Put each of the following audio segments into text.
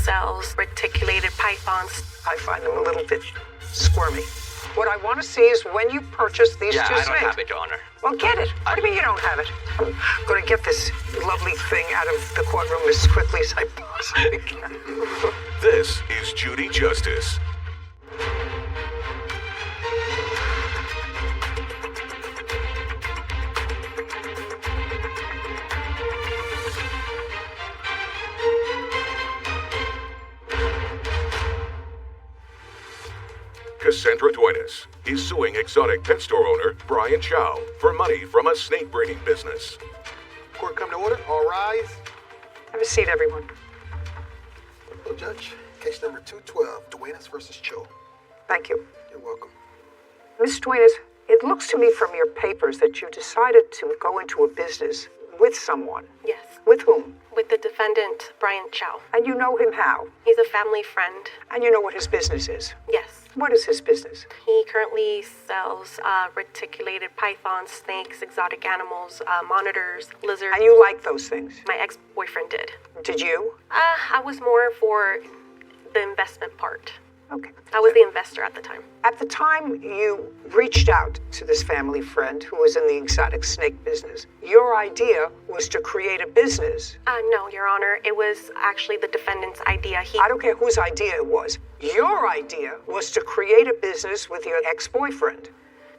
sells reticulated pythons. I find them a little bit squirmy. What I want to see is when you purchase these two snakes. I don't have it, Your Honor. Well, get it. What do you mean you don't have it? I'm going to get this lovely thing out of the courtroom as quickly as I possibly can. This is Judy Justice. Cassandra Duenas is suing exotic pet store owner Brian Chow for money from a snake breeding business. Court come to order. All rise. Have a seat, everyone. Hello, Judge. Case number 212, Duenas versus Cho. Thank you. You're welcome. Ms. Duenas, it looks to me from your papers that you decided to go into a business with someone. Yes, With whom? with the defendant, Brian Chow. And you know him how? He's a family friend. And you know what his business is? Yes. What is his business? He currently sells reticulated pythons, snakes, exotic animals, monitors, lizards. And you like those things? My ex-boyfriend did. Did you? I was more for the investment part. Okay. I was the investor at the time. At the time you reached out to this family friend who was in the exotic snake business, your idea was to create a business. No, Your Honor. It was actually the defendant's idea. I don't care whose idea it was. Your idea was to create a business with your ex-boyfriend.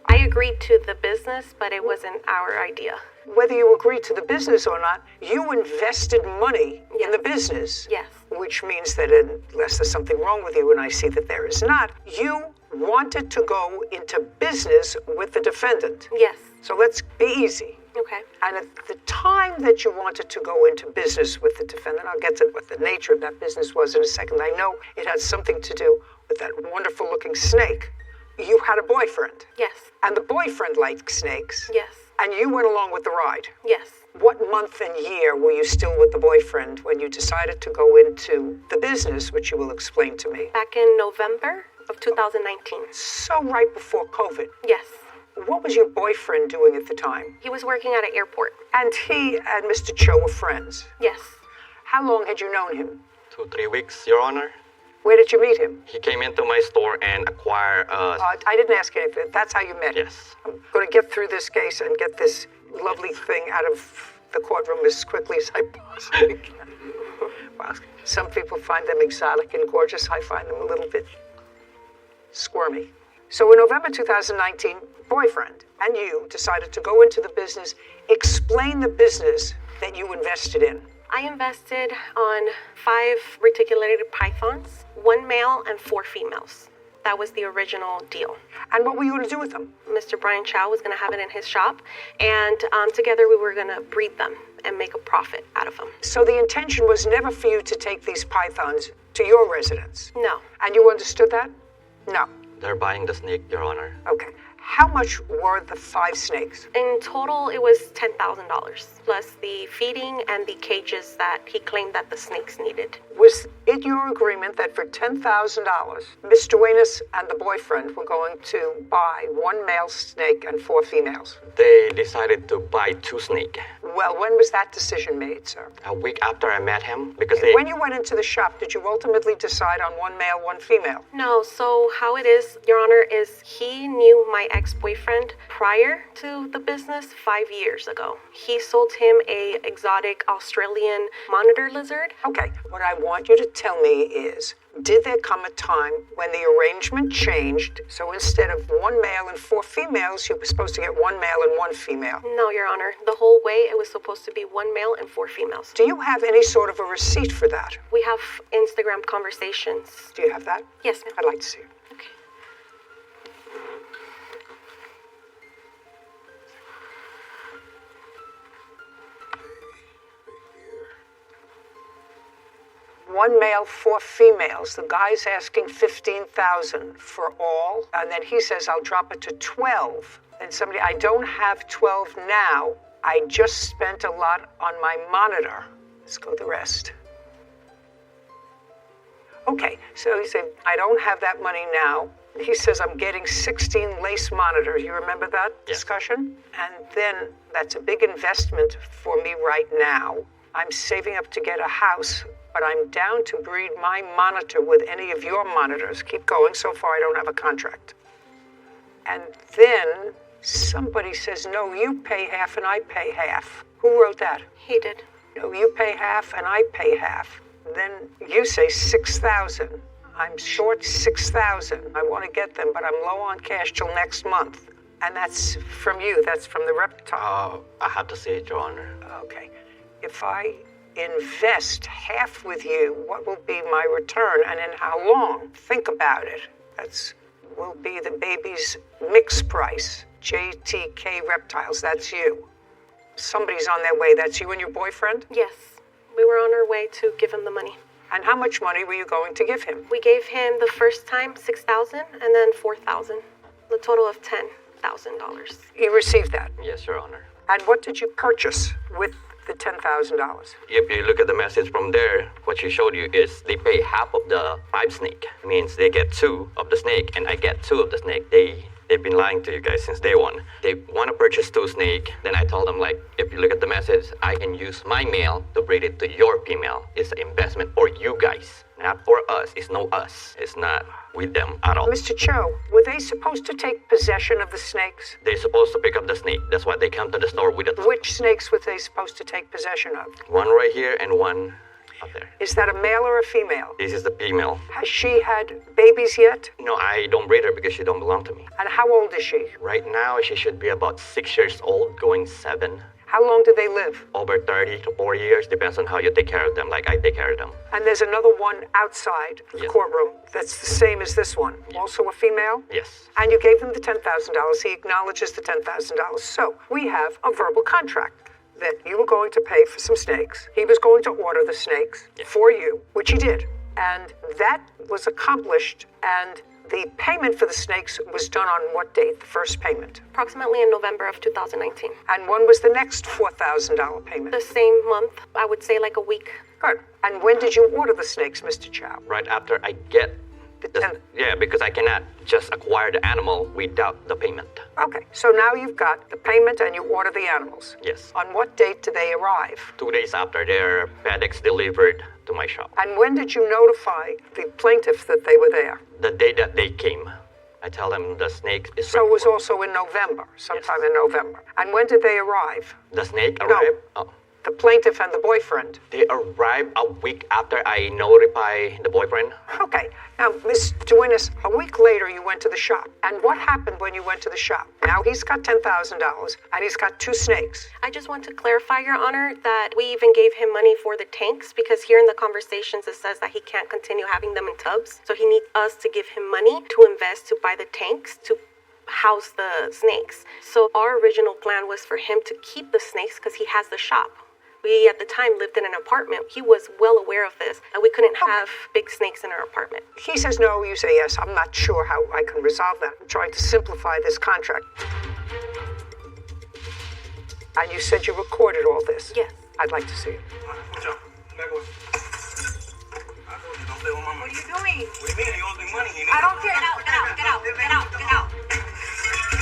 I agreed to the business, but it wasn't our idea. Whether you agreed to the business or not, you invested money in the business. Yes. Which means that unless there's something wrong with you, and I see that there is not, you wanted to go into business with the defendant. Yes. So let's be easy. Okay. And at the time that you wanted to go into business with the defendant, I'll get to what the nature of that business was in a second. I know it had something to do with that wonderful looking snake. You had a boyfriend. Yes. And the boyfriend liked snakes. Yes. And you went along with the ride. Yes. What month and year were you still with the boyfriend when you decided to go into the business, which you will explain to me? Back in November of 2019. So right before COVID. Yes. What was your boyfriend doing at the time? He was working at an airport. And he and Mr. Cho were friends. Yes. How long had you known him? 2-3 weeks, Your Honor. Where did you meet him? He came into my store and acquired I didn't ask anything. That's how you met him. Yes. I'm going to get through this case and get this lovely thing out of the courtroom as quickly as I possibly can. Wow. Some people find them exotic and gorgeous. I find them a little bit squirmy. So in November 2019, boyfriend and you decided to go into the business. Explain the business that you invested in. I invested on 5 reticulated pythons, 1 male and 4 females. That was the original deal. And what were you going to do with them? Mr. Brian Chow was going to have it in his shop, and together we were going to breed them and make a profit out of them. So the intention was never for you to take these pythons to your residence? No. And you understood that? No. They're buying the snake, Your Honor. Okay. How much were the 5 snakes? In total, it was $10,000, plus the feeding and the cages that he claimed that the snakes needed. Was it your agreement that for $10,000, Miss Duenas and the boyfriend were going to buy 1 male snake and 4 females? They decided to buy 2 snakes. Well, when was that decision made, sir? A week after I met him, because When you went into the shop, did you ultimately decide on 1 male, 1 female? No, so how it is, Your Honor, is he knew my ex-boyfriend prior to the business 5 years ago. He sold him a exotic Australian monitor lizard. Okay, what I want you to tell me is, did there come a time when the arrangement changed, so instead of 1 male and 4 females, you were supposed to get 1 male and 1 female? No, Your Honor. The whole way it was supposed to be 1 male and 4 females. Do you have any sort of a receipt for that? We have Instagram conversations. Do you have that? Yes, ma'am. I'd like to see it. Okay. One male, 4 females. The guy's asking $15,000 for all, and then he says, I'll drop it to 12. And somebody, I don't have 12 now. I just spent a lot on my monitor. Let's go the rest. Okay, so he said, I don't have that money now. He says, I'm getting 16 lace monitors. You remember that discussion? And then that's a big investment for me right now. I'm saving up to get a house but I'm down to breed my monitor with any of your monitors. Keep going. So far, I don't have a contract. And then somebody says, no, you pay half and I pay half. Who wrote that? He did. No, you pay half and I pay half. Then you say 6,000. I'm short 6,000. I want to get them, but I'm low on cash till next month. And that's from you. That's from the reptile. I have to say it, Your Honor. Okay. If I invest half with you, what will be my return and in how long? Think about it. That's will be the baby's mix price. JTK Reptiles, that's you. Somebody's on their way. That's you and your boyfriend? Yes. We were on our way to give him the money. And how much money were you going to give him? We gave him the first time $6,000 and then $4,000. The total of $10,000. You received that. Yes, Your Honor. And what did you purchase with the $10,000? If you look at the message from there, what she showed you is they pay half of the 5 snake. It means they get 2 of the snake and I get 2 of the snake. They've been lying to you guys since day one. They want to purchase 2 snake. Then I told them, like, if you look at the message, I can use my male to breed it to your female. It's an investment for you guys, not for us. It's no us. It's not with them at all. Mr. Cho, were they supposed to take possession of the snakes? They're supposed to pick up the snake. That's why they come to the store with it. Which snakes were they supposed to take possession of? One right here and one up there. Is that a male or a female? This is the female. Has she had babies yet? No, I don't breed her because she don't belong to me. And how old is she? Right now, she should be about 6 years old, going 7. How long do they live? Over 30 to 40 years, depends on how you take care of them, like I take care of them. And there's another one outside the Yes. courtroom that's the same as this one. Also a female? Yes. And you gave him the $10,000. He acknowledges the $10,000. So we have a verbal contract that you were going to pay for some snakes. He was going to order the snakes for you, which he did. And that was accomplished, and the payment for the snakes was done on what date, the first payment? Approximately in November of 2019. And when was the next $4,000 payment? The same month, I would say like a week. Good. And when did you order the snakes, Mr. Chow? Right after I get The- yeah, because I cannot just acquire the animal without the payment. Okay, so now you've got the payment and you order the animals. Yes. On what date do they arrive? 2 days after their FedEx delivered to my shop. And when did you notify the plaintiff that they were there? The day that they came, I tell them the snake is So it ready was for- also in November, sometime in November. And when did they arrive? The snake No. arrived. Oh. The plaintiff and the boyfriend. They arrived a week after I notify the boyfriend. Okay, now, Miss Duenas, a week later you went to the shop. And what happened when you went to the shop? Now he's got $10,000 and he's got 2 snakes. I just want to clarify, Your Honor, that we even gave him money for the tanks because here in the conversations it says that he can't continue having them in tubs. So he needs us to give him money to invest to buy the tanks to house the snakes. So our original plan was for him to keep the snakes because he has the shop. We, at the time, lived in an apartment. He was well aware of this, and we couldn't have big snakes in our apartment. He says no, you say yes. I'm not sure how I can resolve that. I'm trying to simplify this contract. And you said you recorded all this? Yes. I'd like to see it. Watch out. Back away. I told you, don't play with my money. What are you doing? What do you mean? He owes me money. I don't care. Get out, get out, get out, get out, get out.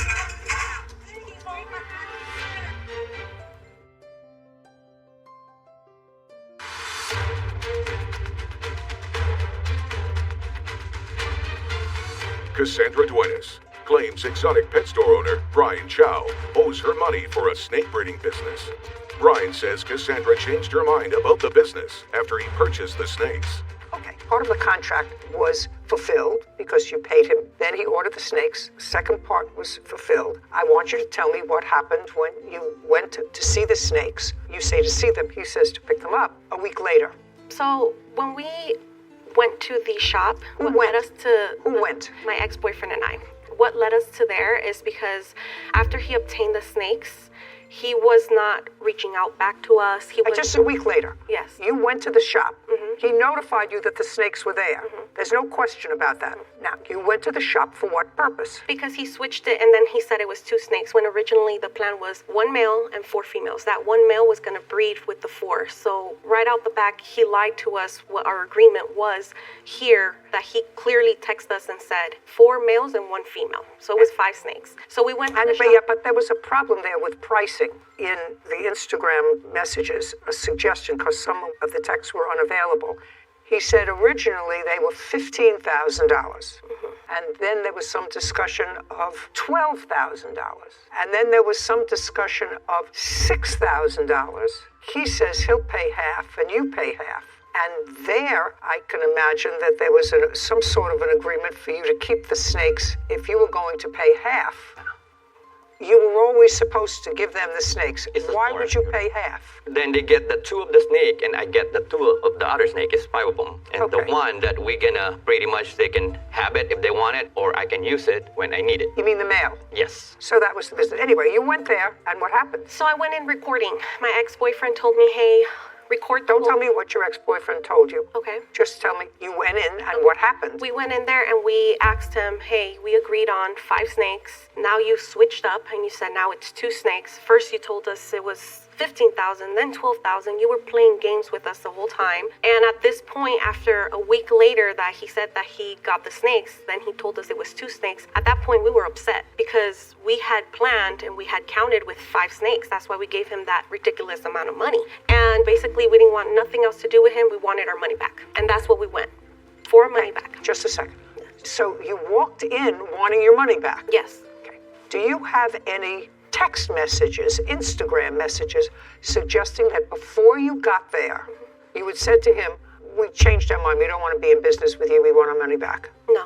Cassandra Duenas claims exotic pet store owner Brian Chow owes her money for a snake breeding business. Brian says Cassandra changed her mind about the business after he purchased the snakes. Okay, part of the contract was fulfilled because you paid him. Then he ordered the snakes. The second part was fulfilled. I want you to tell me what happened when you went to see the snakes. You say to see them. He says to pick them up a week later. So when we went to the shop, Who what went? led us to Who went? my ex-boyfriend and I. What led us to there is because after he obtained the snakes, he was not reaching out back to us. He was Just a week later. Yes. You went to the shop. He notified you that the snakes were there. There's no question about that. Now, you went to the shop for what purpose? because he switched it and then he said it was 2 snakes when originally the plan was 1 male and 4 females. That 1 male was going to breed with the 4. So right out the back, he lied to us what our agreement was here, that he clearly texted us and said 4 males and 1 female. So it was 5 snakes. So we went to And the shop. yeah, but there was a problem there with pricing in the Instagram messages, a suggestion, because some of the texts were unavailable. unbelievable. He said originally they were $15,000. And then there was some discussion of $12,000. And then there was some discussion of $6,000. He says he'll pay half and you pay half. And there, I can imagine that there was some sort of an agreement for you to keep the snakes if you were going to pay half. You were always supposed to give them the snakes. Why would you pay half? Then they get the 2 of the snake, and I get the 2 of the other snake. It's 5 of them. And the one that we gonna pretty much, they can have it if they want it, or I can use it when I need it. You mean the male? Yes. So that was the business. Anyway, you went there, and what happened? So I went in recording. My ex-boyfriend told me, hey, record the Don't whole... tell me what your ex-boyfriend told you. Okay. Just tell me you went in and what happened. We went in there and we asked him, hey, we agreed on 5 snakes. Now you switched up and you said now it's 2 snakes. First you told us it was 15,000, then 12,000. You were playing games with us the whole time. And at this point, after a week later that he said that he got the snakes, then he told us it was 2 snakes. At that point, we were upset because we had planned and we had counted with 5 snakes. That's why we gave him that ridiculous amount of money. And basically, we didn't want nothing else to do with him. We wanted our money back. And that's what we went for, our money back. Just a second. So you walked in wanting your money back? Yes. Okay. Do you have any text messages, Instagram messages, suggesting that before you got there, you had said to him, we changed our mind, we don't want to be in business with you, we want our money back? No.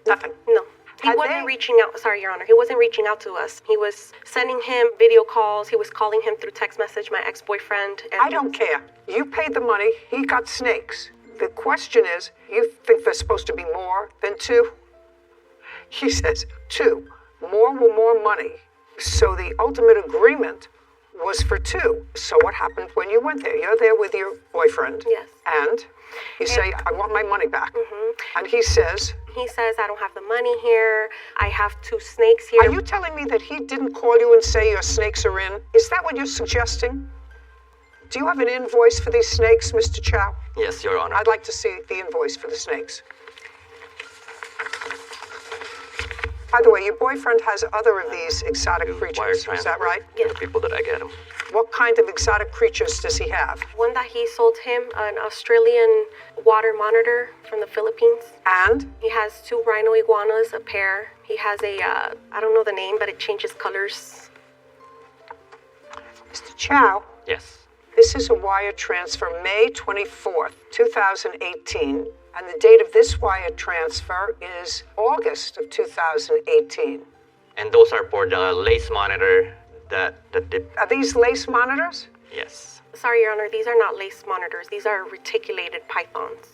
Nothing? No. He Had wasn't they- reaching out. Sorry, Your Honor. He wasn't reaching out to us. He was sending him video calls. He was calling him through text message, my ex-boyfriend. And I don't care. You paid the money, he got snakes. The question is, you think there's supposed to be more than 2? He says 2. More money. So the ultimate agreement was for 2. So what happened when you went there? You're there with your boyfriend. Yes. And you say, I want my money back. And he says, I don't have the money here. I have 2 snakes here. are you telling me that he didn't call you and say your snakes are in? Is that what you're suggesting? Do you have an invoice for these snakes, Mr. Chow? Yes, Your Honor. I'd like to see the invoice for the snakes. By the way, your boyfriend has other of these exotic Wire creatures, is transfer that right? to the people that I get them. What kind of exotic creatures does he have? One that he sold him, an Australian water monitor from the Philippines. And He has 2 rhino iguanas, a pair. He has a, I don't know the name, but it changes colors. Mr. Chow, Yes. this is a wire transfer May 24th, 2018, and the date of this wire transfer is August of 2018. And those are for the lace monitor that did. Are these lace monitors? Yes. Sorry, Your Honor, these are not lace monitors. These are reticulated pythons.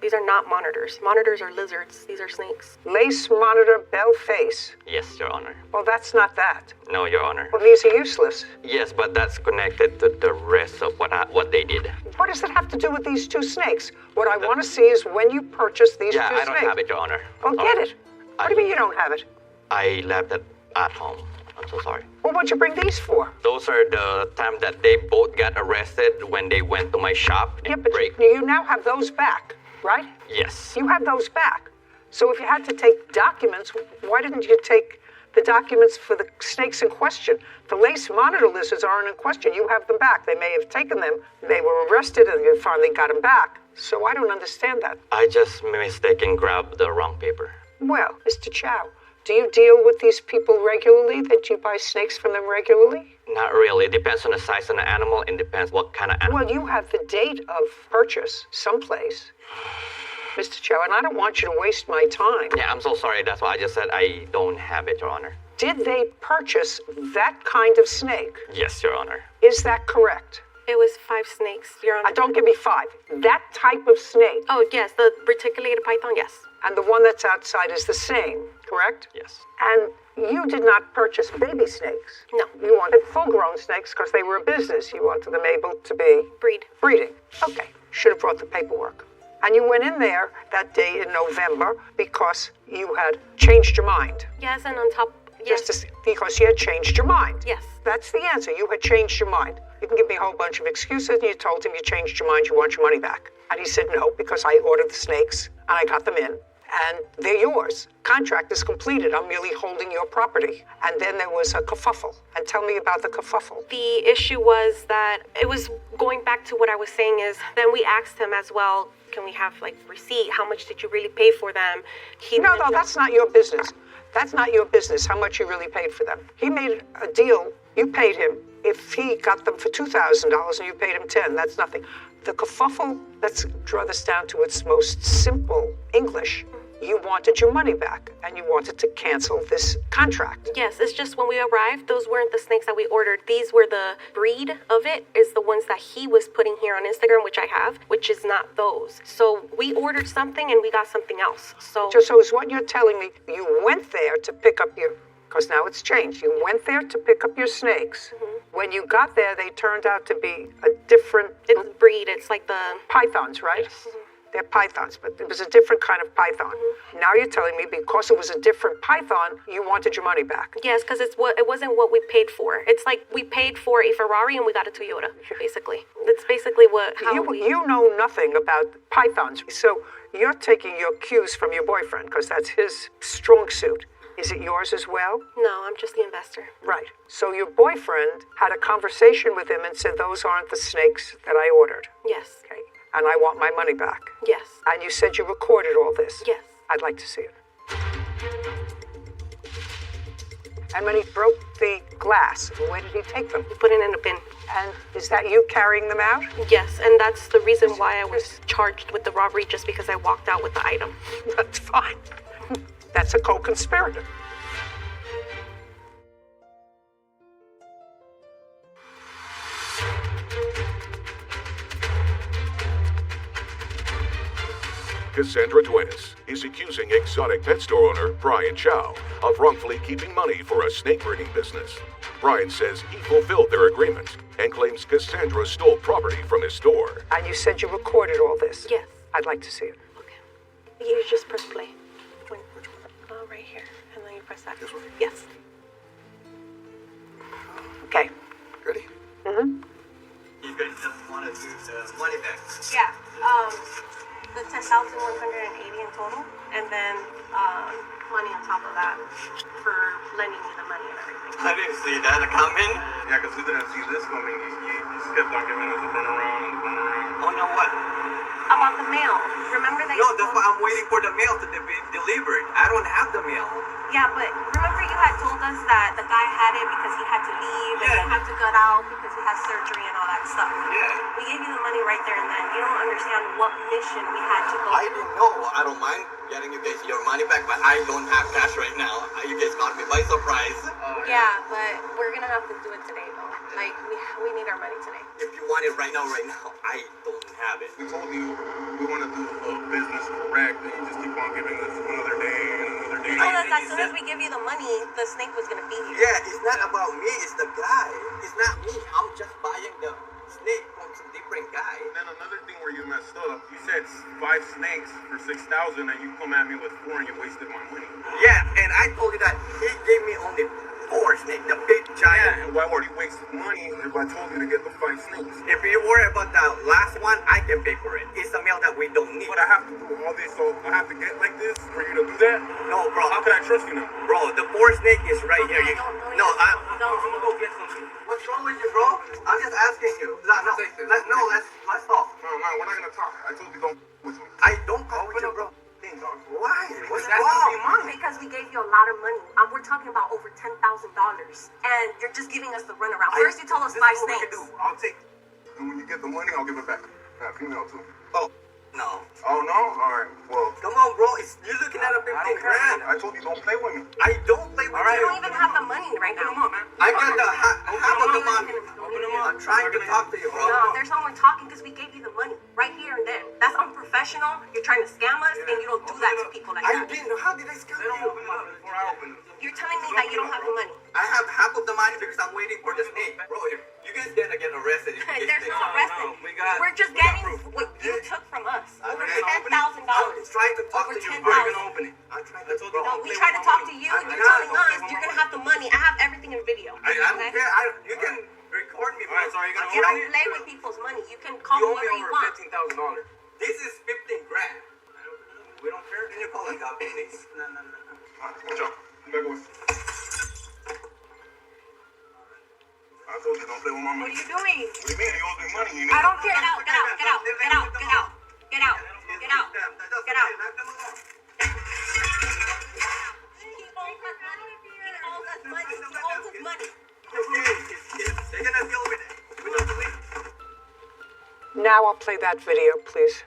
These are not monitors. Monitors are lizards. These are snakes. Lace monitor bell face. Yes, Your Honor. Well, that's not that. No, Your Honor. Well, these are useless. Yes, but that's connected to the rest of what they did. What does it have to do with these 2 snakes? What I want to see is when you purchased these 2 Yeah, snakes. I don't have it, Your Honor. Well, Sorry. get it. What do you mean you don't have it? I left it at home. I'm so sorry. Well, what'd you bring these for? Those are the time that they both got arrested when they went to my shop Yeah, and but break. you now have those back, right? Yes. You have those back. So if you had to take documents, why didn't you take the documents for the snakes in question? The lace monitor lizards aren't in question. You have them back. They may have taken them. They were arrested and you finally got them back. So I don't understand that. I just mistaken grabbed the wrong paper. Well, Mr. Chow, do you deal with these people regularly, that you buy snakes from them regularly? Not really. It depends on the size of the animal and depends what kind of animal. Well, you have the date of purchase someplace, Mr. Chow, and I don't want you to waste my time. Yeah, I'm so sorry. That's why I just said I don't have it, Your Honor. Did they purchase that kind of snake? Yes, Your Honor. Is that correct? It was 5 snakes, Your Honor. Don't give me 5. That type of snake Oh, yes, the reticulated python, yes. and the one that's outside is the same, correct? Yes. And you did not purchase baby snakes. No. You wanted full-grown snakes because they were a business. You wanted them able to be breeding. Okay. Should have brought the paperwork. And you went in there that day in November because you had changed your mind. Yes, and on top, yes. Because you had changed your mind. Yes. That's the answer. You had changed your mind. You can give me a whole bunch of excuses, and you told him you changed your mind, you want your money back. And he said no, because I ordered the snakes, and I got them in, and they're yours. contract is completed. I'm merely holding your property. And then there was a kerfuffle. And tell me about the kerfuffle. The issue was that it was going back to what I was saying is then we asked him as well, can we have like receipt? How much did you really pay for them? No, that's not your business. That's not your business, how much you really paid for them. He made a deal, you paid him. If he got them for $2,000 and you paid him $10,000, that's nothing. The kerfuffle, let's draw this down to its most simple English. You wanted your money back and you wanted to cancel this contract. Yes, it's just when we arrived, those weren't the snakes that we ordered. These were the breed of it, is the ones that he was putting here on Instagram, which I have, which is not those. So we ordered something and we got something else. So is what you're telling me, you went there to pick up your, because now it's changed, you went there to pick up your snakes. When you got there, they turned out to be a different it's breed, it's like the pythons, right? They're pythons, but it was a different kind of python. Now you're telling me because it was a different python, you wanted your money back. Yes, because it wasn't what we paid for. It's like we paid for a Ferrari and we got a Toyota, basically. That's basically You know nothing about pythons, so you're taking your cues from your boyfriend because that's his strong suit. Is it yours as well? No, I'm just the investor. Right. So your boyfriend had a conversation with him and said, those aren't the snakes that I ordered. Yes. Okay. And I want my money back. Yes. And you said you recorded all this. Yes. I'd like to see it. And when he broke the glass, where did he take them? We put it in a bin. And is that you carrying them out? Yes, and that's the reason why I was charged with the robbery, just because I walked out with the item. That's fine. That's a co-conspirator. Cassandra Duenas is accusing exotic pet store owner Brian Chow of wrongfully keeping money for a snake breeding business. Brian says he fulfilled their agreement and claims Cassandra stole property from his store. And you said you recorded all this? Yes. I'd like to see it. Okay. You just press play. Right here. And then you press that. This one? Yes. Okay. Ready? Mm-hmm. You guys just want to do the money back. Yeah. The 10,180 in total, and then money on top of that for lending me the money and everything. I didn't see that coming. Yeah, because we didn't see this coming. You just kept on giving us the runaround and the runaround. Oh, no, what? About the mail. Remember that? No, that's why I'm waiting for the mail to be delivered. I don't have the mail. Yeah, but remember you had told us that the guy had it because he had to leave and he had to get out because he has surgery and all that stuff. Yeah. We gave you the money right there and then. You don't understand what mission we had to go I didn't know. I don't mind getting you guys your money back, but I don't have cash right now. You guys caught me by surprise. Yeah, but we're gonna have to do it today though. Like we need our money today. If you want it right now, I don't have it. We told you we want to do business correct, and you just keep on giving us another day and another day. You told us as soon as we give you the money, the snake was gonna be here. Yeah, it's not about me, it's the guy. It's not me. I'm just buying the snake from some different guy. And then another thing where you messed up, you said 5 snakes for 6,000, and you come at me with 4 and you wasted my money. Yeah, and I told you that he gave me only 4 snakes, the big giant. Yeah, and why would he waste money if I told you to get the 5 snakes? If you worry about the last one, I can pay for it. It's a meal that we don't need. But I have to do all this, so I have to get like this for you to do that? No, bro. How can I trust you now? Bro, the 4 snake is right here. No, I'm gonna go get something. What's wrong with you, bro? I'm just asking you. Let's talk. No, we're not gonna talk. I told you don't with me. I don't go with you, bro. Why? What's That's wrong? the money. Because we gave you a lot of money. We're talking about over $10,000, and you're just giving us the runaround. First, you told us This 5 is what we snakes. can do. I'll take. And when you get the money, I'll give it back. Female too. Oh, no. Oh no? Alright, well. Come on, bro. You're looking at a 15 grand. I told you don't play with me. I don't play with You you. don't even have the money right now. Come on, man. I got the half of the money. Open them up. I'm trying to talk to you, bro. No, there's no more talking because we gave you the money right here and then. That's unprofessional. You're trying to scam us, and you don't do that to people like I that. didn't. How did I scam They don't you? open it up before I open it. You're telling me that you don't have the money. I have half of the money because I'm waiting for the snake. Bro, if you guys gonna get arrested if you get There's snakes. no arresting. We're just we got getting proof. what you took from us. Over Okay. $10,000. I'm trying to talk Over to you, 10,000. bro. You're gonna open it. I'm trying to talk to No, you. we tried to talk to you, and you're telling us you're gonna have the money. I have everything in video. I don't Okay? care. You can record me, bro. Alright, so are you gonna You don't play with people's money. You can call You owe me me whatever you over want. $15,000. This is 15 grand. We don't care. Can you call it up, please? No. Watch out. Come back away. I told you don't play with my What money. are you doing? What do you mean? You owe me money. You I need don't care. Get out, get out, get out, get out, get out, get out, get out, get out. He owes us money. He owes us money. He owes us money. Now I'll play that video, please.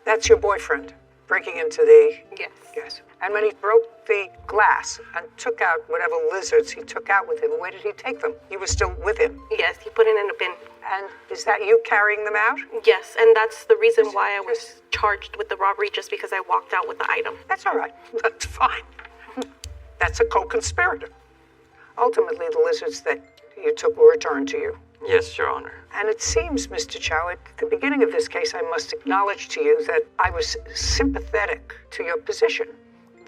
That's your boyfriend breaking into the... Yes. Yes. And when he broke the glass and took out whatever lizards he took out with him, where did he take them? You were still with him. Yes, he put it in a bin. And is that you carrying them out? Yes, and that's the reason why I was charged with the robbery, just because I walked out with the item. That's all right. That's fine. That's a co-conspirator. Ultimately, the lizards that you took were returned to you. Yes, Your Honor. And it seems, Mr. Chow, at the beginning of this case, I must acknowledge to you that I was sympathetic to your position,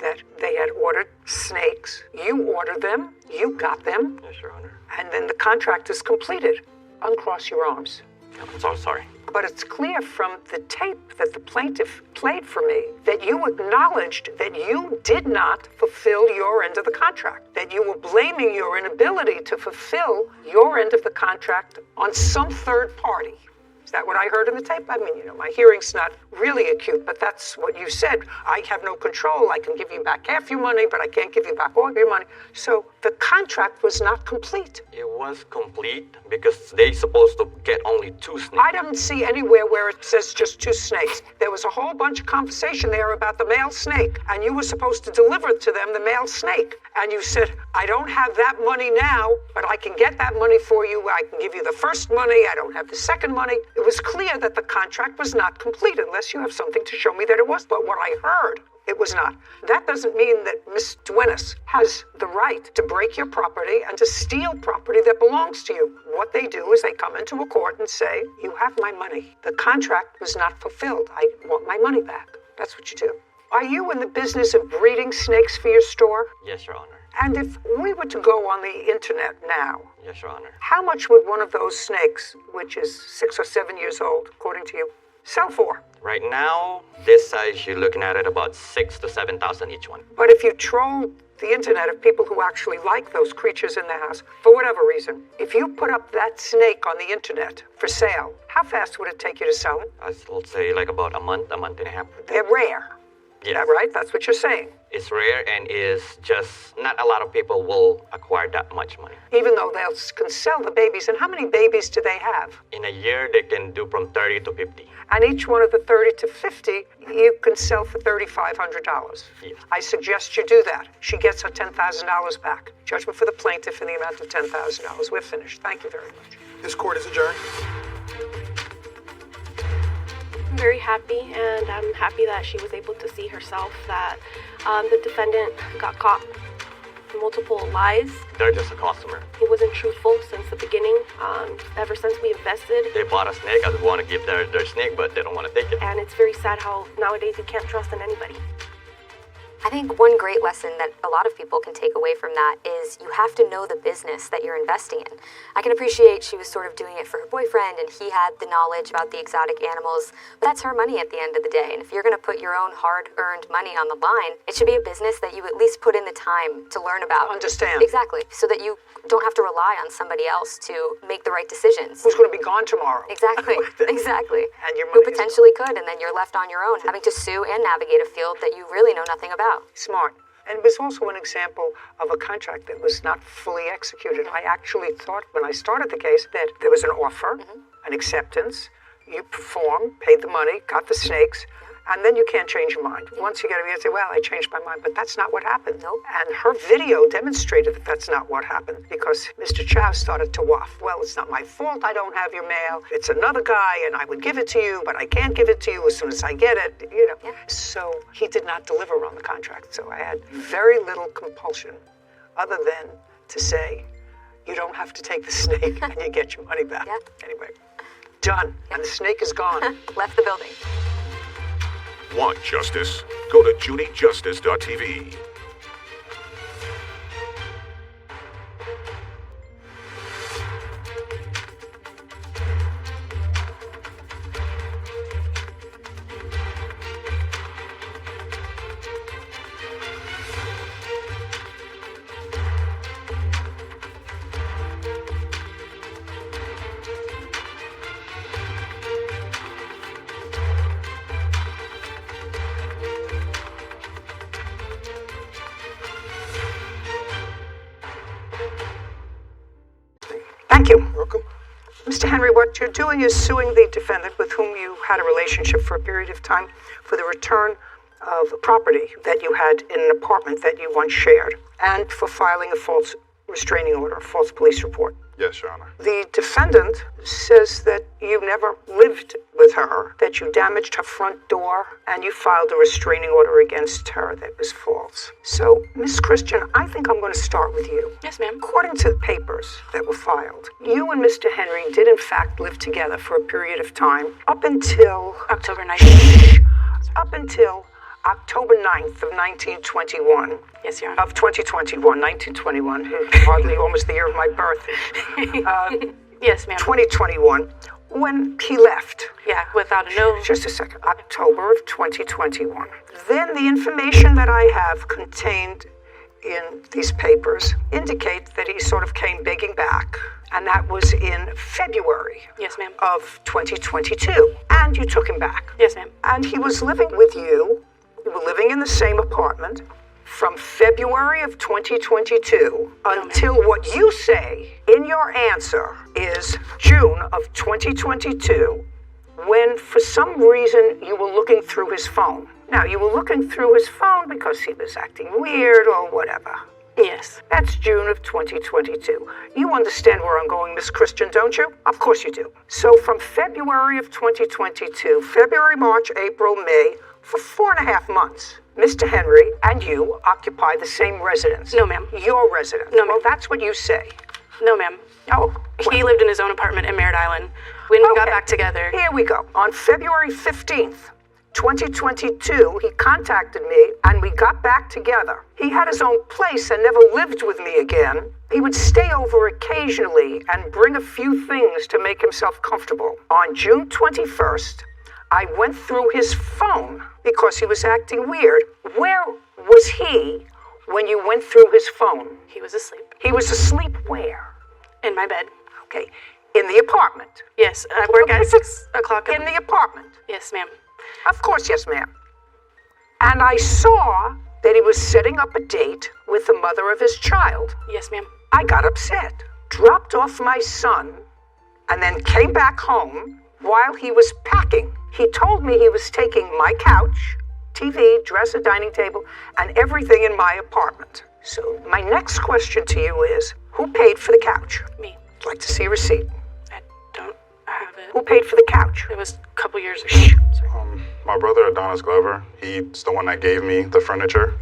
that they had ordered snakes. You ordered them, you got them, Yes, Your Honor. and then the contract is completed. Uncross your arms. I'm so sorry. But it's clear from the tape that the plaintiff played for me that you acknowledged that you did not fulfill your end of the contract, that you were blaming your inability to fulfill your end of the contract on some third party. Is that what I heard in the tape? I mean, my hearing's not really acute, but that's what you said. I have no control. I can give you back half your money, but I can't give you back all your money. So the contract was not complete. It was complete because they supposed to get only 2 snakes. I didn't see anywhere where it says just 2 snakes. There was a whole bunch of conversation there about the male snake, and you were supposed to deliver to them the male snake. And you said, I don't have that money now, but I can get that money for you. I can give you the first money. I don't have the second money. It was clear that the contract was not complete unless you have something to show me that it was. But what I heard, it was not. That doesn't mean that Miss Duenas has the right to break your property and to steal property that belongs to you. What they do is they come into a court and say, you have my money. The contract was not fulfilled. I want my money back. That's what you do. Are you in the business of breeding snakes for your store? Yes, Your Honor. And if we were to go on the internet now, Yes, Your Honor. how much would one of those snakes, which is 6 or 7 years old, according to you, sell for? Right now, this size, you're looking at it about 6,000 to 7,000 each one. But if you troll the internet of people who actually like those creatures in their house, for whatever reason, if you put up that snake on the internet for sale, how fast would it take you to sell it? I would say like about a month and a half. They're rare. Is Yes. that right? That's what you're saying. It's rare and is just not a lot of people will acquire that much money. Even though they can sell the babies. And how many babies do they have? In a year, they can do from 30 to 50. And each one of the 30 to 50, you can sell for $3,500. Yes. I suggest you do that. She gets her $10,000 back. Judgment for the plaintiff in the amount of $10,000. We're finished. Thank you very much. This court is adjourned. I'm very happy, and I'm happy that she was able to see herself that the defendant got caught. Multiple lies. They're just a customer. He wasn't truthful since the beginning. Ever since we invested, They bought a snake. I want to give their snake, but they don't want to take it. and it's very sad how nowadays you can't trust in anybody. I think one great lesson that a lot of people can take away from that is you have to know the business that you're investing in. I can appreciate she was sort of doing it for her boyfriend and he had the knowledge about the exotic animals, but that's her money at the end of the day. And if you're going to put your own hard-earned money on the line, it should be a business that you at least put in the time to learn about. Understand. Exactly, so that you don't have to rely on somebody else to make the right decisions. Who's going to be gone tomorrow? Exactly, exactly. And your Who money is- potentially could, and then you're left on your own, having to sue and navigate a field that you really know nothing about. Smart. And it was also an example of a contract that was not fully executed. I actually thought when I started the case that there was an offer, an acceptance, you performed, paid the money, got the snakes, and then you can't change your mind. Once you get it, you say, well, I changed my mind, but that's not what happened. Nope. And her video demonstrated that that's not what happened because Mr. Chow started to waft. Well, it's not my fault I don't have your mail. It's another guy, and I would give it to you, but I can't give it to you as soon as I get it, Yeah. So he did not deliver on the contract. So I had very little compulsion other than to say, you don't have to take the snake and you get your money back. Yeah. Anyway, done. And the snake is gone. Left the building. Want justice? Go to judyjustice.tv. Thank you. Welcome. Mr. Henry, what you're doing is suing the defendant with whom you had a relationship for a period of time for the return of property that you had in an apartment that you once shared, and for filing a false restraining order, a false police report. Yes, Your Honor. The defendant says that you never lived with her, that you damaged her front door, and you filed a restraining order against her that was false. So, Miss Christian, I think I'm going to start with you. Yes, ma'am. According to the papers that were filed, you and Mr. Henry did in fact live together for a period of time up until October 9th. up until October 9th of 1921. Yes, Your Honor. Of 2021, 1921, hardly almost the year of my birth. Yes, ma'am. 2021, when he left. Yeah, without a note. Just a second. October of 2021. Then the information that I have contained in these papers indicate that he sort of came begging back, and that was in February. Yes, ma'am. Of 2022. And you took him back. Yes, ma'am. And he was living with you. You were living in the same apartment from February of 2022 until what you say in your answer is June of 2022, when for some reason you were looking through his phone. Now, you were looking through his phone because he was acting weird or whatever. Yes. That's June of 2022. You understand where I'm going, Miss Christian, don't you? Of course you do. So from February of 2022, February, March, April, May, for 4.5 months, Mr. Henry and you occupy the same residence. No, ma'am. Your residence. No, ma'am. Well, that's what you say. No, ma'am. Oh. He lived in his own apartment in Merritt Island. When we got back together. Here we go. On February 15th, 2022, he contacted me and we got back together. He had his own place and never lived with me again. He would stay over occasionally and bring a few things to make himself comfortable. On June 21st, I went through his phone because he was acting weird. Where was he when you went through his phone? He was asleep. He was asleep where? In my bed. Okay, in the apartment. Yes, I work at 6 o'clock. In the apartment. Yes, ma'am. Of course, yes, ma'am. And I saw that he was setting up a date with the mother of his child. Yes, ma'am. I got upset, dropped off my son, and then came back home while he was packing. He told me he was taking my couch, TV, dresser, dining table, and everything in my apartment. So my next question to you is, who paid for the couch? Me. I'd like to see a receipt. I don't have it. Who paid for the couch? It was a couple years ago. My brother Adonis Glover, he's the one that gave me the furniture.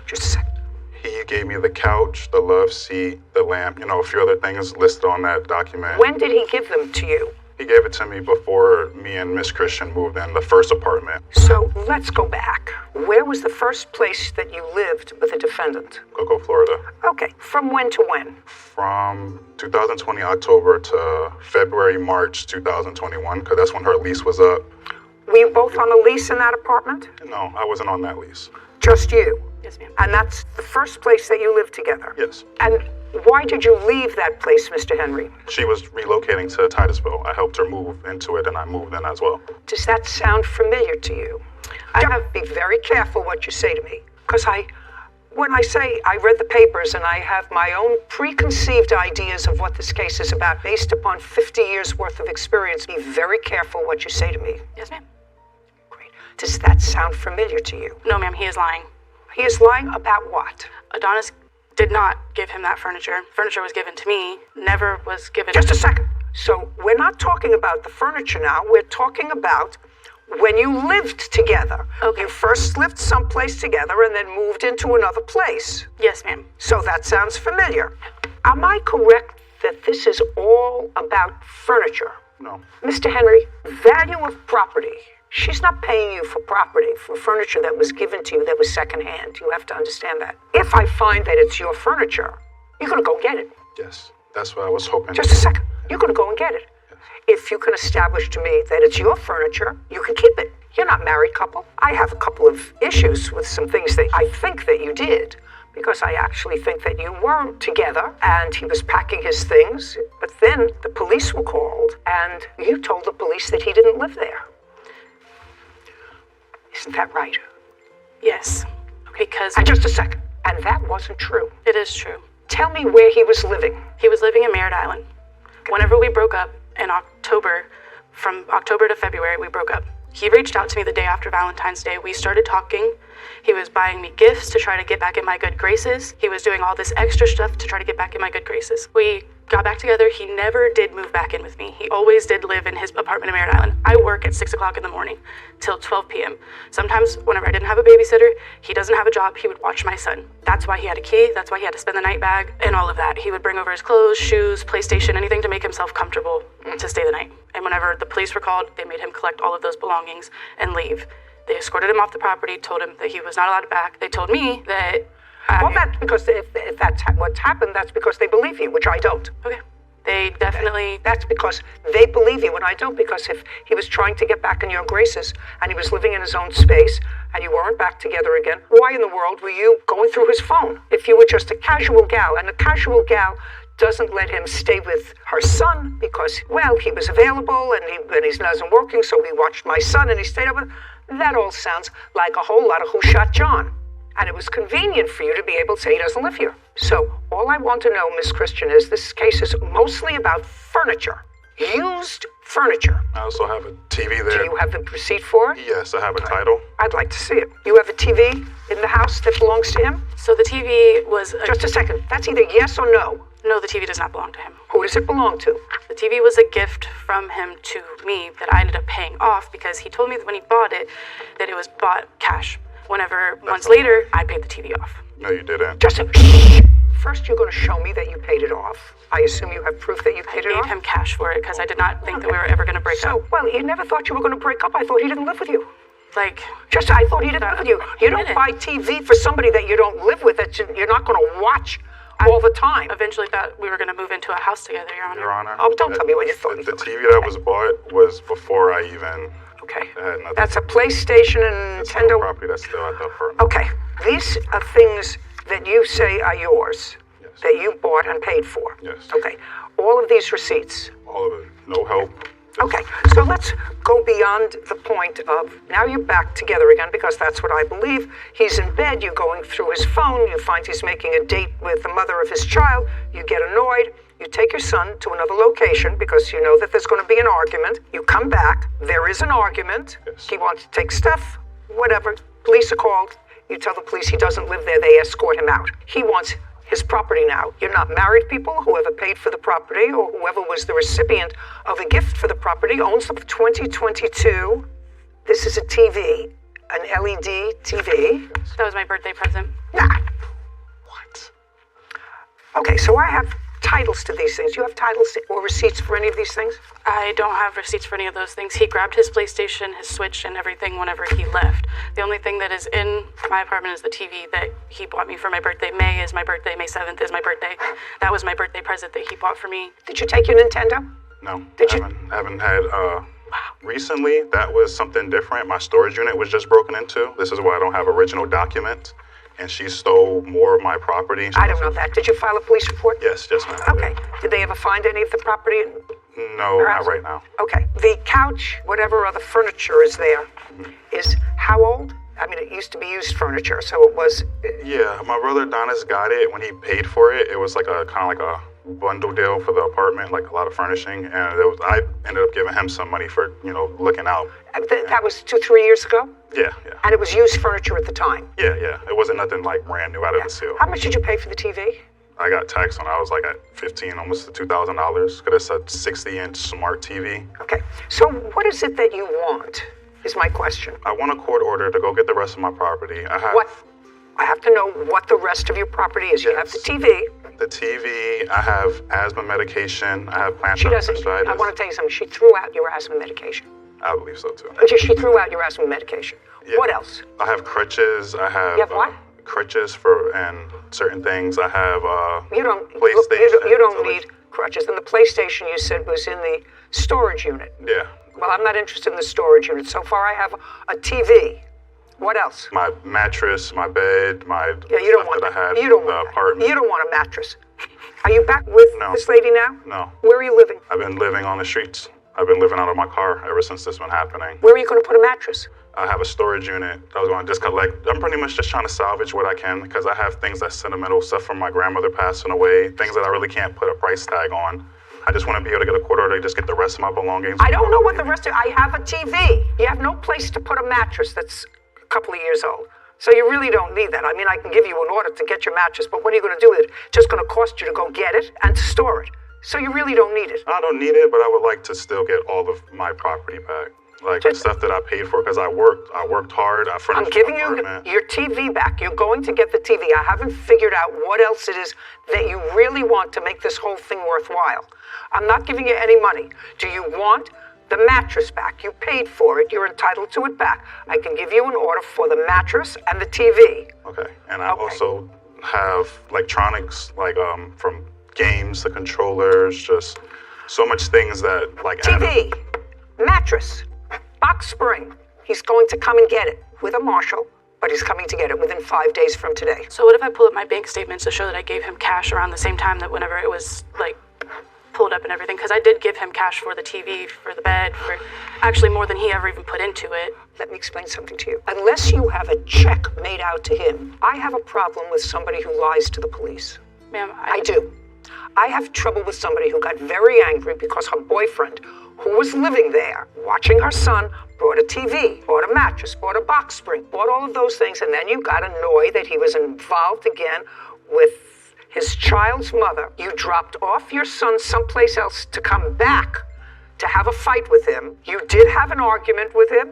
Just a second. He gave me the couch, the love seat, the lamp, a few other things listed on that document. When did he give them to you? He gave it to me before me and Miss Christian moved in the first apartment. So let's go back. Where was the first place that you lived with the defendant? Cocoa, Florida. Okay, from when to when? From 2020 October to February, March 2021, because that's when her lease was up. Were you both on a lease in that apartment? No, I wasn't on that lease. Just you? Yes, ma'am. And that's the first place that you lived together? Yes. And why did you leave that place, Mr. Henry? She was relocating to Titusville. I helped her move into it and I moved in as well. Does that sound familiar to you? Be very careful what you say to me. Because when I say I read the papers and I have my own preconceived ideas of what this case is about based upon 50 years worth of experience, be very careful what you say to me. Yes, ma'am. Great. Does that sound familiar to you? No, ma'am, he is lying. He is lying about what? Adonis did not give him that furniture. Furniture was given to me, never was given. Just a second. So we're not talking about the furniture now. We're talking about when you lived together. Okay. You first lived someplace together and then moved into another place. Yes, ma'am. So that sounds familiar. Am I correct that this is all about furniture? No. Mr. Henry, value of property. She's not paying you for property, for furniture that was given to you that was secondhand. You have to understand that. If I find that it's your furniture, you're going to go get it. Yes, that's what I was hoping. Just a second. You're going to go and get it. Yes. If you can establish to me that it's your furniture, you can keep it. You're not a married couple. I have a couple of issues with some things that I think that you did, because I actually think that you were together and he was packing his things, but then the police were called and you told the police that he didn't live there. Isn't that right? Yes. Because And just a second. And that wasn't true. it is true. Tell me where he was living. He was living in Merritt Island. Whenever we broke up in October, from October to February, we broke up. He reached out to me the day after Valentine's Day. We started talking. He was buying me gifts to try to get back in my good graces. He was doing all this extra stuff to try to get back in my good graces. We got back together. He never did move back in with me. He always did live in his apartment in Merritt Island. I work at 6 o'clock in the morning till 12 p.m. Sometimes whenever I didn't have a babysitter, he doesn't have a job, he would watch my son. That's why he had a key. That's why he had to spend the night bag and all of that. He would bring over his clothes, shoes, PlayStation, anything to make himself comfortable to stay the night. And whenever the police were called, they made him collect all of those belongings and leave. They escorted him off the property, told him that he was not allowed back. They told me that... well, that's because if that's what's happened, that's because they believe you, which I don't. Okay. They definitely... That's because they believe you and I don't, because if he was trying to get back in your graces and he was living in his own space and you weren't back together again, why in the world were you going through his phone? If you were just a casual gal, and a casual gal doesn't let him stay with her son because, well, he was available and he wasn't working, so he watched my son and he stayed over. That all sounds like a whole lot of Who Shot John. And it was convenient for you to be able to say he doesn't live here. So all I want to know, Miss Christian, is this case is mostly about furniture. Used furniture. I also have a TV there. Do you have the receipt for it? Yes, I have a title. I'd like to see it. You have a TV in the house that belongs to him? So the TV was... Just a second. That's either yes or no. No, the TV does not belong to him. Who does it belong to? The TV was a gift from him to me that I ended up paying off because he told me that when he bought it, that it was bought cash. Whenever, months later, I paid the TV off. No, you didn't. Just first, you're going to show me that you paid it off. I assume you have proof that you paid it off? I gave him cash for it because I did not think that we were ever going to break up. So, well, you never thought you were going to break up. I thought he didn't live with you. Like... I thought he didn't live with you. You don't buy TV for somebody that you don't live with, that you're not going to watch all the time. Eventually thought we were going to move into a house together, Your Honor. Your Honor. Oh, don't tell me what you thought. The TV that was bought was before I even... Okay. That's a PlayStation and Nintendo. Property that's still at the apartment. Okay. These are things that you say are yours. Yes. That you bought and paid for. Yes. Okay. All of these receipts. All of it. No help. Okay. So let's go beyond the point of now you're back together again, because that's what I believe. He's in bed. You're going through his phone. You find he's making a date with the mother of his child. You get annoyed. You take your son to another location because you know that there's going to be an argument. You come back. There is an argument. Yes. He wants to take stuff, whatever. Police are called. You tell the police he doesn't live there. They escort him out. He wants his property now. You're not married people. Whoever paid for the property or whoever was the recipient of a gift for the property owns the 2022. This is a TV, an LED TV. That was my birthday present. Nah. What? Okay, so I have titles to these things. You have titles or receipts for any of these things? I don't have receipts for any of those things. He grabbed his PlayStation, his Switch, and everything whenever he left. The only thing that is in my apartment is the TV that he bought me for my birthday. May is my birthday. May 7th is my birthday. That was my birthday present that he bought for me. Did you take your Nintendo? No. Did you? I haven't had, recently, that was something different. My storage unit was just broken into. This is why I don't have original documents. And she stole more of my property. I don't know that. Did you file a police report? Yes, ma'am. Okay. Did they ever find any of the property? No, not right now. Okay. The couch, whatever other furniture is there, is how old? I mean, it used to be used furniture, so it was... Yeah, my brother Donis got it. When he paid for it, it was like a kind of like a bundle deal for the apartment, like a lot of furnishing, and I ended up giving him some money for, looking out. That was 2-3 years ago? Yeah. And it was used furniture at the time? Yeah. It wasn't nothing like brand new out of the seal. How much did you pay for the TV? I got taxed on it. I was like at $15, almost $2,000, because it's a 60-inch smart TV. Okay. So what is it that you want, is my question. I want a court order to go get the rest of my property. What? I have to know what the rest of your property is. Yes. You have the TV. The TV, I have asthma medication, I have plantar fasciitis. I want to tell you something. She threw out your asthma medication. I believe so, too. She threw out your asthma medication. Yeah. What else? I have crutches. I have... You have what? Crutches for and certain things. I have PlayStation. You don't need crutches. And the PlayStation you said was in the storage unit. Yeah. Well, I'm not interested in the storage unit. So far, I have a TV. What else? My mattress, my bed, my you don't want that I had you don't in the want apartment. You don't want a mattress. Are you back with this lady now? No. Where are you living? I've been living on the streets. I've been living out of my car ever since this been happening. Where are you going to put a mattress? I have a storage unit. I was going to just collect. I'm pretty much just trying to salvage what I can because I have things that's sentimental, stuff from my grandmother passing away, things that I really can't put a price tag on. I just want to be able to get a court order to just get the rest of my belongings. I don't know what the rest of. I have a TV. You have no place to put a mattress that's a couple of years old. So you really don't need that. I mean, I can give you an order to get your mattress, but what are you going to do with it? It's just going to cost you to go get it and to store it. So you really don't need it. I don't need it, but I would like to still get all of my property back. Like the stuff that I paid for, because I worked hard. I furnished I'm giving my you apartment. your TV back. You're going to get the TV. I haven't figured out what else it is that you really want to make this whole thing worthwhile. I'm not giving you any money. Do you want the mattress back? You paid for it. You're entitled to it back. I can give you an order for the mattress and the TV. Okay, and I also have electronics, like from games, the controllers, just so much things that like TV, mattress, box spring. He's going to come and get it with a marshal, but he's coming to get it within 5 days from today. So what if I pull up my bank statements to show that I gave him cash around the same time that whenever it was like pulled up and everything? Because I did give him cash for the TV, for the bed, for actually more than he ever even put into it. Let me explain something to you. Unless you have a check made out to him, I have a problem with somebody who lies to the police. Ma'am, I do. I have trouble with somebody who got very angry because her boyfriend, who was living there, watching her son, bought a TV, bought a mattress, bought a box spring, bought all of those things, and then you got annoyed that he was involved again with his child's mother. You dropped off your son someplace else to come back to have a fight with him. You did have an argument with him.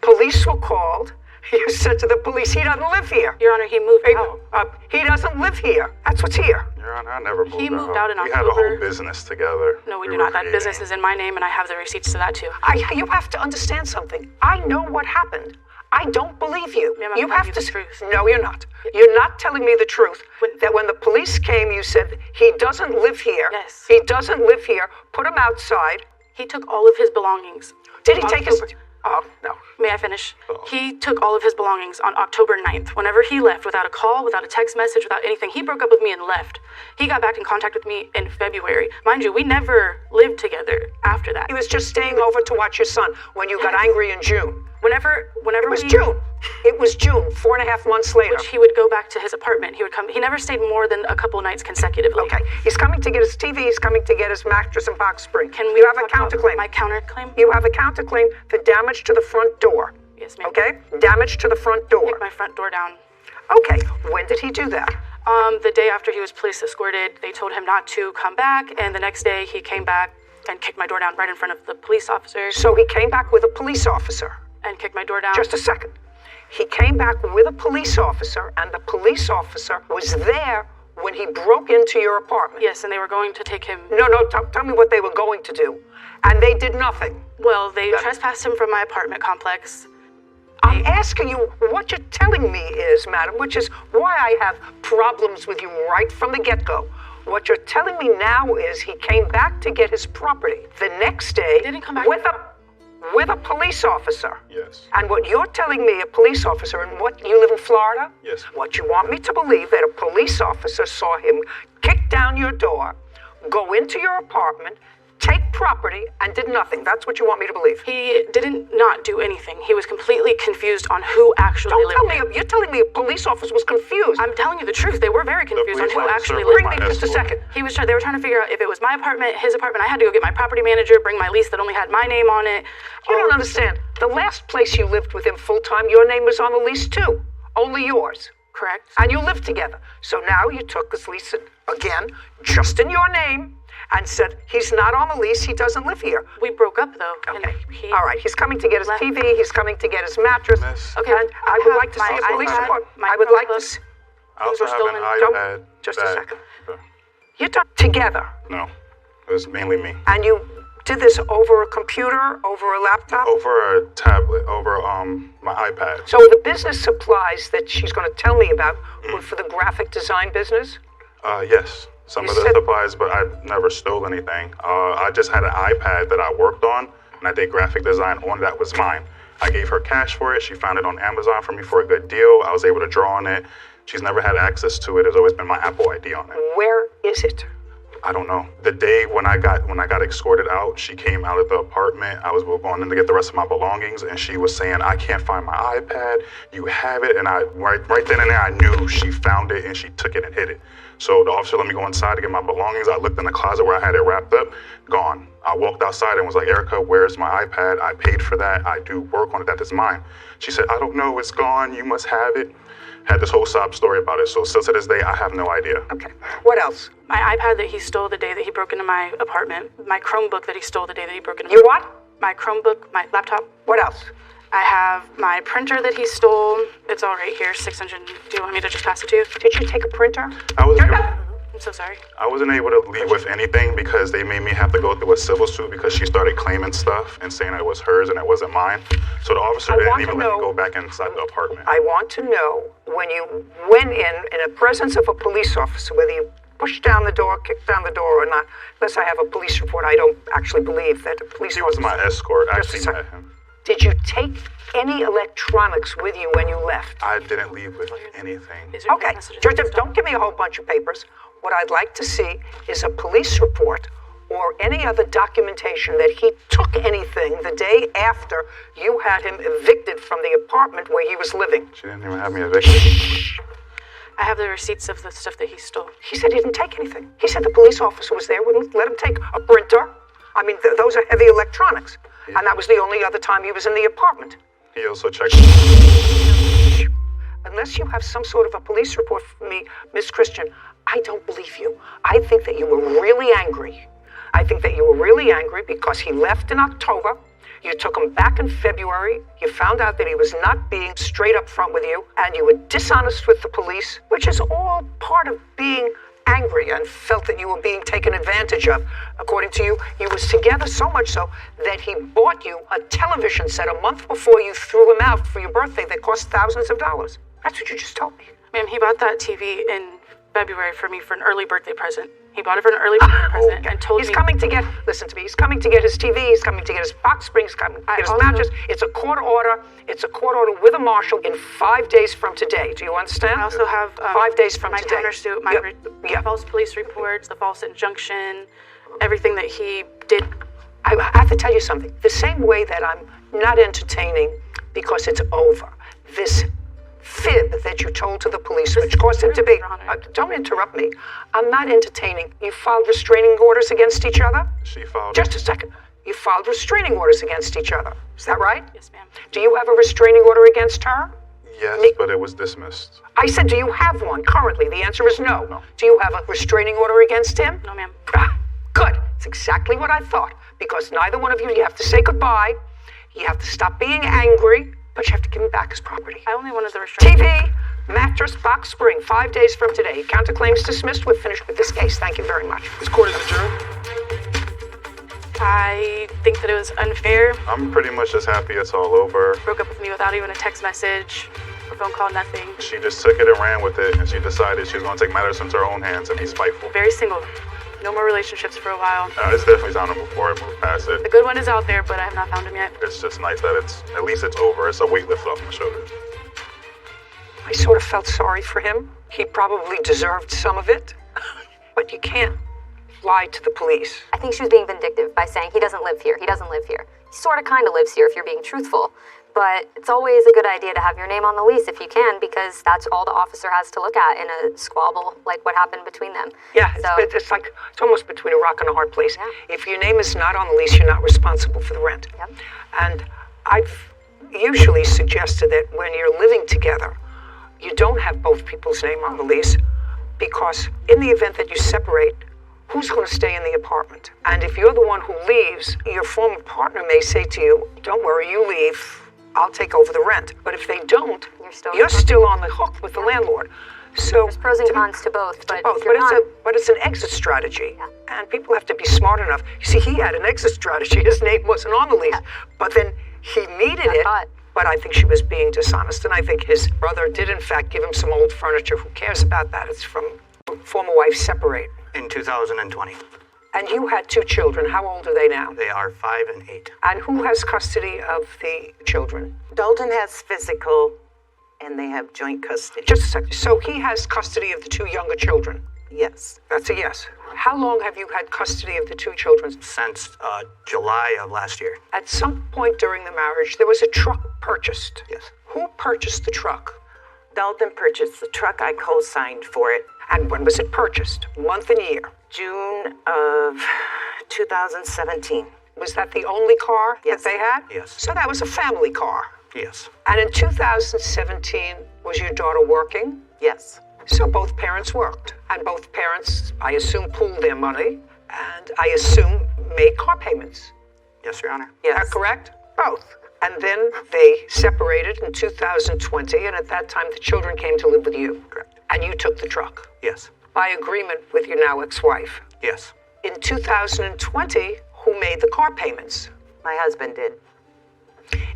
Police were called. You said to the police, he doesn't live here. Your Honor, he moved out. He doesn't live here. That's what's here. Your Honor, I never moved out. He moved out in We had a October. whole business together. No, we do not. That business is in my name, and I have the receipts to that too. You have to understand something. I know what happened. I don't believe you. Ma'am, I'm You telling have you to. the truth. No, you're not. You're not telling me the truth. That when the police came, you said he doesn't live here. Yes. He doesn't live here. Put him outside. He took all of his belongings. Did he take his? October- Oh no. May I finish? He took all of his belongings on October 9th. Whenever he left, without a call, without a text message, without anything, he broke up with me and left. He got back in contact with me in February. Mind you, we never lived together after that. He was just staying over to watch your son when you got angry in June. Whenever It was June. It was June, 4.5 months later. He would go back to his apartment. He would come. He never stayed more than a couple nights consecutively. Okay. He's coming to get his TV. He's coming to get his mattress and box spring. Can we You have a talk about counterclaim. my counterclaim? You have a counterclaim for damage to the front door. Yes, ma'am. Okay? Damage to the front door. Take my front door down. Okay. When did he do that? The day after he was police escorted, they told him not to come back, and the next day he came back and kicked my door down right in front of the police officers. So he came back with a police officer. And kicked my door down. Just a second. He came back with a police officer, and the police officer was there when he broke into your apartment. Yes, and they were going to take him. No, tell me what they were going to do. And they did nothing. Well, they trespassed him from my apartment complex. I'm asking you, what you're telling me is, madam, which is why I have problems with you right from the get-go. What you're telling me now is he came back to get his property. The next day, He didn't come back. with a police officer. Yes. And what you're telling me, a police officer, and what, you live in Florida? Yes. What you want me to believe that a police officer saw him kick down your door, go into your apartment, take property, and did nothing. That's what you want me to believe. He didn't not do anything. He was completely confused on who actually Don't lived tell there. me, you're telling me a police officer was confused. I'm telling you the truth. They were very confused on police who officer actually was lived my there. Just a second. They were trying to figure out if it was my apartment, his apartment. I had to go get my property manager, bring my lease that only had my name on it. You don't understand. The last place you lived with him full-time, your name was on the lease too. Only yours. Correct. And you lived together. So now you took this lease again, just in your name, and said, he's not on the lease, he doesn't live here. We broke up though. Okay. And he All right, he's coming to get his left. TV, he's coming to get his mattress. Miss. Okay, And I would like to see a my police iPad, report. my I would like to Chromebook. see. I also were have stolen. an iPad. Just a that- second. You're together, No, it was mainly me. and you did this over a computer, over a laptop? Over a tablet, over my iPad. So the business supplies that she's going to tell me about were for the graphic design business? Yes, some You of the said- supplies, but I never stole anything. I just had an iPad that I worked on, and I did graphic design on. That was mine. I gave her cash for it. She found it on Amazon for me for a good deal. I was able to draw on it. She's never had access to it. It's always been my Apple ID on it. Where is it? I don't know. The day when I got escorted out, she came out of the apartment. I was going in to get the rest of my belongings, and she was saying, I can't find my iPad. You have it. And I right then and there, I knew she found it and she took it and hid it. So the officer let me go inside to get my belongings. I looked in the closet where I had it wrapped up, gone. I walked outside and was like, Erica, where's my iPad? I paid for that. I do work on it. That is mine. She said, I don't know. It's gone. You must have it. Had this whole sob story about it. So still to this day, I have no idea. Okay. What else? My iPad that he stole the day that he broke into my apartment. My Chromebook that he stole the day that he broke into You what? My Chromebook, my laptop. What else? I have my printer that he stole. It's all right here, 600. Do you want me to just pass it to you? Did you take a printer? I'm so sorry. I wasn't able to leave with anything because they made me have to go through a civil suit because she started claiming stuff and saying it was hers and it wasn't mine. So the officer didn't even let me go back inside the apartment. I want to know when you went in the presence of a police officer, whether you pushed down the door, kicked down the door or not. Unless I have a police report, I don't actually believe that a police officer... He was my escort. I actually met him. Did you take any electronics with you when you left? I didn't leave with anything. Okay, don't give me a whole bunch of papers. What I'd like to see is a police report or any other documentation that he took anything the day after you had him evicted from the apartment where he was living. She didn't even have me evicted. I have the receipts of the stuff that he stole. He said he didn't take anything. He said the police officer was there, wouldn't let him take a printer. I mean, those are heavy electronics. Yeah. And that was the only other time he was in the apartment. He also checked. Unless you have some sort of a police report for me, Miss Christian, I don't believe you. I think that you were really angry. I think that you were really angry because he left in October. You took him back in February. You found out that he was not being straight up front with you, and you were dishonest with the police, which is all part of being angry and felt that you were being taken advantage of. According to you, you was together so much so that he bought you a television set a month before you threw him out for your birthday that cost thousands of dollars. That's what you just told me. Ma'am, he bought that TV in February for me for an early birthday present. He bought it for an early birthday present and told me... He's coming to get, listen to me, he's coming to get his TV, he's coming to get his box spring, he's coming to get his mattress. It's a court order. It's a court order with a marshal in 5 days from today. Do you understand? I also have 5 days from my today. Countersuit, my false police reports, the false injunction, everything that he did. I have to tell you something. The same way that I'm not entertaining because it's over. This fib that you told to the police, which caused him to be... don't interrupt me. I'm not entertaining. You filed restraining orders against each other? She filed... Just a second. You filed restraining orders against each other. Is that right? Yes, ma'am. Do you have a restraining order against her? Yes, but it was dismissed. I said, do you have one currently? The answer is no. No. Do you have a restraining order against him? No, ma'am. Good. It's exactly what I thought. Because neither one of you have to say goodbye. You have to stop being angry. But you have to give him back his property. I only wanted the restraining. TV, mattress, box spring, 5 days from today. Counterclaims dismissed. We're finished with this case. Thank you very much. This court is adjourned. I think that it was unfair. I'm pretty much just happy it's all over. Broke up with me without even a text message, a phone call, nothing. She just took it and ran with it, and she decided she was going to take matters into her own hands and be spiteful. Very single. No more relationships for a while. It's definitely time to move forward, move past it. The good one is out there, but I have not found him yet. It's just nice that at least it's over. It's a weight lifted off my shoulders. I sort of felt sorry for him. He probably deserved some of it. But you can't lie to the police. I think she was being vindictive by saying he doesn't live here. He doesn't live here. He sort of kind of lives here if you're being truthful. But it's always a good idea to have your name on the lease if you can, because that's all the officer has to look at in a squabble like what happened between them. Yeah, it's almost between a rock and a hard place. Yeah. If your name is not on the lease, you're not responsible for the rent. Yep. And I've usually suggested that when you're living together, you don't have both people's name on the lease, because in the event that you separate, who's going to stay in the apartment? And if you're the one who leaves, your former partner may say to you, don't worry, you leave. I'll take over the rent. But if they don't, you're still on the hook with the landlord. So there's pros and cons to both, but it's an exit strategy. Yeah. And people have to be smart enough. You see, he had an exit strategy. His name wasn't on the lease. Yeah. But then he needed it. But I think she was being dishonest. And I think his brother did, in fact, give him some old furniture. Who cares about that? It's from former wife separate. In 2020. And you had 2 children. How old are they now? They are 5 and 8. And who has custody of the children? Dalton has physical, and they have joint custody. Just a second. So he has custody of the 2 younger children? Yes. That's a yes. How long have you had custody of the two children? Since July of last year. At some point during the marriage, there was a truck purchased. Yes. Who purchased the truck? Dalton purchased the truck. I co-signed for it. And when was it purchased? Month and year? June of 2017. Was that the only car Yes. that they had? Yes. So that was a family car. Yes. And in 2017, was your daughter working? Yes. So both parents worked. And both parents, I assume, pooled their money. And I assume made car payments. Yes, Your Honor. Is that correct? Both. And then they separated in 2020, and at that time the children came to live with you. Correct. And you took the truck. Yes. By agreement with your now ex-wife. Yes. In 2020, who made the car payments? My husband did.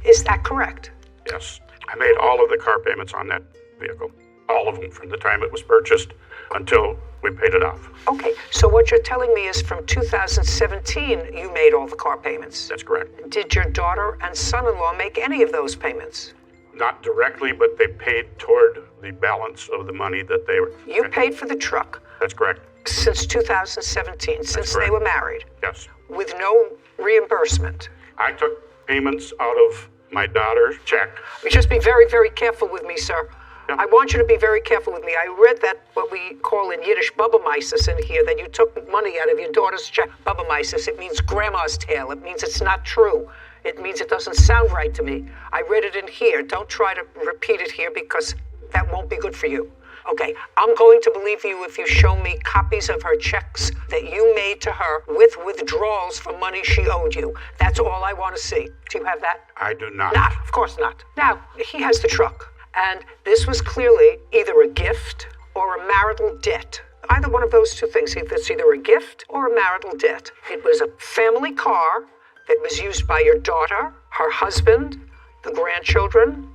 Is that correct? Yes. I made all of the car payments on that vehicle. All of them from the time it was purchased until we paid it off. Okay, so what you're telling me is from 2017 you made all the car payments. That's correct. Did your daughter and son-in-law make any of those payments? Not directly, but they paid toward the balance of the money that they were. You paid for the truck. That's correct. Since 2017, since correct. they were married. Yes. With no reimbursement. I took payments out of my daughter's check. Just be very, very careful with me, sir. Yep. I want you to be very careful with me. I read that, what we call in Yiddish, Bubameises in here, that you took money out of your daughter's check. Bubameises, it means grandma's tale. It means it's not true. It means it doesn't sound right to me. I read it in here. Don't try to repeat it here because that won't be good for you. Okay, I'm going to believe you if you show me copies of her checks that you made to her with withdrawals for money she owed you. That's all I want to see. Do you have that? I do not. Not, of course not. Now, he has the truck. And this was clearly either a gift or a marital debt. Either one of those two things. It's either a gift or a marital debt. It was a family car that was used by your daughter, her husband, the grandchildren,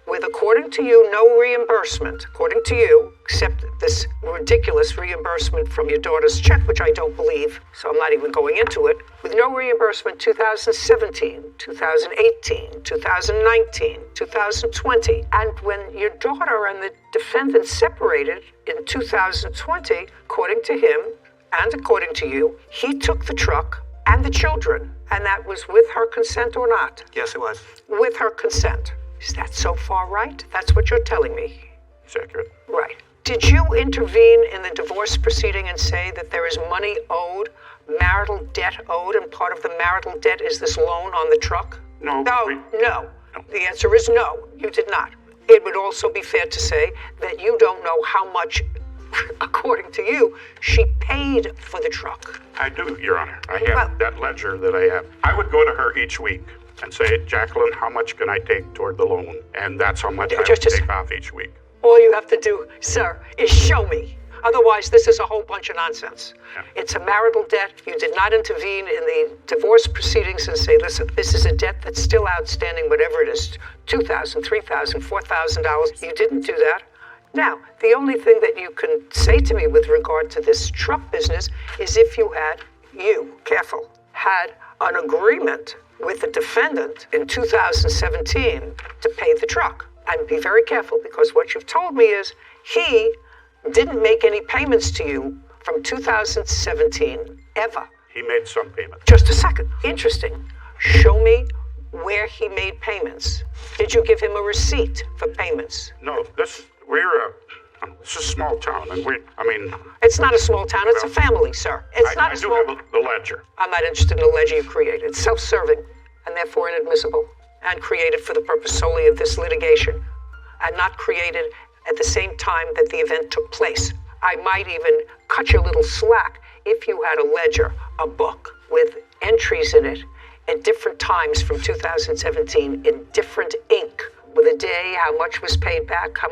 with, according to you, no reimbursement, according to you, except this ridiculous reimbursement from your daughter's check, which I don't believe, so I'm not even going into it, with no reimbursement 2017, 2018, 2019, 2020. And when your daughter and the defendant separated in 2020, according to him and according to you, he took the truck and the children, and that was with her consent or not? Yes, it was. With her consent. Is that so far right? That's what you're telling me. It's accurate. Right. Did you intervene in the divorce proceeding and say that there is money owed, marital debt owed, and part of the marital debt is this loan on the truck? No. No. The answer is no, you did not. It would also be fair to say that you don't know how much, according to you, she paid for the truck. I do, Your Honor. I have that ledger that I have. I would go to her each week and say, Jacqueline, how much can I take toward the loan? And that's how much I would take off each week. All you have to do, sir, is show me. Otherwise, this is a whole bunch of nonsense. Yeah. It's a marital debt. You did not intervene in the divorce proceedings and say, listen, this is a debt that's still outstanding, whatever it is, $2,000, $3,000, $4,000. You didn't do that. Now, the only thing that you can say to me with regard to this truck business is if you had an agreement with the defendant in 2017 to pay the truck. And be very careful, because what you've told me is he didn't make any payments to you from 2017, ever. He made some payments. Just a second. Interesting. Show me where he made payments. Did you give him a receipt for payments? No, this is a small town, and It's not a small town, it's a family, sir. I do have the ledger. I'm not interested in the ledger you created. It's self-serving, and therefore inadmissible, and created for the purpose solely of this litigation, and not created at the same time that the event took place. I might even cut you a little slack if you had a ledger, a book, with entries in it at different times from 2017 in different ink, with a day, how much was paid back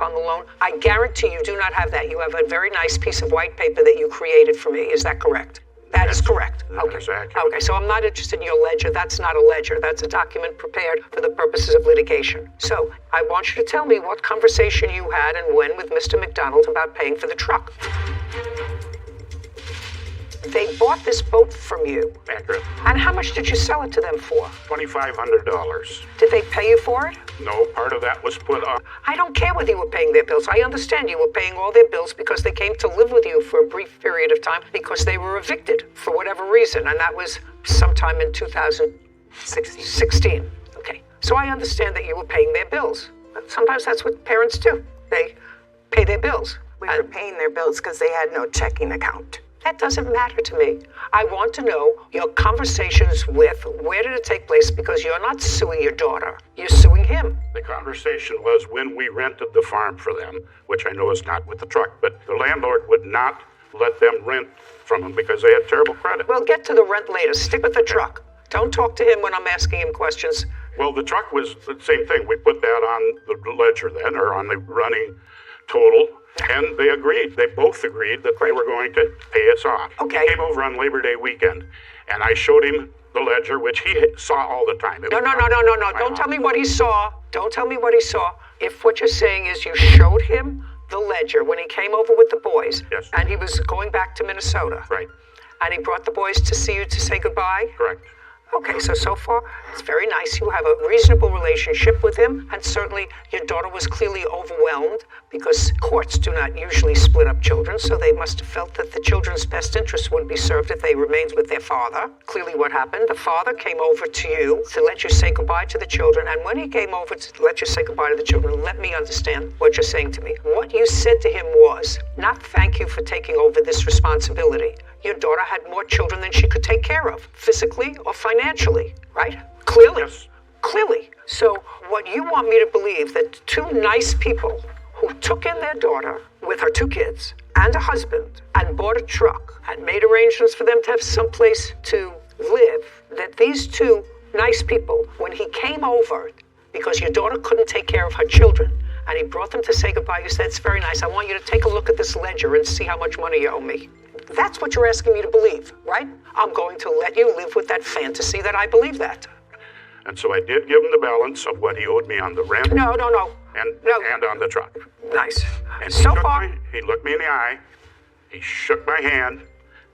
on the loan. I guarantee you do not have that. You have a very nice piece of white paper that you created for me. Is that correct? That is correct. Okay, so I'm not interested in your ledger. That's not a ledger. That's a document prepared for the purposes of litigation. So I want you to tell me what conversation you had and when with Mr. McDonald about paying for the truck. they bought this boat from you. Accurate. And how much did you sell it to them for? $2,500. Did they pay you for it? No, part of that was put on. I don't care whether you were paying their bills. I understand you were paying all their bills because they came to live with you for a brief period of time because they were evicted for whatever reason, and that was sometime in 2016. Okay, so I understand that you were paying their bills. But sometimes that's what parents do. They pay their bills. We were paying their bills because they had no checking account. That doesn't matter to me. I want to know your conversations with, where did it take place, because you're not suing your daughter. You're suing him. The conversation was when we rented the farm for them, which I know is not with the truck, but the landlord would not let them rent from him because they had terrible credit. We'll get to the rent later. Stick with the truck. Don't talk to him when I'm asking him questions. Well, the truck was the same thing. We put that on the ledger then, or on the running total. And they agreed. They both agreed that they were going to pay us off. Okay. He came over on Labor Day weekend, and I showed him the ledger, which he saw all the time. No. Don't tell me what he saw. Don't tell me what he saw. If what you're saying is you showed him the ledger when he came over with the boys, yes, and he was going back to Minnesota. Right. And he brought the boys to see you to say goodbye? Correct. Okay, so far, it's very nice. You have a reasonable relationship with him, and certainly your daughter was clearly overwhelmed because courts do not usually split up children, so they must have felt that the children's best interest would be served if they remained with their father. Clearly what happened, the father came over to you to let you say goodbye to the children, and when he came over to let you say goodbye to the children, let me understand what you're saying to me. What you said to him was, not thank you for taking over this responsibility. Your daughter had more children than she could take care of, physically or financially, right? Clearly. Yes. Clearly. So what you want me to believe that two nice people who took in their daughter with her 2 kids and a husband and bought a truck and made arrangements for them to have someplace to live, that these two nice people, when he came over, because your daughter couldn't take care of her children, and he brought them to say goodbye, you said, it's very nice. I want you to take a look at this ledger and see how much money you owe me. That's what you're asking me to believe, right? I'm going to let you live with that fantasy that I believe that. And so I did give him the balance of what he owed me on the rent. No. And on the truck. Nice. And so far, he looked me in the eye, he shook my hand,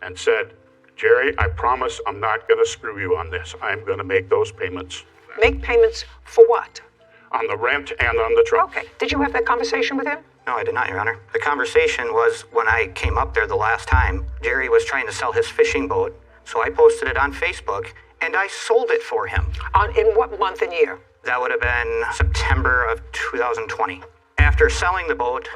and said, Jerry, I promise I'm not going to screw you on this. I'm going to make those payments. Make payments for what? On the rent and on the truck. Okay. Did you have that conversation with him? No, I did not, Your Honor. The conversation was when I came up there the last time, Jerry was trying to sell his fishing boat, so I posted it on Facebook, and I sold it for him. In what month and year? That would have been September of 2020. After selling the boat,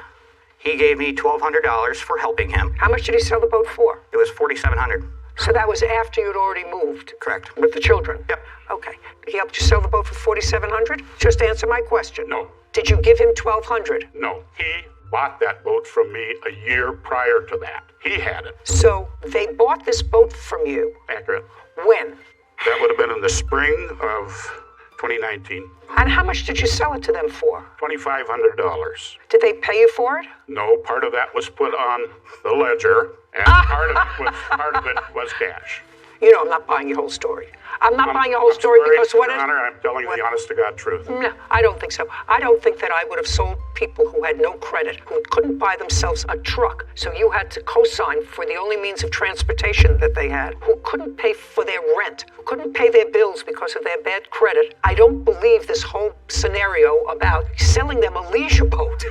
he gave me $1,200 for helping him. How much did he sell the boat for? It was $4,700. So that was after you'd already moved? Correct. With the children? Yep. Okay. He helped you sell the boat for $4,700? Just answer my question. No. Did you give him $1,200? No. He bought that boat from me a year prior to that. He had it. So they bought this boat from you? Accurate. When? That would have been in the spring of 2019. And how much did you sell it to them for? $2,500. Did they pay you for it? No, part of that was put on the ledger, and part of it was cash. You know, I'm not buying your whole story. I'm not buying your whole story because what Your Honor, I'm telling you the honest-to-God truth. No, I don't think so. I don't think that I would have sold people who had no credit, who couldn't buy themselves a truck, so you had to co-sign for the only means of transportation that they had, who couldn't pay for their rent, who couldn't pay their bills because of their bad credit. I don't believe this whole scenario about selling them a leisure boat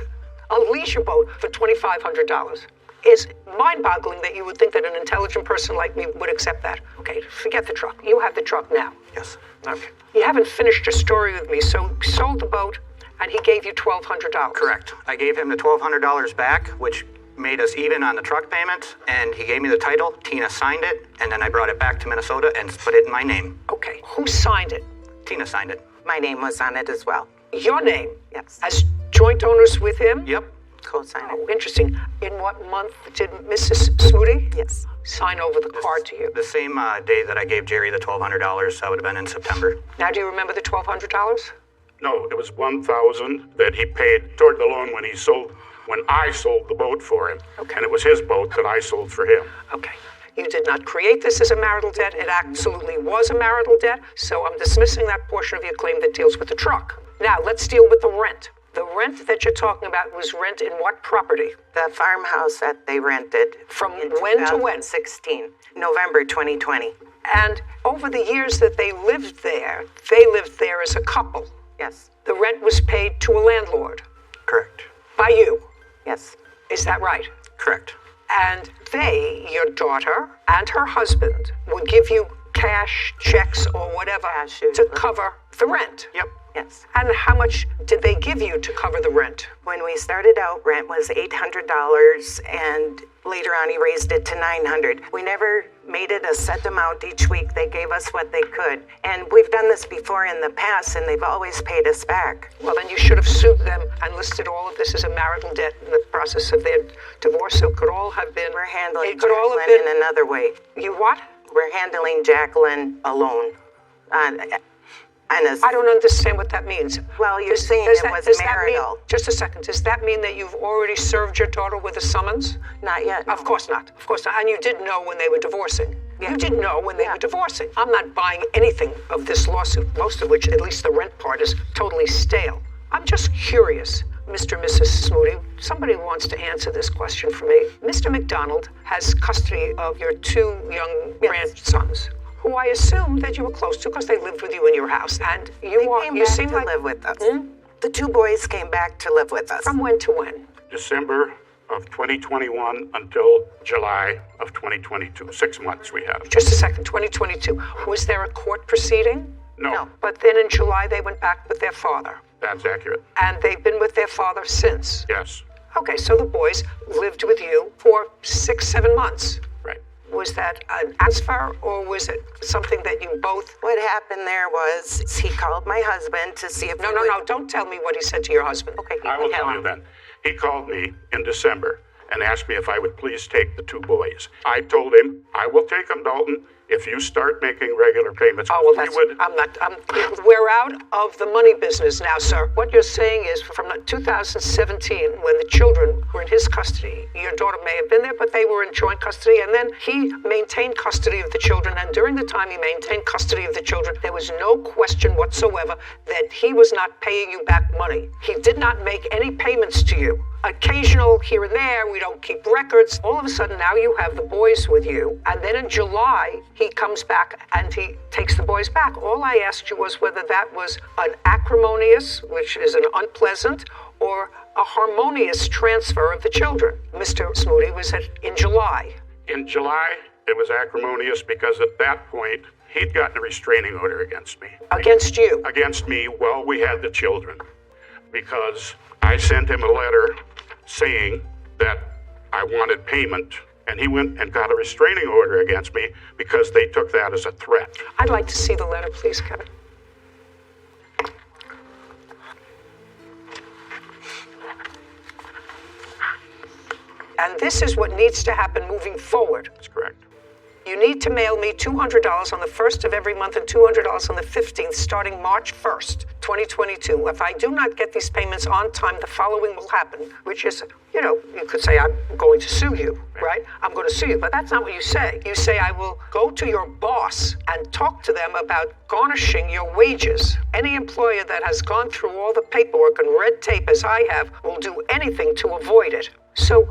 for $2,500. Is mind-boggling that you would think that an intelligent person like me would accept that. Okay, forget the truck. You have the truck now. Yes. Okay. You haven't finished your story with me, so you sold the boat, and he gave you $1,200. Correct. I gave him the $1,200 back, which made us even on the truck payment, and he gave me the title. Tina signed it, and then I brought it back to Minnesota and put it in my name. Okay. Who signed it? Tina signed it. My name was on it as well. Your name? Yes. As joint owners with him? Yep. Co-sign it. Oh, interesting. In what month did Mrs. Smoody Yes. sign over the car to you? The same day that I gave Jerry the $1,200, that would have been in September. Now, do you remember the $1,200? No, it was $1,000 that he paid toward the loan when I sold the boat for him. Okay. And it was his boat that I sold for him. Okay. You did not create this as a marital debt. It absolutely was a marital debt, so I'm dismissing that portion of your claim that deals with the truck. Now, let's deal with the rent. The rent that you're talking about was rent in what property? The farmhouse that they rented. From when to when? 2016, November 2020. And over the years that they lived there as a couple. Yes. The rent was paid to a landlord. Correct. By you. Yes. Is that right? Correct. And they, your daughter and her husband, would give you cash, checks, or whatever to cover the rent. Yep. Yes. And how much did they give you to cover the rent? When we started out, rent was $800, and later on he raised it to $900. We never made it a set amount each week. They gave us what they could. And we've done this before in the past, and they've always paid us back. Well, then you should have sued them and listed all of this as a marital debt in the process of their divorce. So it could all have been... We're handling Jacqueline in another way. You what? We're handling Jacqueline alone. I don't understand what that means. Well, you're saying it was marital. Just a second. Does that mean that you've already served your daughter with a summons? Not yet. No. Of course not. Of course not. And you did know when they were divorcing. Yeah. You did know when they were divorcing. I'm not buying anything of this lawsuit, most of which, at least the rent part, is totally stale. I'm just curious, Mr. and Mrs. Smoody. Somebody wants to answer this question for me. Mr. McDonald has custody of your two young grandsons, who I assume that you were close to because they lived with you in your house. And you seem to like live with us. The two boys came back to live with us. From when to when? December of 2021 until July of 2022. 6 months we have. Just a second, 2022. Was there a court proceeding? No. But then in July they went back with their father. That's accurate. And they've been with their father since? Yes. Okay, so the boys lived with you for 6-7 months. Right. Was that an transfer, or was it something that you both... What happened there was he called my husband to see if... No, don't tell me what he said to your husband. Okay. I will tell you then. He called me in December and asked me if I would please take the two boys. I told him, I will take them, Dalton, if you start making regular payments. Oh, well, we're out of the money business now, sir. What you're saying is from 2017, when the children were in his custody, your daughter may have been there, but they were in joint custody, and then he maintained custody of the children, and during the time he maintained custody of the children, there was no question whatsoever that he was not paying you back money. He did not make any payments to you. Occasional here and there, we don't keep records. All of a sudden now you have the boys with you, and then in July he comes back and he takes the boys back. All I asked you was whether that was an acrimonious, which is an unpleasant, or a harmonious transfer of the children. Mr. Smoody was in July. In July, it was acrimonious because at that point, he'd gotten a restraining order against me. Against you? Against me while we had the children. Because I sent him a letter saying that I wanted payment, and he went and got a restraining order against me because they took that as a threat. I'd like to see the letter, please, Kevin. And this is what needs to happen moving forward. That's correct. You need to mail me $200 on the 1st of every month and $200 on the 15th, starting March 1st, 2022. If I do not get these payments on time, the following will happen, which is, you could say I'm going to sue you, right? I'm going to sue you, but that's not what you say. You say I will go to your boss and talk to them about garnishing your wages. Any employer that has gone through all the paperwork and red tape as I have will do anything to avoid it. So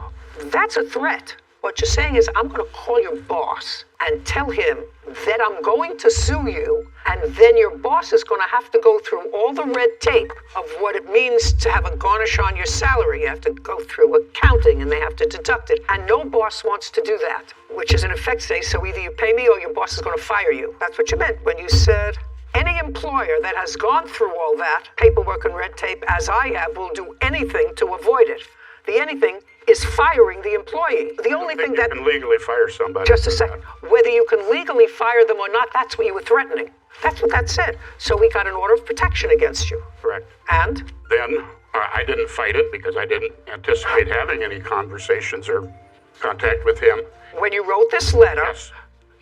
that's a threat. What you're saying is I'm going to call your boss and tell him that I'm going to sue you, and then your boss is going to have to go through all the red tape of what it means to have a garnish on your salary. You have to go through accounting, and they have to deduct it. And no boss wants to do that, which is in effect say, so either you pay me or your boss is going to fire you. That's what you meant when you said any employer that has gone through all that paperwork and red tape, as I have, will do anything to avoid it. The anything is firing the employee. The only thing that... You can legally fire somebody. Just a second. Whether you can legally fire them or not, that's what you were threatening. That's what that said. So we got an order of protection against you. Correct. And? Then I didn't fight it because I didn't anticipate having any conversations or contact with him. When you wrote this letter, yes,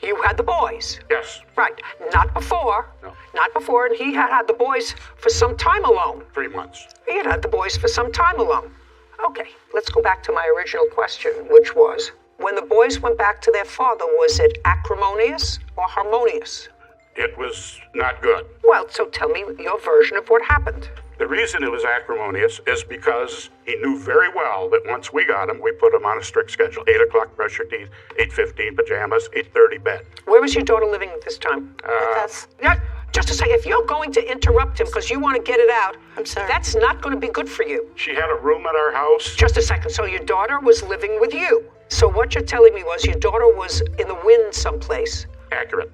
you had the boys. Yes. Right. Not before. No. Not before. And he had the boys for some time alone. 3 months. He had the boys for some time alone. Okay, let's go back to my original question, which was, when the boys went back to their father, was it acrimonious or harmonious? It was not good. Well, so tell me your version of what happened. The reason it was acrimonious is because he knew very well that once we got him, we put him on a strict schedule. 8 o'clock, brush your teeth, 8:15 pajamas, 8:30 bed. Where was your daughter living at this time? With us. Yeah, just to say, if you're going to interrupt him because you want to get it out, I'm sorry. that's not going to be good for you. She had a room at our house. Just a second. So your daughter was living with you. So what you're telling me was your daughter was in the wind someplace. Accurate.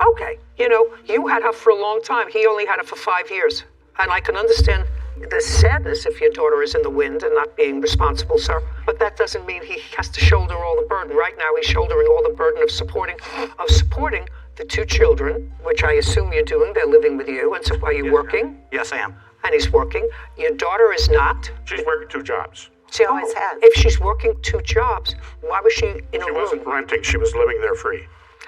Okay. You know, you had her for a long time. He only had her for 5 years. And I can understand the sadness if your daughter is in the wind and not being responsible, sir. But that doesn't mean he has to shoulder all the burden. Right now, he's shouldering all the burden of supporting the 2 children, which I assume you're doing. They're living with you. And so are you working? Yes, I am. And he's working. Your daughter is not. She's working 2 jobs. She always has. If she's working 2 jobs, why was she in a room? She wasn't renting. She was living there free.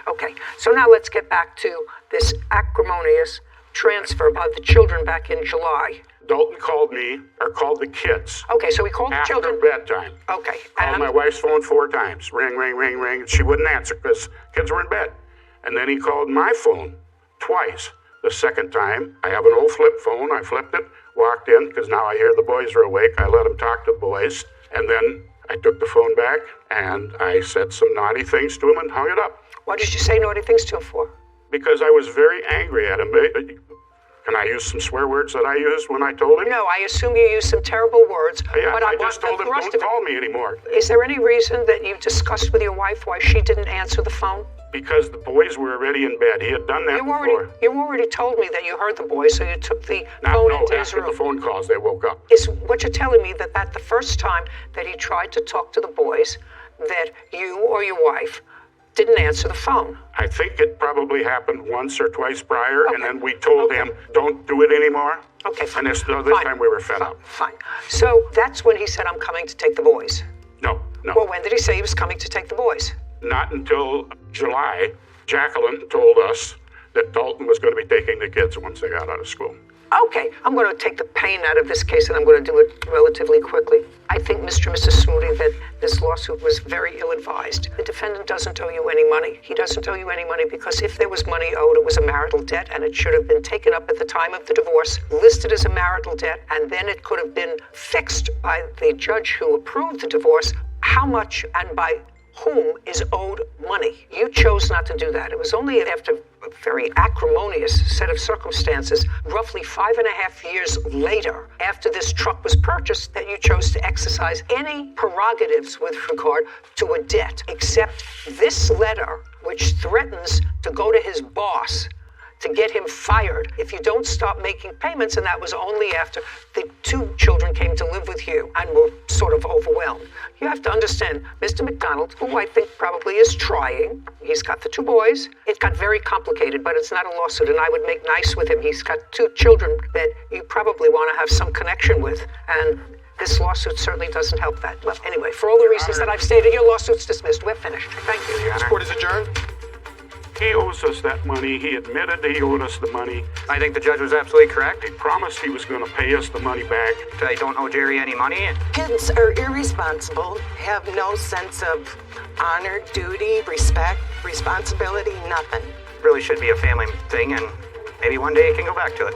Okay, so now let's get back to this acrimonious transfer of the children back in July. Dalton called me, or called the kids. Okay, so he called the children. After bedtime. Okay. Called my wife's phone 4 times. Ring, ring, ring, ring. She wouldn't answer because kids were in bed. And then he called my phone twice. The second time, I have an old flip phone. I flipped it, walked in, because now I hear the boys are awake. I let them talk to the boys. And then I took the phone back, and I said some naughty things to him and hung it up. What did you say naughty things to him for? Because I was very angry at him. Can I use some swear words that I used when I told him? No, I assume you used some terrible words. Yeah, but I just told him, don't call me anymore. Is there any reason that you discussed with your wife why she didn't answer the phone? Because the boys were already in bed. He had done that before. You already told me that you heard the boys, so you took the phone into his room. After the phone calls, they woke up. Is what you're telling me that the first time that he tried to talk to the boys, that you or your wife didn't answer the phone? I think it probably happened once or twice prior, and then we told him, don't do it anymore. Okay, fine. And this time we were fed up. Fine. So that's when he said, I'm coming to take the boys. No. Well, when did he say he was coming to take the boys? Not until July. Jacqueline told us that Dalton was going to be taking the kids once they got out of school. Okay, I'm going to take the pain out of this case, and I'm going to do it relatively quickly. I think, Mr. and Mrs. Smoody, that this lawsuit was very ill-advised. The defendant doesn't owe you any money. He doesn't owe you any money because if there was money owed, it was a marital debt, and it should have been taken up at the time of the divorce, listed as a marital debt, and then it could have been fixed by the judge who approved the divorce, how much and by whom is owed money. You chose not to do that. It was only after a very acrimonious set of circumstances, roughly 5.5 years later, after this truck was purchased, that you chose to exercise any prerogatives with regard to a debt, except this letter, which threatens to go to his boss to get him fired if you don't stop making payments, and that was only after the 2 children came to live with you and were sort of overwhelmed. You have to understand, Mr. McDonald, who I think probably is trying, he's got the 2 boys. It got very complicated, but it's not a lawsuit, and I would make nice with him. He's got 2 children that you probably want to have some connection with, and this lawsuit certainly doesn't help that. Well, anyway, for all the reasons that I've stated, your lawsuit's dismissed. We're finished. Thank you. This court is adjourned. He owes us that money. He admitted he owed us the money. I think the judge was absolutely correct. He promised he was going to pay us the money back. I don't owe Jerry any money. Kids are irresponsible, have no sense of honor, duty, respect, responsibility, nothing. Really should be a family thing, and maybe one day it can go back to it.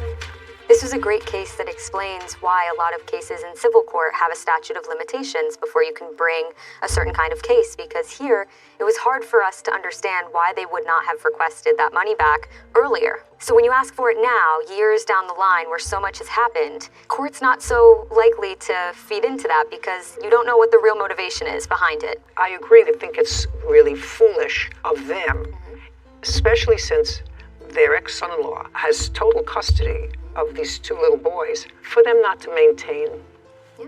This was a great case that explains why a lot of cases in civil court have a statute of limitations before you can bring a certain kind of case, because here it was hard for us to understand why they would not have requested that money back earlier. So when you ask for it now, years down the line where so much has happened, court's not so likely to feed into that because you don't know what the real motivation is behind it. I agree. I think it's really foolish of them, especially since their ex-son-in-law has total custody of these 2 little boys, for them not to maintain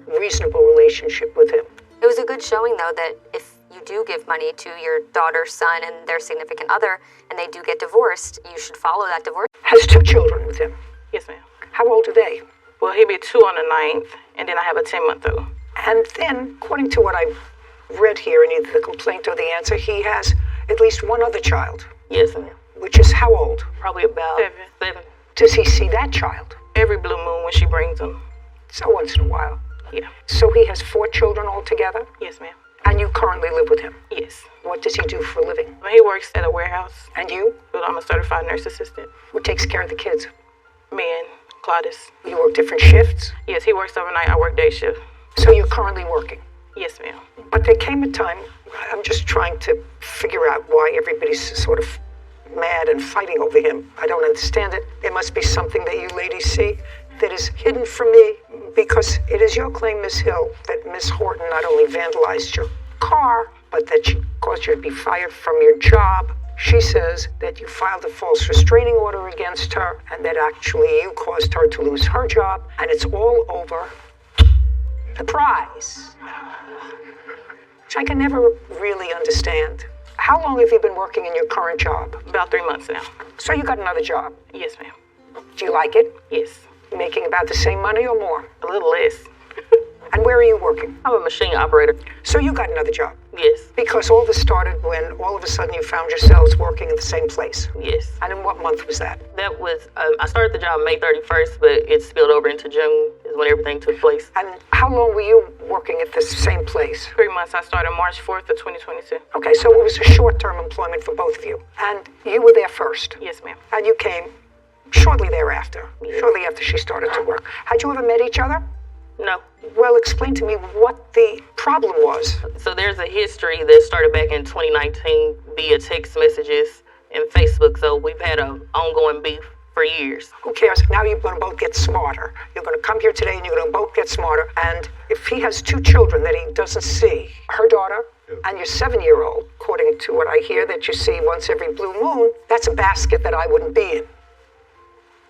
reasonable relationship with him. It was a good showing, though, that if you do give money to your daughter, son, and their significant other, and they do get divorced, you should follow that divorce. Has 2 children with him. Yes, ma'am. How old are they? Well, he'll be 2 on the 9th, and then I have a 10-month-old. And then, according to what I've read here in either the complaint or the answer, he has at least 1 other child. Yes, ma'am. Which is how old? Probably about 7. Does he see that child? Every blue moon when she brings him. So once in a while? Yeah. So he has 4 children altogether? Yes, ma'am. And you currently live with him? Yes. What does he do for a living? He works at a warehouse. And you? But I'm a certified nurse assistant. Who takes care of the kids? Man, Claudius. You work different shifts? Yes, he works overnight. I work day shift. So you're currently working? Yes, ma'am. But there came a time, I'm just trying to figure out why everybody's sort of mad and fighting over him. I don't understand it. There must be something that you ladies see that is hidden from me, because it is your claim, Miss Hill, that Miss Horton not only vandalized your car, but that she caused you to be fired from your job. She says that you filed a false restraining order against her, and that actually you caused her to lose her job, and it's all over the prize. Which I can never really understand. How long have you been working in your current job? About 3 months now. So you got another job? Yes, ma'am. Do you like it? Yes. Making about the same money or more? A little less. And where are you working? I'm a machine operator. So you got another job? Yes. Because all this started when all of a sudden you found yourselves working in the same place? Yes. And in what month was that? That was, I started the job May 31st, but it spilled over into June is when everything took place. And how long were you working at this same place? 3 months. I started March 4th of 2022. Okay, so it was a short-term employment for both of you. And you were there first? Yes, ma'am. And you came shortly thereafter, shortly after she started to work. Had you ever met each other? No. Well, explain to me what the problem was. So there's a history that started back in 2019 via text messages and Facebook. So we've had an ongoing beef for years. Who cares? Now you're going to both get smarter. You're going to come here today and you're going to both get smarter. And if he has 2 children that he doesn't see, her daughter and your 7-year-old, according to what I hear that you see once every blue moon, that's a basket that I wouldn't be in.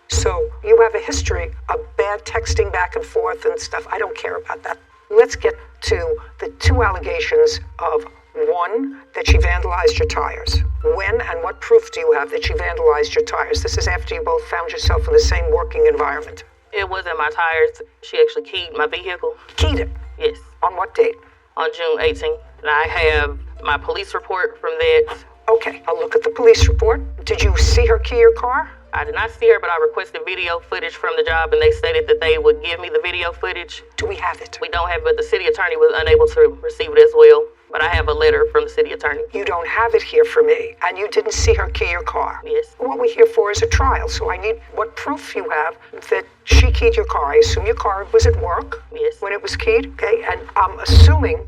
So you have a history of bad texting back and forth and stuff. I don't care about that. Let's get to the 2 allegations of, 1, that she vandalized your tires. When and what proof do you have that she vandalized your tires? This is after you both found yourself in the same working environment. It wasn't my tires. She actually keyed my vehicle. Keyed it? Yes. On what date? On June 18th. And I have my police report from that. Okay, I'll look at the police report. Did you see her key your car? I did not see her, but I requested video footage from the job, and they stated that they would give me the video footage. Do we have it? We don't have it, but the city attorney was unable to receive it as well. But I have a letter from the city attorney. You don't have it here for me, and you didn't see her key your car. Yes. What we're here for is a trial, so I need what proof you have that she keyed your car. I assume your car was at work? Yes. When it was keyed? Okay, and I'm assuming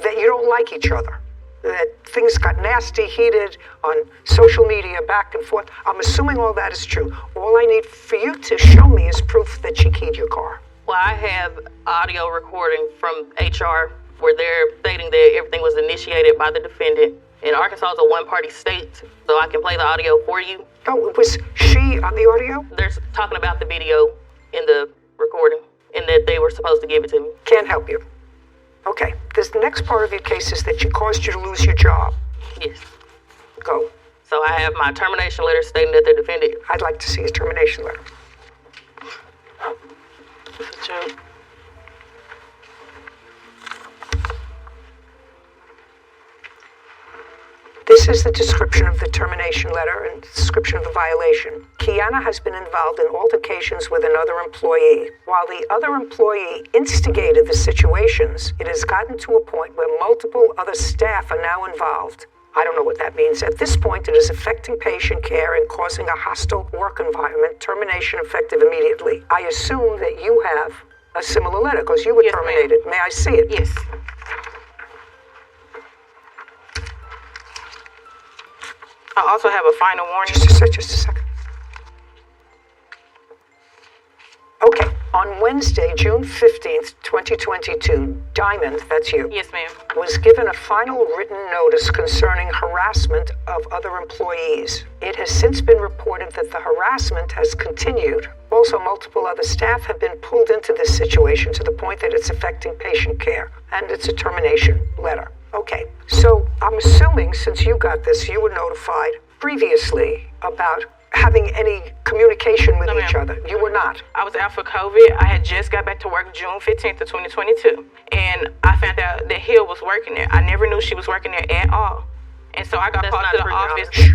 that you don't like each other. That things got nasty, heated on social media, back and forth. I'm assuming all that is true. All I need for you to show me is proof that she keyed your car. Well, I have audio recording from HR where they're stating that everything was initiated by the defendant. And Arkansas is a one-party state, so I can play the audio for you. Oh, was she on the audio? They're talking about the video in the recording and that they were supposed to give it to me. Can't help you. Okay, this next part of your case is that she caused you to lose your job. Yes. Go. So I have my termination letter stating that the defendant... I'd like to see his termination letter. It's a joke. This is the description of the termination letter and description of the violation. Kiana has been involved in altercations with another employee. While the other employee instigated the situations, it has gotten to a point where multiple other staff are now involved. I don't know what that means. At this point, it is affecting patient care and causing a hostile work environment. Termination effective immediately. I assume that you have a similar letter because you were terminated. May I see it? Yes. I also have a final warning. Just a second. Okay, on Wednesday, June 15th, 2022, Diamond, that's you. Yes, ma'am. Was given a final written notice concerning harassment of other employees. It has since been reported that the harassment has continued. Also, multiple other staff have been pulled into this situation to the point that it's affecting patient care, and it's a termination letter. Okay, so I'm assuming since you got this, you were notified previously about having any communication with each other. You were not. I was out for COVID. I had just got back to work June 15th of 2022. And I found out that Hill was working there. I never knew she was working there at all. And so I got called to the office.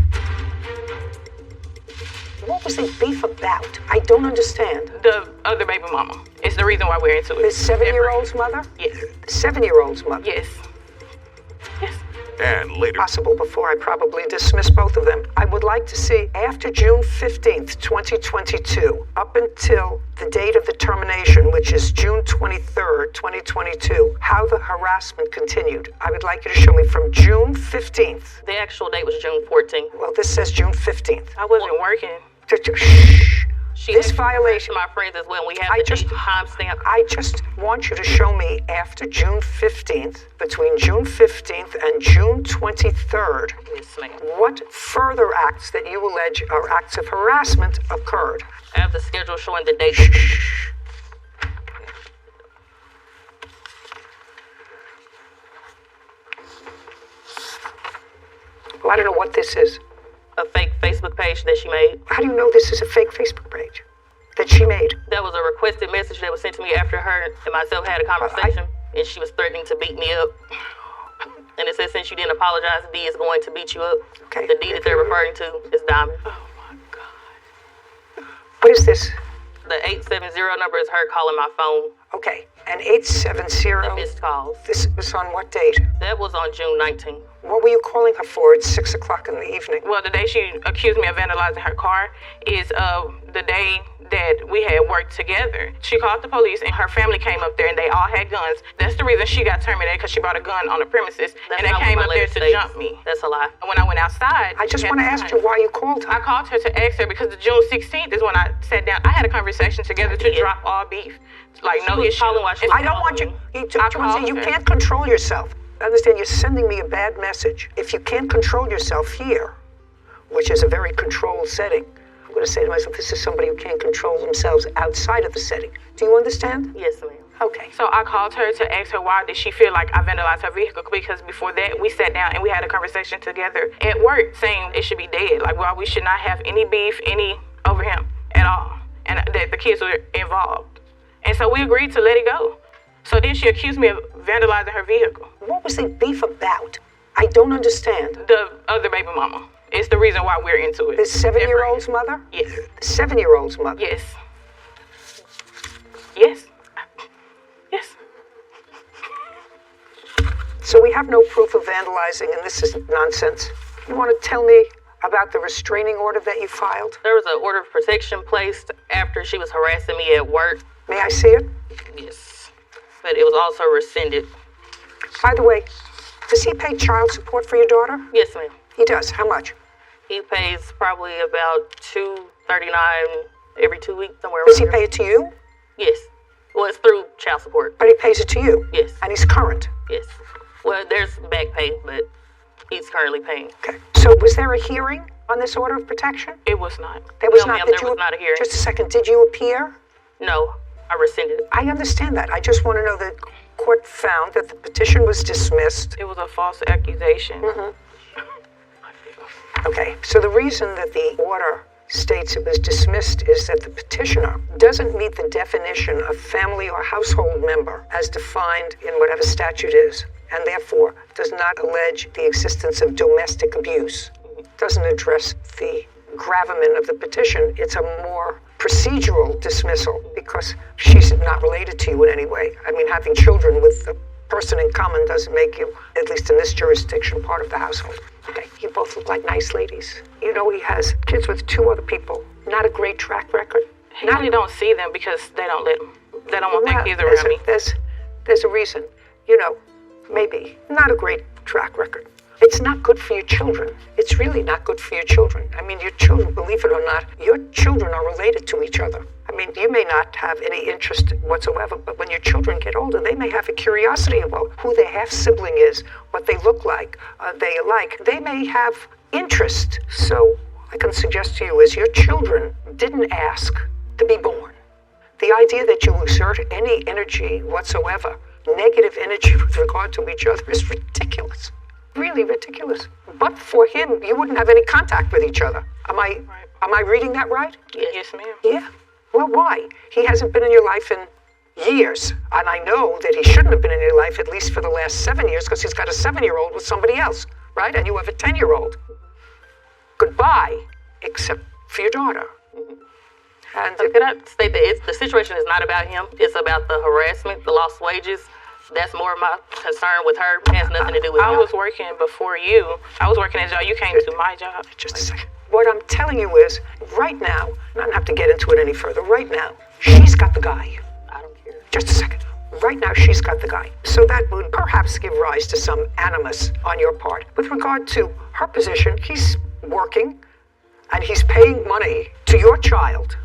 What was the beef about? I don't understand. The other baby mama. It's the reason why we're into it. The 7-year-old's mother? Yes. The 7-year-old's mother? Yes. Yes. And later, possible before I probably dismiss both of them, I would like to see after June 15th, 2022, up until the date of the termination, which is June 23rd, 2022, how the harassment continued. I would like you to show me from June 15th. The actual date was June 14th. Well, this says June 15th. I wasn't working. Shh. This actually violation. My friends as well. We have the timestamp. I just want you to show me after June 15th, between June 15th and June 23rd, Yes, ma'am. what further acts that you allege are acts of harassment occurred. I have the schedule showing the date. Well, I don't know what this is. A fake Facebook page that she made. How do you know this is a fake Facebook page that she made? That was a requested message that was sent to me after her and myself had a conversation, and she was threatening to beat me up. And it says, since you didn't apologize, D is going to beat you up. Okay. The D that they're referring to is Diamond. What is this? The 870 number is her calling my phone. Okay, and 870. The missed calls. This was on what date? That was on June 19th. What were you calling her for at 6 o'clock in the evening? Well, the day she accused me of vandalizing her car is the day that we had worked together. She called the police and her family came up there and they all had guns. That's the reason she got terminated, because she brought a gun on the premises. That's and they came up there to jump me. That's a lie. And when I went outside... I just want to ask you why you called her. I called her to ask her because the June 16th is when I sat down. I had a conversation together to drop all beef. Like, no issue. I don't want you. You can't control yourself. Understand, you're sending me a bad message. If you can't control yourself here, which is a very controlled setting, I'm going to say to myself, this is somebody who can't control themselves outside of the setting. Do you understand? Yes, ma'am. Okay. So I called her to ask her why did she feel like I vandalized her vehicle, because before that we sat down and we had a conversation together at work saying it should be dead. Like, well, we should not have any beef, over him at all. And that the kids were involved. And so we agreed to let it go. So then she accused me of vandalizing her vehicle. What was the beef about? I don't understand. The other baby mama. It's the reason why we're into it. The 7-year-old's mother? Yes. The 7-year-old's mother? Yes. Yes. Yes. So we have no proof of vandalizing, and this is nonsense. You want to tell me about the restraining order that you filed? There was an order of protection placed after she was harassing me at work. May I see it? Yes. But it was also rescinded. By the way, does he pay child support for your daughter? Yes, ma'am. He does. How much? He pays probably about $239 every 2 weeks, somewhere. Does he pay it to you? Yes. Well, it's through child support. But he pays it to you? Yes. And he's current? Yes. Well, there's back pay, but he's currently paying. Okay. So was there a hearing on this order of protection? It was not. There was No, not. ma'am, Did there you, was not a hearing. Just a second. Did you appear? No, I rescinded it. I understand that. I just want to know that court found that the petition was dismissed. It was a false accusation. Okay, so the reason that the order states it was dismissed is that the petitioner doesn't meet the definition of family or household member as defined in whatever statute is, and therefore does not allege the existence of domestic abuse. Doesn't address the gravamen of the petition. It's a more procedural dismissal because she's not related to you in any way. I mean, having children with a person in common doesn't make you, at least in this jurisdiction, part of the household. Okay, you both look like nice ladies. You know, he has kids with 2 other people. Not a great track record. He really don't see them because they don't let them. They don't want their kids around me. There's a reason. You know, maybe not a great track record. It's not good for your children. It's really not good for your children. I mean, your children, believe it or not, your children are related to each other. I mean, you may not have any interest whatsoever, but when your children get older, they may have a curiosity about who their half-sibling is, what they look like, they alike. They may have interest. So I can suggest to you is your children didn't ask to be born. The idea that you exert any energy whatsoever, negative energy with regard to each other, is ridiculous. Really ridiculous. But for him, you wouldn't have any contact with each other. Am I reading that right? Yes, ma'am. Yeah. Well, why? He hasn't been in your life in years. And I know that he shouldn't have been in your life at least for the last 7 years because he's got a 7-year-old with somebody else, right? And you have a 10-year-old. Goodbye, except for your daughter. And can I state that the situation is not about him. It's about the harassment, the lost wages, That's more my concern with her. It has nothing to do with I me. was working before you. I was working at a job. You came to my job. Just a second. What I'm telling you is, right now, and I don't have to get into it any further, right now, she's got the guy. I don't care. Just a second. Right now, she's got the guy. So that would perhaps give rise to some animus on your part. With regard to her position, he's working, and he's paying money to your child,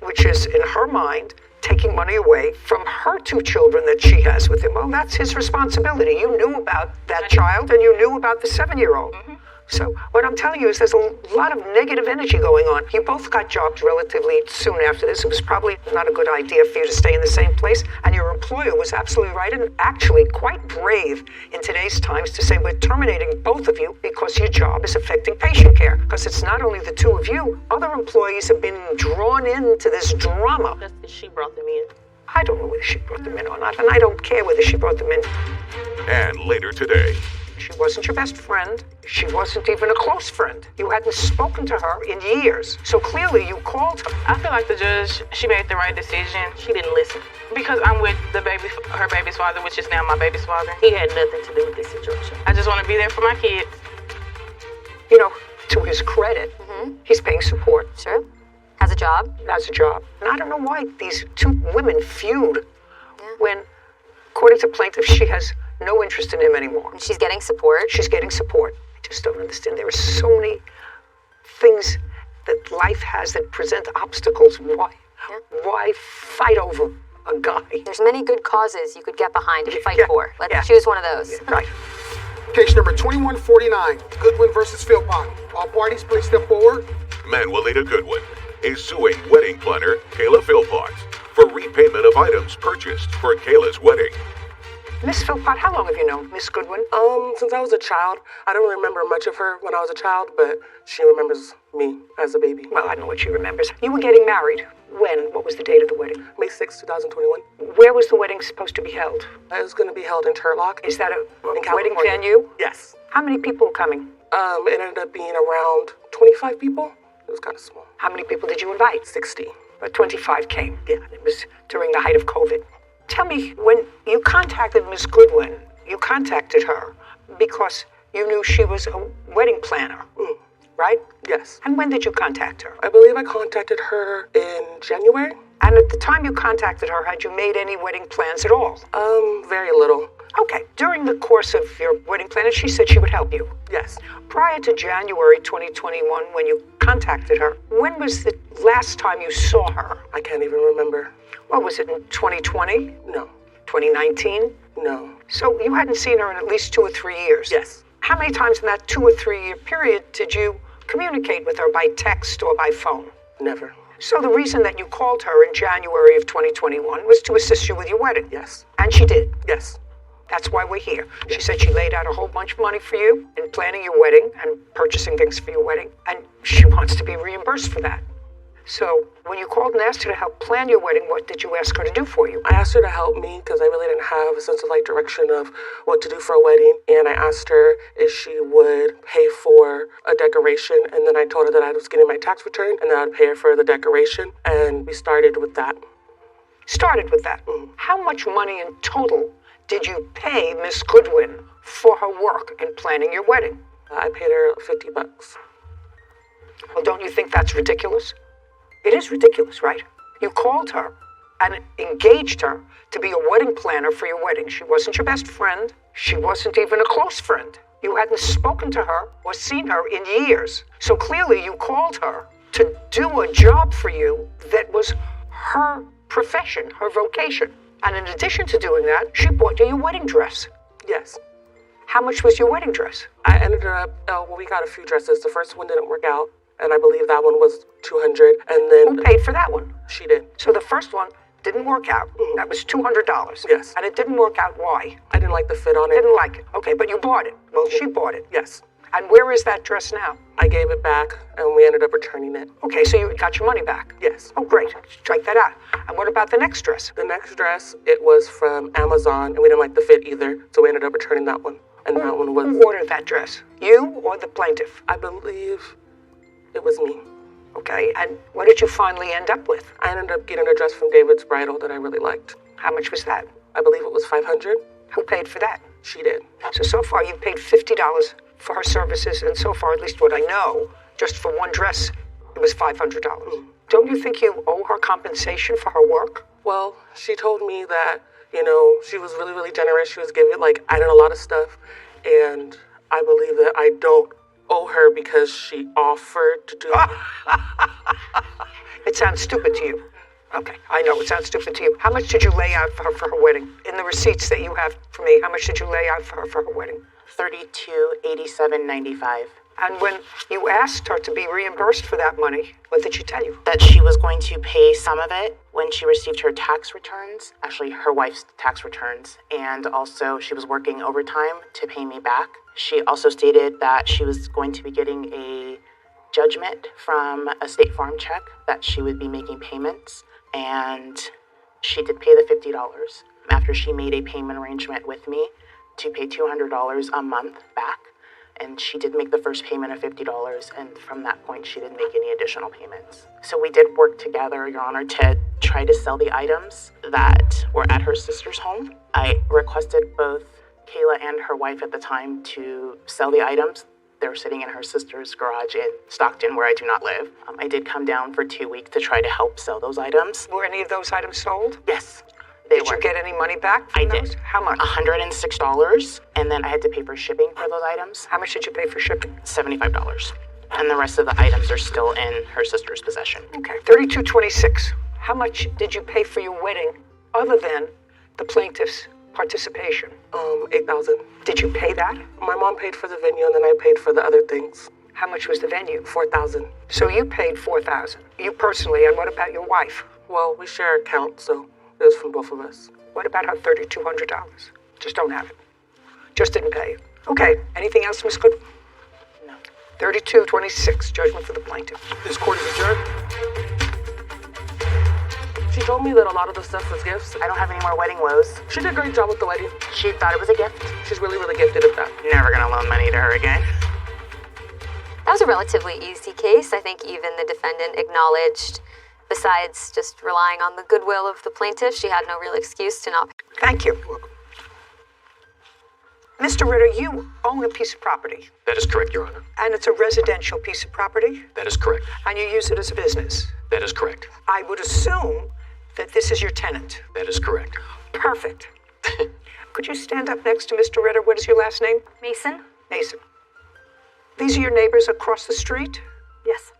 which is, in her mind, taking money away from her 2 children that she has with him. Well, that's his responsibility. You knew about that child, and you knew about the 7-year-old. So what I'm telling you is there's a lot of negative energy going on. You both got jobs relatively soon after this. It was probably not a good idea for you to stay in the same place. And your employer was absolutely right and actually quite brave in today's times to say we're terminating both of you because your job is affecting patient care. Because it's not only the 2 of you. Other employees have been drawn into this drama. That's because she brought them in. I don't know whether she brought them in or not, and I don't care whether she brought them in. And later today, she wasn't your best friend. She wasn't even a close friend. You hadn't spoken to her in years. So clearly you called her. I feel like the judge, she made the right decision. She didn't listen. Because I'm with her baby's father, which is now my baby's father. He had nothing to do with this situation. I just want to be there for my kids. You know, to his credit, he's paying support. Sure. Has a job. Has a job. And I don't know why these 2 women feud when, according to plaintiff, she has no interest in him anymore. And she's getting support. She's getting support. I just don't understand. There are so many things that life has that present obstacles. Why fight over a guy? There's many good causes you could get behind and fight for. Let's choose one of those. Right. Case number 2149, Goodwin versus Philpott. All parties, please step forward. Manuelita Goodwin is suing wedding planner Kayla Philpott for repayment of items purchased for Kayla's wedding. Miss Philpott, how long have you known Miss Goodwin? Since I was a child. I don't remember much of her when I was a child, but she remembers me as a baby. Well, I know what she remembers. You were getting married. When? What was the date of the wedding? May 6, 2021. Where was the wedding supposed to be held? It was going to be held in Turlock. Is that a California. wedding venue? Yes. How many people were coming? It ended up being around 25 people. It was kind of small. How many people did you invite? 60. But 25 came. Yeah. It was during the height of COVID. Tell me, when you contacted Miss Goodwin, you contacted her because you knew she was a wedding planner, right? Yes. And when did you contact her? I believe I contacted her in January. And at the time you contacted her, had you made any wedding plans at all? Very little. Okay. During the course of your wedding planning, she said she would help you. Yes. Prior to January 2021, when you contacted her, when was the last time you saw her? I can't even remember. What was it, in 2020? No. 2019? No. So you hadn't seen her in at least 2 or 3 years? Yes. How many times in that 2 or 3 year period did you communicate with her by text or by phone? Never. So the reason that you called her in January of 2021 was to assist you with your wedding? Yes. And she did? Yes. That's why we're here. She said she laid out a whole bunch of money for you in planning your wedding and purchasing things for your wedding, and she wants to be reimbursed for that. So when you called and asked her to help plan your wedding, what did you ask her to do for you? I asked her to help me because I really didn't have a sense of direction of what to do for a wedding. And I asked her if she would pay for a decoration. And then I told her that I was getting my tax return and that I'd pay her for the decoration. And we started with that. Started with that? Mm-hmm. How much money in total did you pay Miss Goodwin for her work in planning your wedding? I paid her $50. Well, don't you think that's ridiculous? It is ridiculous, right? You called her and engaged her to be a wedding planner for your wedding. She wasn't your best friend. She wasn't even a close friend. You hadn't spoken to her or seen her in years. So clearly you called her to do a job for you that was her profession, her vocation. And in addition to doing that, she bought you your wedding dress. Yes. How much was your wedding dress? I ended up, we got a few dresses. The first one didn't work out. And I believe that one was $200. And then who paid for that one? She did. So the first one didn't work out. Mm-hmm. That was $200. Yes. And it didn't work out. Why? I didn't like the fit on it. Didn't like it. Okay, but you bought it. Well, she bought it. Yes. And where is that dress now? I gave it back, and we ended up returning it. Okay, so you got your money back? Yes. Oh, great. Strike that out. And what about the next dress? The next dress, it was from Amazon, and we didn't like the fit either, so we ended up returning that one. And that one was... Who ordered that dress? You or the plaintiff? I believe it was me. Okay, and what did you finally end up with? I ended up getting a dress from David's Bridal that I really liked. How much was that? I believe it was $500. Who paid for that? She did. So far you've paid $50 for her services, and so far, at least what I know, just for one dress, it was $500. Don't you think you owe her compensation for her work? Well, she told me that, she was really, really generous. She was giving, adding a lot of stuff. And I believe that I don't owe her because she offered to do it. It sounds stupid to you. Okay, I know it sounds stupid to you. How much did you lay out for her wedding? In the receipts that you have for me, how much did you lay out for her wedding? $32,87.95. And when you asked her to be reimbursed for that money, what did she tell you? That she was going to pay some of it when she received her tax returns, actually her wife's tax returns, and also she was working overtime to pay me back. She also stated that she was going to be getting a judgment from a State Farm check that she would be making payments, and she did pay the $50 after she made a payment arrangement with me to pay $200 a month back. And she did make the first payment of $50, and from that point, she didn't make any additional payments. So we did work together, Your Honor, to try to sell the items that were at her sister's home. I requested both Kayla and her wife at the time to sell the items. They were sitting in her sister's garage in Stockton, where I do not live. I did come down for 2 weeks to try to help sell those items. Were any of those items sold? Yes. Did you get any money back from those? Did. How much? $106, and then I had to pay for shipping for those items. How much did you pay for shipping? $75. And the rest of the items are still in her sister's possession. Okay, $32.26. How much did you pay for your wedding other than the plaintiff's participation? $8,000. Did you pay that? My mom paid for the venue, and then I paid for the other things. How much was the venue? $4,000. So you paid $4,000. You personally, and what about your wife? Well, we share an account, so it was from both of us. What about her $3,200? Just don't have it. Just didn't pay it. Okay, anything else, Miss Goodwin? No. $32.26, judgment for the plaintiff. This court is adjourned. She told me that a lot of the stuff was gifts. I don't have any more wedding woes. She did a great job with the wedding. She thought it was a gift. She's really, really gifted at that. Never gonna loan money to her again. That was a relatively easy case. I think even the defendant acknowledged, besides just relying on the goodwill of the plaintiff, she had no real excuse to not pay. Thank you. Mr. Ritter, you own a piece of property. That is correct, Your Honor. And it's a residential piece of property? That is correct. And you use it as a business? That is correct. I would assume that this is your tenant. That is correct. Perfect. Could you stand up next to Mr. Ritter? What is your last name? Mason? Mason. These are your neighbors across the street? Yes.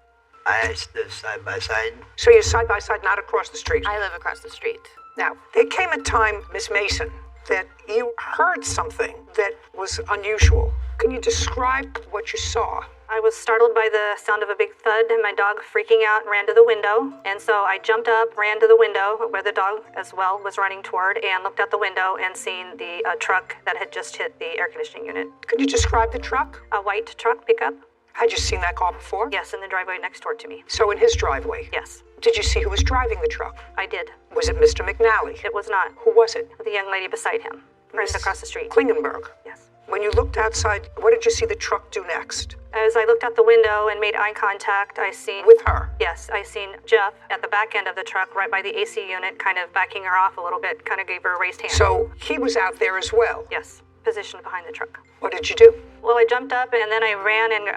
I live side by side. So you're side by side, not across the street? I live across the street. Now, there came a time, Miss Mason, that you heard something that was unusual. Can you describe what you saw? I was startled by the sound of a big thud and my dog freaking out and ran to the window. And so I jumped up, ran to the window where the dog as well was running toward, and looked out the window and seen the truck that had just hit the air conditioning unit. Could you describe the truck? A white truck pickup. Had you seen that car before? Yes, in the driveway next door to me. So in his driveway? Yes. Did you see who was driving the truck? I did. Was it Mr. McNally? It was not. Who was it? The young lady beside him. Right across the street. Klingenberg? Yes. When you looked outside, what did you see the truck do next? As I looked out the window and made eye contact, I seen... With her? Yes, I seen Jeff at the back end of the truck, right by the AC unit, kind of backing her off a little bit, kind of gave her a raised hand. So he was out there as well? Yes, positioned behind the truck. What did you do? Well, I jumped up and then I ran and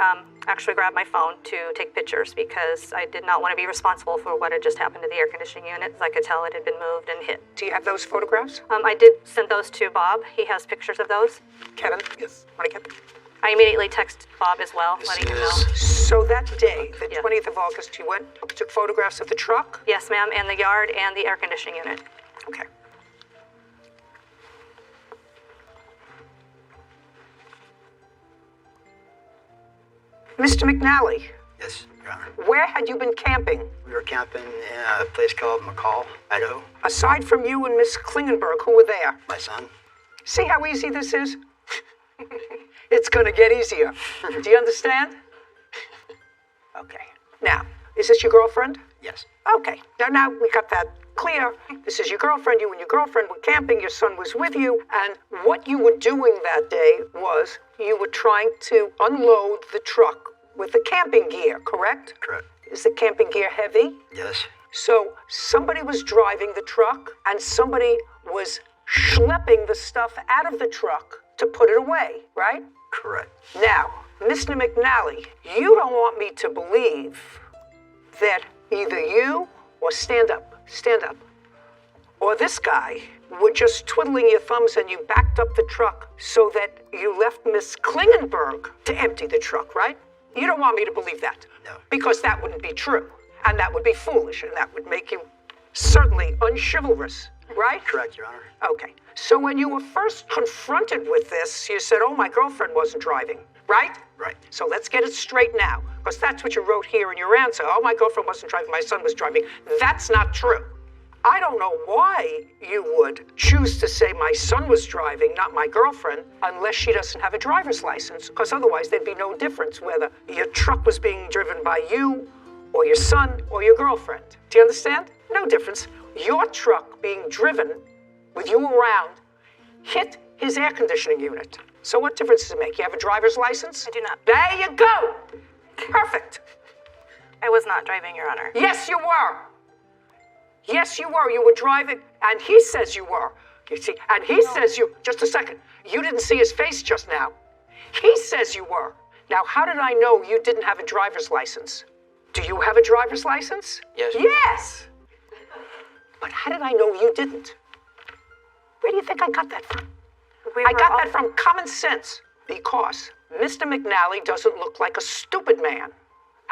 actually grabbed my phone to take pictures because I did not want to be responsible for what had just happened to the air conditioning unit. I could tell it had been moved and hit. Do you have those photographs? I did send those to Bob. He has pictures of those. Kevin? Yes. Want to get them? I immediately texted Bob as well, letting him know. So that day, the 20th of August, you went, took photographs of the truck? Yes, ma'am, and the yard and the air conditioning unit. Okay. Mr. McNally. Yes, Your Honor. Where had you been camping? We were camping in a place called McCall, Idaho. Aside from you and Miss Klingenberg, who were there? My son. See how easy this is? It's going to get easier. Do you understand? Okay. Now, is this your girlfriend? Yes. Okay. Now we got that clear. This is your girlfriend. You and your girlfriend were camping. Your son was with you. And what you were doing that day was you were trying to unload the truck with the camping gear, correct? Correct. Is the camping gear heavy? Yes. So somebody was driving the truck and somebody was schlepping the stuff out of the truck to put it away, right? Correct. Now, Mr. McNally, you don't want me to believe that either you or stand up, or this guy were just twiddling your thumbs and you backed up the truck so that you left Miss Klingenberg to empty the truck, right? You don't want me to believe that. No. Because that wouldn't be true. And that would be foolish, and that would make you certainly unchivalrous, right? Correct, Your Honor. Okay. So when you were first confronted with this, you said, oh, my girlfriend wasn't driving, right? Right. So let's get it straight now, because that's what you wrote here in your answer. Oh, my girlfriend wasn't driving, my son was driving. That's not true. I don't know why you would choose to say my son was driving, not my girlfriend, unless she doesn't have a driver's license, because otherwise there'd be no difference whether your truck was being driven by you or your son or your girlfriend. Do you understand? No difference. Your truck being driven with you around hit his air conditioning unit. So what difference does it make? You have a driver's license? I do not. There you go. Perfect. I was not driving, Your Honor. Yes, you were. Yes, you were. You were driving, and he says you were. You see, and he says you, just a second, you didn't see his face just now. He says you were. Now, how did I know you didn't have a driver's license? Do you have a driver's license? Yes. Yes. But how did I know you didn't? Where do you think I got that from? I got that from common sense, because Mr. McNally doesn't look like a stupid man.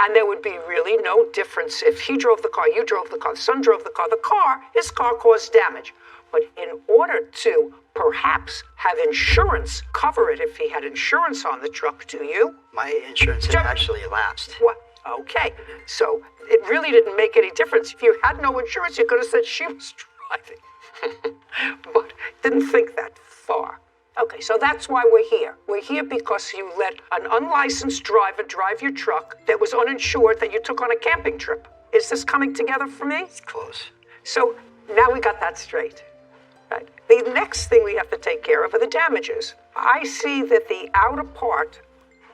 And there would be really no difference if he drove the car, you drove the car, the son drove the car, his car caused damage. But in order to perhaps have insurance cover it, if he had insurance on the truck, do you? My insurance had actually lapsed. What? Okay, so it really didn't make any difference. If you had no insurance, you could have said she was driving. But didn't think that far. Okay, so that's why we're here. We're here because you let an unlicensed driver drive your truck that was uninsured that you took on a camping trip. Is this coming together for me? It's close. So now we got that straight. Right. The next thing we have to take care of are the damages. I see that the outer part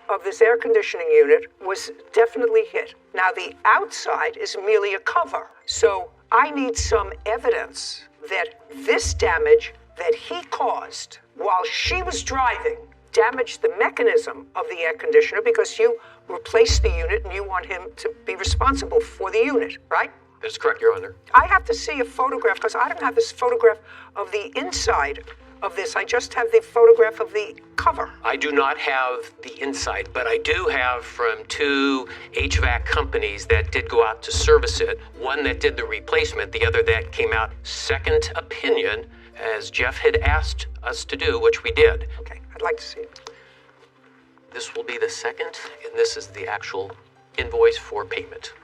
of this air conditioning unit was definitely hit. Now the outside is merely a cover. So I need some evidence that this damage that he caused while she was driving damaged the mechanism of the air conditioner, because you replaced the unit and you want him to be responsible for the unit, right? That's correct, Your Honor. I have to see a photograph, because I don't have this photograph of the inside of this. I just have the photograph of the cover. I do not have the inside, but I do have from 2 HVAC companies that did go out to service it. One that did the replacement, the other that came out second opinion, as Jeff had asked us to do, which we did. Okay, I'd like to see it. This will be the second, and this is the actual invoice for payment.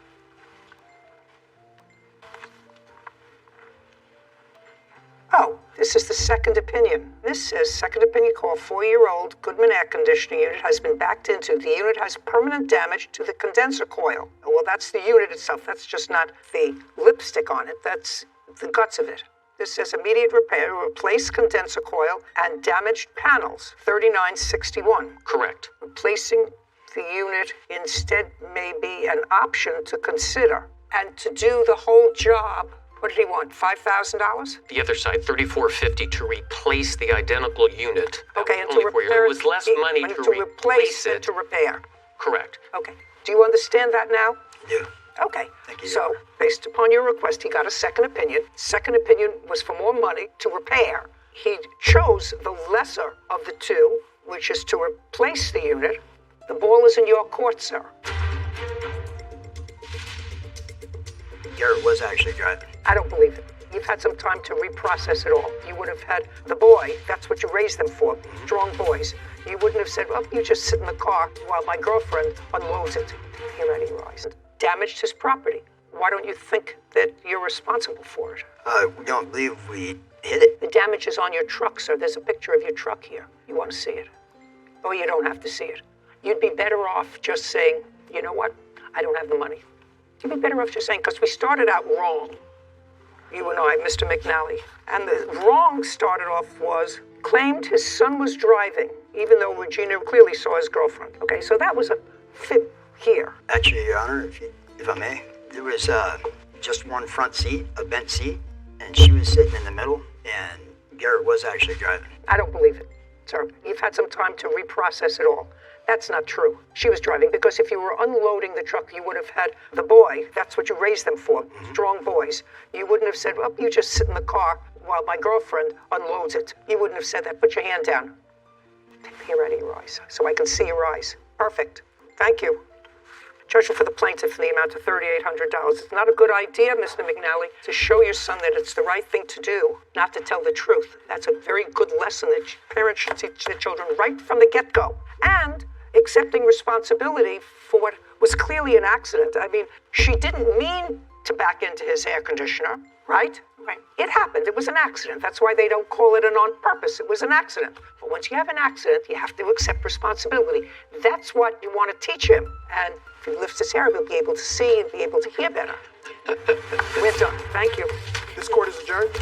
Oh, this is the second opinion. This says second opinion call, 4-year-old Goodman air conditioning unit has been backed into. The unit has permanent damage to the condenser coil. Well, that's the unit itself. That's just not the lipstick on it. That's the guts of it. This says immediate repair, replace condenser coil and damaged panels, 3961. Correct. Replacing the unit instead may be an option to consider. And to do the whole job, what did he want, $5,000? The other side, $3,450 to replace the identical unit. Okay, and to Only repair there was less money to replace than it. to repair. Correct. Okay. Do you understand that now? Yeah. Okay. Thank you. So, based upon your request, he got a second opinion. Second opinion was for more money to repair. He chose the lesser of the two, which is to replace the unit. The ball is in your court, sir. Garrett was actually driving. I don't believe it. You've had some time to reprocess it all. You would have had the boy, that's what you raised them for, strong boys. You wouldn't have said, well, you just sit in the car while my girlfriend unloads it. Here any rise. Damaged his property. Why don't you think that you're responsible for it? We don't believe we hit it. The damage is on your truck, sir. There's a picture of your truck here. You want to see it? Oh, you don't have to see it. You'd be better off just saying, you know what? I don't have the money. You'd be better off just saying, because we started out wrong. You and I, Mr. McNally. And the wrong started off was claimed his son was driving, even though Regina clearly saw his girlfriend. Okay, so that was a fib here. Actually, Your Honor, if I may, there was just one front seat, a bench seat, and she was sitting in the middle, and Garrett was actually driving. I don't believe it, sir. You've had some time to reprocess it all. That's not true. She was driving because if you were unloading the truck, you would have had the boy. That's what you raised them for, strong boys. You wouldn't have said, well, you just sit in the car while my girlfriend unloads it. You wouldn't have said that. Put your hand down. Take the hair out of your eyes so I can see your eyes. Perfect. Thank you. Judgment for the plaintiff in the amount of $3,800. It's not a good idea, Mr. McNally, to show your son that it's the right thing to do, not to tell the truth. That's a very good lesson that parents should teach their children right from the get-go. And accepting responsibility for what was clearly an accident. I mean, she didn't mean to back into his air conditioner, right? Right. It happened. It was an accident. That's why they don't call it an on purpose. It was an accident. But once you have an accident, you have to accept responsibility. That's what you want to teach him. And if he lifts his hair, he'll be able to see and be able to hear better. We're done. Thank you. This court is adjourned.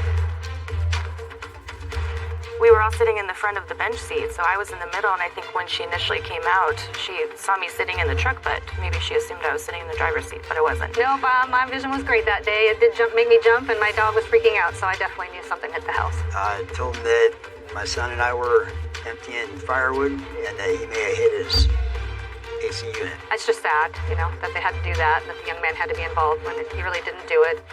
We were all sitting in the front of the bench seat, so I was in the middle, and I think when she initially came out, she saw me sitting in the truck, but maybe she assumed I was sitting in the driver's seat, but I wasn't. Nope, my vision was great that day. It did make me jump, and my dog was freaking out, so I definitely knew something hit the house. I told him that my son and I were emptying firewood and that he may have hit his AC unit. It's just sad, that they had to do that, that the young man had to be involved when he really didn't do it.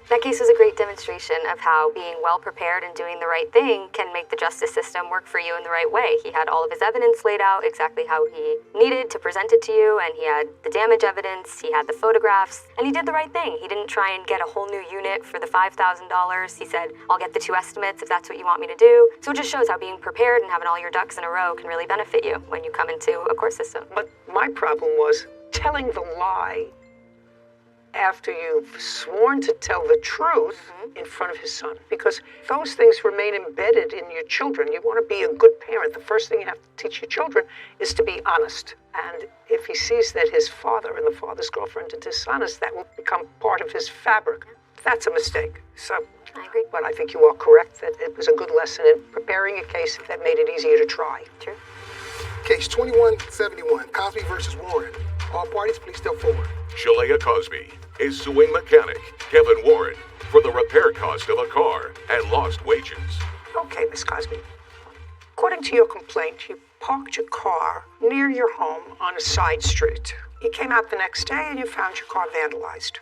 That case was a great demonstration of how being well prepared and doing the right thing can make the justice system work for you in the right way. He had all of his evidence laid out exactly how he needed to present it to you, and he had the damage evidence, he had the photographs, and he did the right thing. He didn't try and get a whole new unit for the $5,000. He said, I'll get the 2 estimates if that's what you want me to do. So it just shows how being prepared and having all your ducks in a row can really benefit you when you come into a court system. But my problem was telling the lie after you've sworn to tell the truth in front of his son, because those things remain embedded in your children. You want to be a good parent. The first thing you have to teach your children is to be honest. And if he sees that his father and the father's girlfriend are dishonest, that will become part of his fabric. That's a mistake. So, I agree. But I think you are correct that it was a good lesson in preparing a case that made it easier to try. True. Case 2171, Cosby versus Warren. All parties, please step forward. Shalea Cosby is suing mechanic Kevin Warren for the repair cost of a car and lost wages. Okay, Miss Cosby. According to your complaint, you parked your car near your home on a side street. You came out the next day and you found your car vandalized.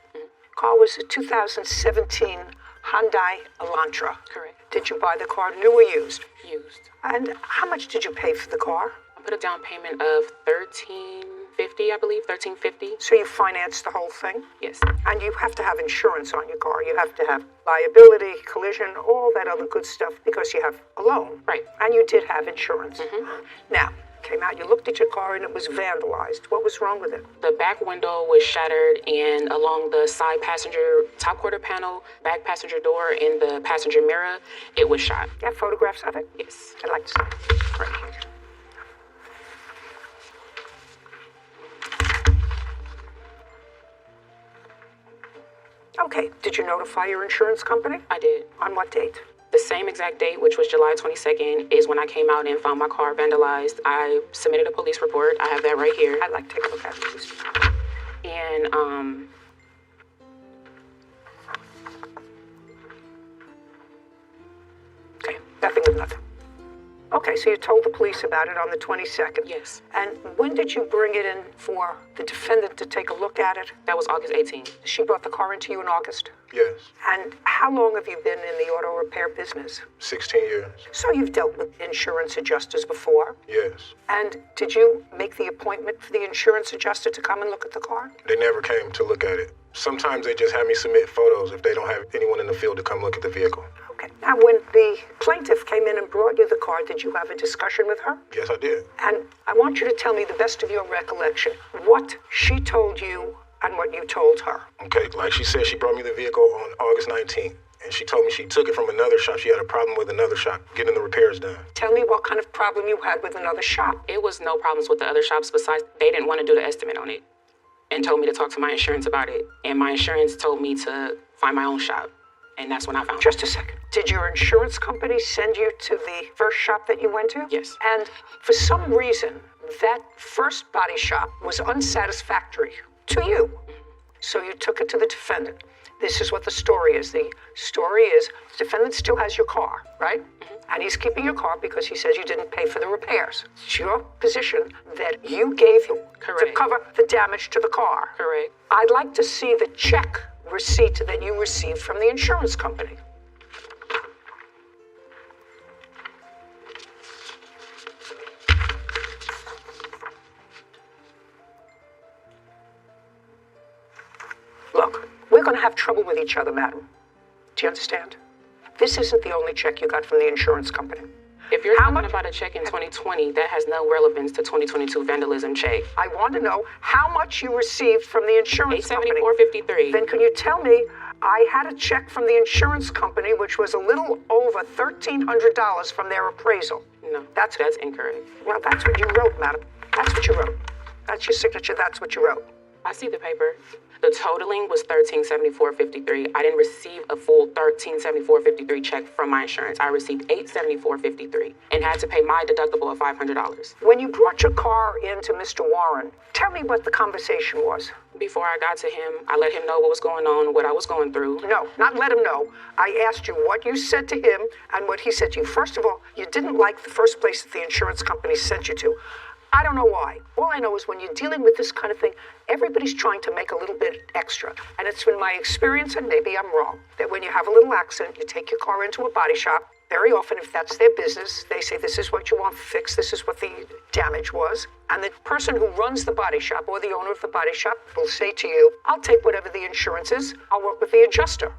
Car was a 2017 Hyundai Elantra. Correct. Did you buy the car new or used? Used. And how much did you pay for the car? I put a down payment of $1,350, I believe, $1,350. So you financed the whole thing? Yes. And you have to have insurance on your car. You have to have liability, collision, all that other good stuff because you have a loan. Right. And you did have insurance. Now, came out, you looked at your car and it was vandalized. What was wrong with it? The back window was shattered, and along the side passenger top quarter panel, back passenger door, and the passenger mirror, it was shot. You have photographs of it? Yes. I'd like to see. Great. Okay, did you notify your insurance company? I did. On what date? The same exact date, which was July 22nd, is when I came out and found my car vandalized. I submitted a police report. I have that right here. I'd like to take a look at it, please. And, Okay, nothing of nothing. Okay, so you told the police about it on the 22nd. Yes. And when did you bring it in for the defendant to take a look at it? That was August 18th. She brought the car into you in August? Yes. And how long have you been in the auto repair business? 16 years. So you've dealt with insurance adjusters before? Yes. And did you make the appointment for the insurance adjuster to come and look at the car? They never came to look at it. Sometimes they just have me submit photos if they don't have anyone in the field to come look at the vehicle. Okay. Now, when the plaintiff came in and brought you the car, did you have a discussion with her? Yes, I did. And I want you to tell me the best of your recollection, what she told you and what you told her. Okay, like she said, she brought me the vehicle on August 19th. And she told me she took it from another shop. She had a problem with another shop getting the repairs done. Tell me what kind of problem you had with another shop. It was no problems with the other shops besides they didn't want to do the estimate on it and told me to talk to my insurance about it. And my insurance told me to find my own shop. And that's when I found Just a second. Did your insurance company send you to the first shop that you went to? Yes. And for some reason, that first body shop was unsatisfactory to you. So you took it to the defendant. This is what the story is. The story is the defendant still has your car, right? And he's keeping your car because he says you didn't pay for the repairs. It's your position that you gave him to cover the damage to the car. Correct. I'd like to see the check receipt that you received from the insurance company. Look, we're going to have trouble with each other, madam. Do you understand? This isn't the only check you got from the insurance company. If you're talking about a check in 2020, that has no relevance to 2022 vandalism check. I want to know how much you received from the insurance company. $874.53. Then can you tell me, I had a check from the insurance company which was a little over $1,300 from their appraisal. No, that's incorrect. Well, that's what you wrote, madam. That's what you wrote. That's your signature, that's what you wrote. I see the paper. The totaling was $1,374.53. I didn't receive a full $1,374.53 check from my insurance. I received $874.53 and had to pay my deductible of $500. When you brought your car into Mr. Warren, tell me what the conversation was. Before I got to him, I let him know what was going on, what I was going through. No, not let him know. I asked you what you said to him and what he said to you. First of all, you didn't like the first place that the insurance company sent you to. I don't know why. All I know is when you're dealing with this kind of thing, everybody's trying to make a little bit extra. And it's been my experience, and maybe I'm wrong, that when you have a little accident, you take your car into a body shop. Very often, if that's their business, they say, this is what you want fixed, this is what the damage was. And the person who runs the body shop or the owner of the body shop will say to you, I'll take whatever the insurance is, I'll work with the adjuster.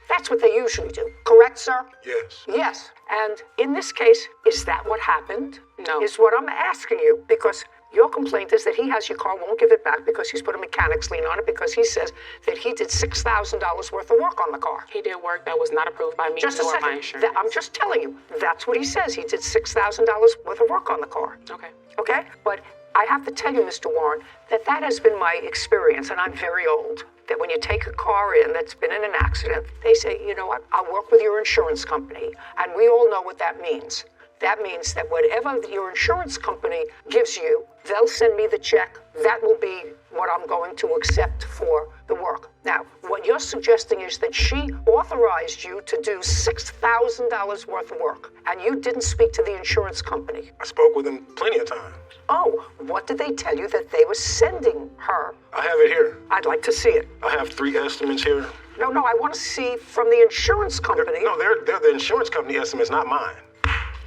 That's what they usually do. Correct, sir? Yes. Yes. And in this case, is that what happened? No. Is what I'm asking you. Because your complaint is that he has your car, won't give it back because he's put a mechanics lien on it because he says that he did $6,000 worth of work on the car. He did work that was not approved by me or my insurance. I'm just telling you. That's what he says. He did $6,000 worth of work on the car. Okay. Okay? But I have to tell you, Mr. Warren, that has been my experience, and I'm very old, that when you take a car in that's been in an accident, they say, you know what, I'll work with your insurance company. And we all know what that means. That means that whatever your insurance company gives you, they'll send me the check. That will be what I'm going to accept for the work. Now, what you're suggesting is that she authorized you to do $6,000 worth of work, and you didn't speak to the insurance company. I spoke with him plenty of times. Oh, what did they tell you that they were sending her? I have it here. I'd like to see it. I have 3 estimates here. No, I want to see from the insurance company. They're the insurance company estimates, not mine.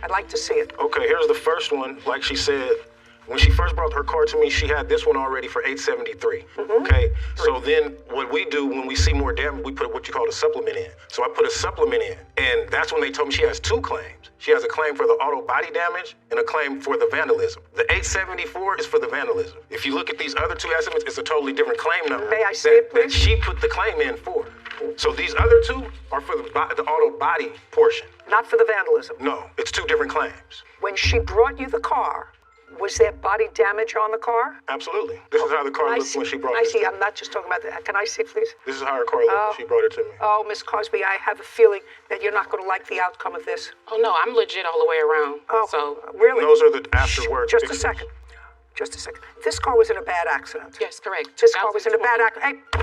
I'd like to see it. Okay, here's the first one. Like she said, when she first brought her car to me, she had this one already for $873. Okay, so then what we do when we see more damage, we put what you call a supplement in. So I put a supplement in, and that's when they told me she has 2 claims. She has a claim for the auto body damage and a claim for the vandalism. The $874 is for the vandalism. If you look at these other 2 estimates, it's a totally different claim number. May I see it, please? That she put the claim in for. So these other 2 are for the auto body portion. Not for the vandalism. No, it's 2 different claims. When she brought you the car, was there body damage on the car? Absolutely. This is how the car looked when she brought it. I see. I'm not just talking about that. Can I see, please? This is how her car looked when she brought it to me. Oh, Miss Cosby, I have a feeling that you're not going to like the outcome of this. Oh, no, I'm legit all the way around. Oh, so really? Those are the afterwards. Just a second. This car was in a bad accident. Yes, correct. This car was in a bad accident. Hey,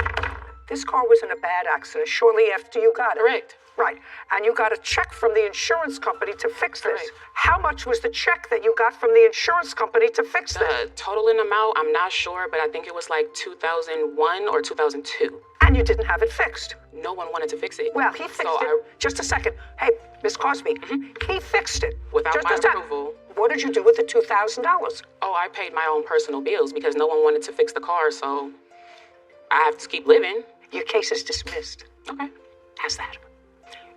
this car was in a bad accident shortly after you got it. Correct. Right. And you got a check from the insurance company to fix this. How much was the check that you got from the insurance company to fix this? The total in amount, I'm not sure, but I think it was like 2001 or 2002. And you didn't have it fixed. No one wanted to fix it. Well, he fixed it. Just a second. Hey, Miss Cosby, he fixed it. Without Just my a second. approval. What did you do with the $2,000? Oh, I paid my own personal bills because no one wanted to fix the car, so I have to keep living. Your case is dismissed. Okay. How's that?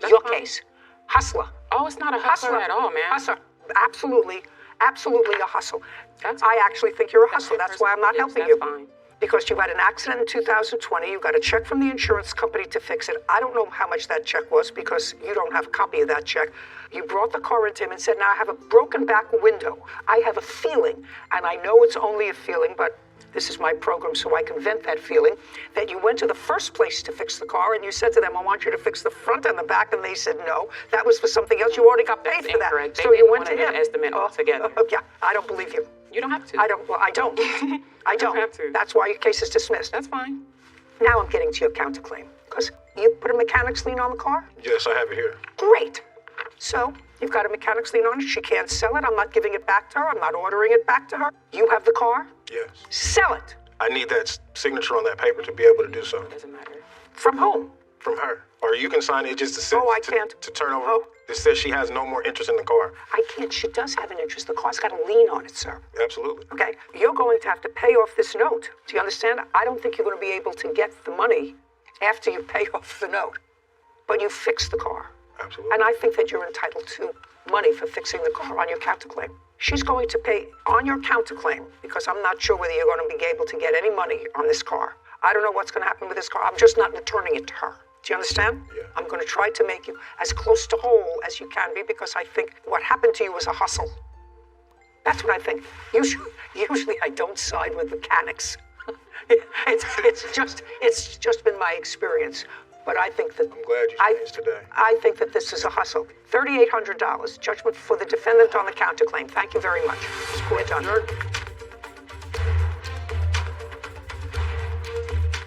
That's Your fine. case. Hustler. Oh, it's not a hustler at all, man. Hustler. Absolutely a hustle. I actually think you're a hustler. That's why I'm not helping you. Fine. Because you had an accident in 2020, you got a check from the insurance company to fix it. I don't know how much that check was because you don't have a copy of that check. You brought the car into him and said, now I have a broken back window. I have a feeling, and I know it's only a feeling, but this is my program so I can vent that feeling, that you went to the first place to fix the car and you said to them, I want you to fix the front and the back, and they said no. That was for something else. You already got paid for that. Incorrect. So you went to him. Estimate altogether. Yeah, I don't believe you. You don't have to. I don't. I don't. You don't have to. That's why your case is dismissed. That's fine. Now I'm getting to your counterclaim. Because you put a mechanic's lien on the car? Yes, I have it here. Great. So, you've got a mechanic's lien on it. She can't sell it. I'm not giving it back to her. I'm not ordering it back to her. You have the car? Yes. Sell it. I need that signature on that paper to be able to do so. Doesn't matter. From whom? From her. Or you can sign it just to say, I can't. To turn over. It says she has no more interest in the car. I can't. She does have an interest. The car's got a lien on it, sir. Absolutely. Okay, you're going to have to pay off this note. Do you understand? I don't think you're going to be able to get the money after you pay off the note. But you fix the car. Absolutely. And I think that you're entitled to money for fixing the car on your counterclaim. She's going to pay on your counterclaim because I'm not sure whether you're going to be able to get any money on this car. I don't know what's going to happen with this car. I'm just not returning it to her. Do you understand? Yeah. I'm going to try to make you as close to whole as you can be because I think what happened to you was a hustle. That's what I think. Usually I don't side with mechanics. it's just been my experience. But I think that I'm glad you changed today. I think that this is a hustle. $3,800 judgment for the defendant on the counterclaim. Thank you very much. We're done.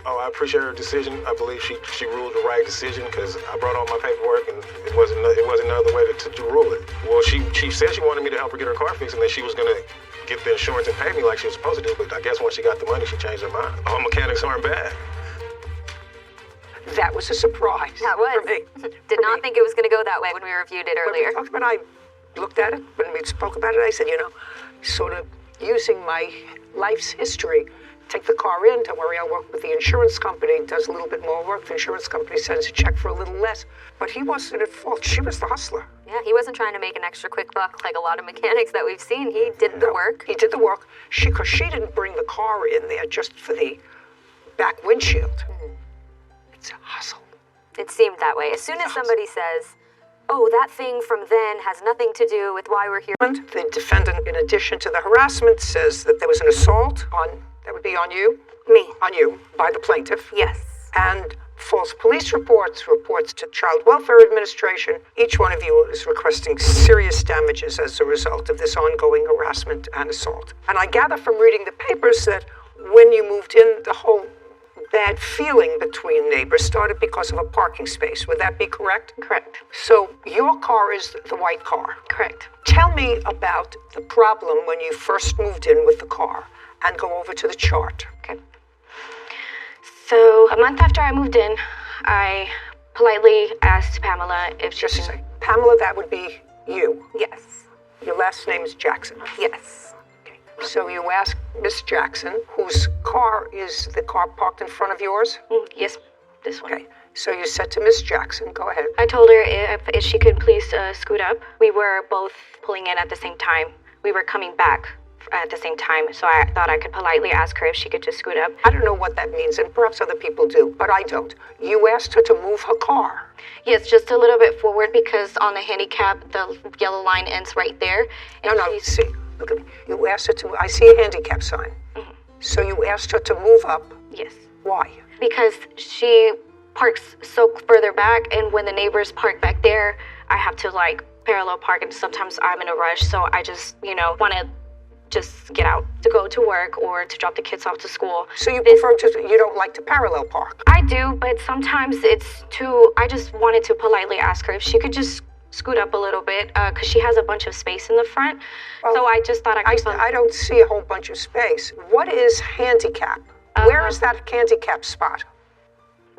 Oh, I appreciate her decision. I believe she ruled the right decision because I brought all my paperwork and it wasn't another way to rule it. Well, she said she wanted me to help her get her car fixed and that she was going to get the insurance and pay me like she was supposed to do, but I guess once she got the money, she changed her mind. All mechanics aren't bad. That was a surprise. That was. For me. Did not think it was going to go that way when we reviewed it earlier. When I looked at it, when we spoke about it, I said, sort of using my life's history, take the car in, don't worry, I'll work with the insurance company, does a little bit more work. The insurance company sends a check for a little less. But he wasn't at fault. She was the hustler. Yeah, he wasn't trying to make an extra quick buck like a lot of mechanics that we've seen. He did the work. He did the work. Because she didn't bring the car in there just for the back windshield. Mm-hmm. It's a hustle. It seemed that way. As soon as somebody says, oh, that thing from then has nothing to do with why we're here. The defendant, in addition to the harassment, says that there was an assault that would be on you? Me. On you, by the plaintiff. Yes. And false police reports to Child Welfare Administration. Each one of you is requesting serious damages as a result of this ongoing harassment and assault. And I gather from reading the papers that when you moved in, the whole bad feeling between neighbors started because of a parking space. Would that be correct? Correct. So your car is the white car. Correct. Tell me about the problem when you first moved in with the car and go over to the chart. Okay. So a month after I moved in, I politely asked Pamela if she Just a second. Pamela, that would be you. Yes. Your last name is Jackson. Yes. So you ask Miss Jackson, whose car is the car parked in front of yours? Yes, this one. Okay. So you said to Miss Jackson, go ahead. I told her if she could please scoot up. We were both pulling in at the same time. We were coming back at the same time, so I thought I could politely ask her if she could just scoot up. I don't know what that means, and perhaps other people do, but I don't. You asked her to move her car. Yes, just a little bit forward because on the handicap, the yellow line ends right there. No, see. Look at me. You asked her to. I see a handicap sign. Mm-hmm. So you asked her to move up. Yes. Why? Because she parks so further back, and when the neighbors park back there, I have to parallel park, and sometimes I'm in a rush, so I just want to just get out to go to work or to drop the kids off to school. So you you don't like to parallel park? I do, but sometimes it's too. I just wanted to politely ask her if she could just scoot up a little bit because she has a bunch of space in the front. Well, so I just thought I don't see a whole bunch of space. What is handicap? Where is that handicap spot?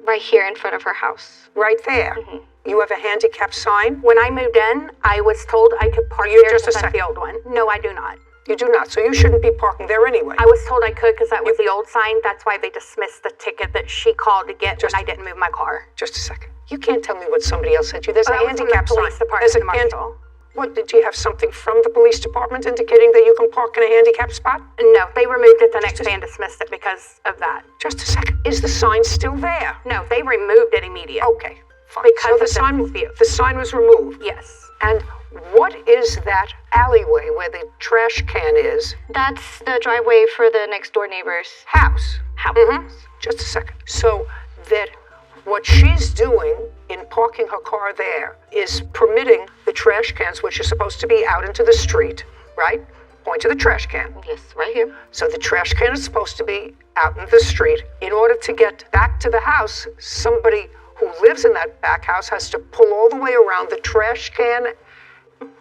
Right here in front of her house. Right there. Mm-hmm. You have a handicap sign? When I moved in, I was told I could park there because that's the old one. No, I do not. You do not, so you shouldn't be parking there anyway. I was told I could because that was the old sign. That's why they dismissed the ticket that she called to get when I didn't move my car. Just a second. You can't tell me what somebody else said to you. There's a handicap sign. There's a handicap. What, did you have something from the police department indicating that you can park in a handicap spot? No, they removed it the next day and dismissed it because of that. Just a second. Is the sign still there? No, they removed it immediately. Okay, fine. Because the sign was removed? Yes. And what is that alleyway where the trash can is? That's the driveway for the next door neighbor's house. Mm-hmm. Just a second. So that what she's doing in parking her car there is permitting the trash cans, which are supposed to be out into the street, right? Point to the trash can. Yes, right here. So the trash can is supposed to be out in the street. In order to get back to the house, somebody who lives in that back house has to pull all the way around the trash can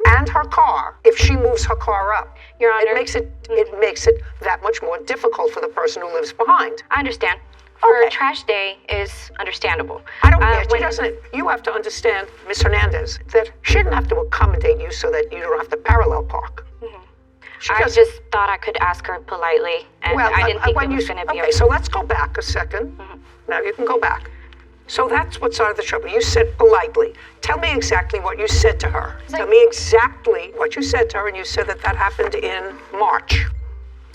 and her car if she moves her car up. Your Honor. It makes it that much more difficult for the person who lives behind. I understand. For trash day is understandable. I don't care. She doesn't. You have to understand, Miss Hernandez, that she didn't have to accommodate you so that you don't have to parallel park. I just thought I could ask her politely, and I didn't think it was going to be okay. So let's go back a second. Now you can go back. So that's what started the trouble. You said politely. Tell me exactly what you said to her. Tell me exactly what you said to her, and you said that happened in March.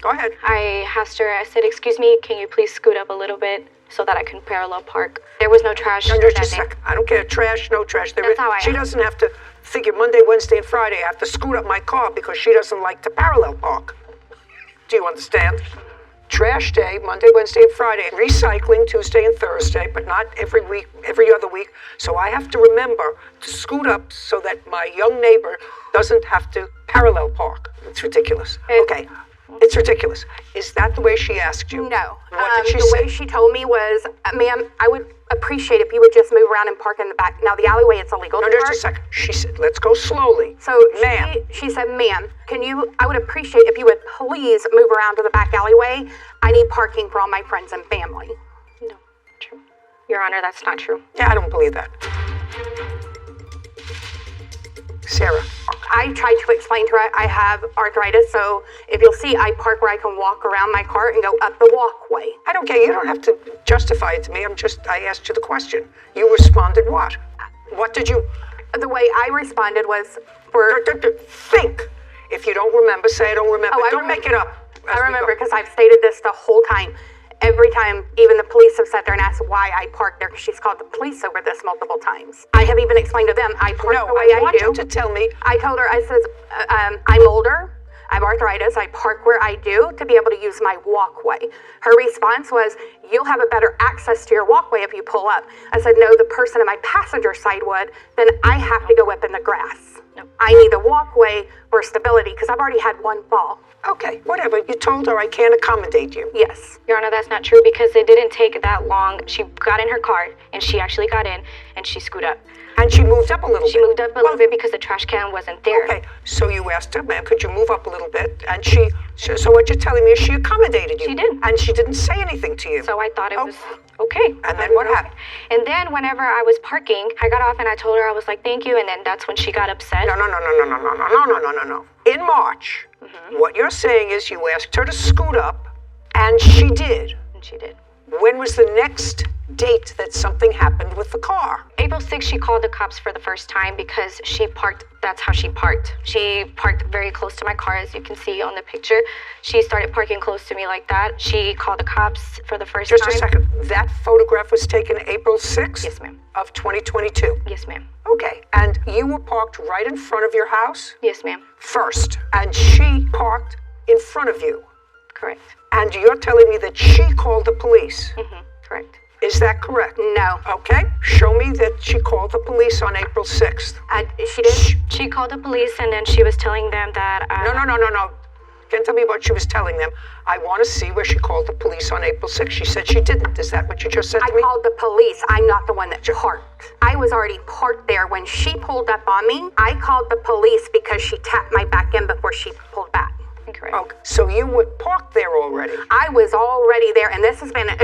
Go ahead. I asked her, I said, excuse me, can you please scoot up a little bit so that I can parallel park? There was no trash. No, just a second. I don't care. Trash, no trash. She doesn't have to figure Monday, Wednesday, and Friday. I have to scoot up my car because she doesn't like to parallel park. Do you understand? Trash day, Monday, Wednesday, and Friday. Recycling Tuesday and Thursday, but not every week, every other week. So I have to remember to scoot up so that my young neighbor doesn't have to parallel park. It's ridiculous. Okay. It's ridiculous. Is that the way she asked you? No. What did she the say? way she told me was, ma'am, I would appreciate if you would just move around and park in the back. Now, the alleyway, it's illegal to just park. a second. She said, let's go slowly. So she said, ma'am, I would appreciate if you would please move around to the back alleyway. I need parking for all my friends and family. No, true. Your Honor, that's not true. Yeah, I don't believe that. Sarah. I tried to explain to her I have arthritis, so if you'll see, I park where I can walk around my car and go up the walkway. I don't care. You don't have to justify it to me. I asked you the question. You responded what? What did you... The way I responded was Think. If you don't remember, say I don't remember. Don't make it up. I remember because I've stated this the whole time. Every time, even the police have sat there and asked why I parked there, because she's called the police over this multiple times. I have even explained to them, I park the way I do. I want you to tell me. I told her, I says, I'm older, I have arthritis, I park where I do to be able to use my walkway. Her response was, you'll have a better access to your walkway if you pull up. I said, no, the person on my passenger side would, then I have to go up in the grass. I need the walkway for stability, because I've already had one fall. Okay, whatever. You told her I can't accommodate you. Yes. Your Honor, that's not true because it didn't take that long. She got in her car, and she actually got in, and she scooted up. And she moved up a little bit. She moved up a little bit because the trash can wasn't there. Okay, so you asked her, ma'am, could you move up a little bit? And so what you're telling me is she accommodated you. She did. And she didn't say anything to you. So I thought it was okay. And then what happened? And then whenever I was parking, I got off and I told her, I was like, thank you. And then that's when she got upset. No. In March, what you're saying is you asked her to scoot up, and she did. And she did. When was the next date that something happened with the car? April 6th, she called the cops for the first time because she parked, that's how she parked. She parked very close to my car, as you can see on the picture. She started parking close to me like that. She called the cops for the first time. Just a second. That photograph was taken April 6th? Yes, ma'am. Of 2022? Yes, ma'am. Okay. And you were parked right in front of your house? Yes, ma'am. First. And she parked in front of you? Correct. And you're telling me that she called the police? Correct. Is that correct? No. Okay. Show me that she called the police on April 6th. She did? She called the police and then she was telling them that... No. Can't tell me what she was telling them. I want to see where she called the police on April 6th. She said she didn't. Is that what you just said to me? I called the police. I'm not the one that parked. I was already parked there. When she pulled up on me, I called the police because she tapped my back end before she pulled back. Correct. Okay. So you were parked there already? I was already there, and it's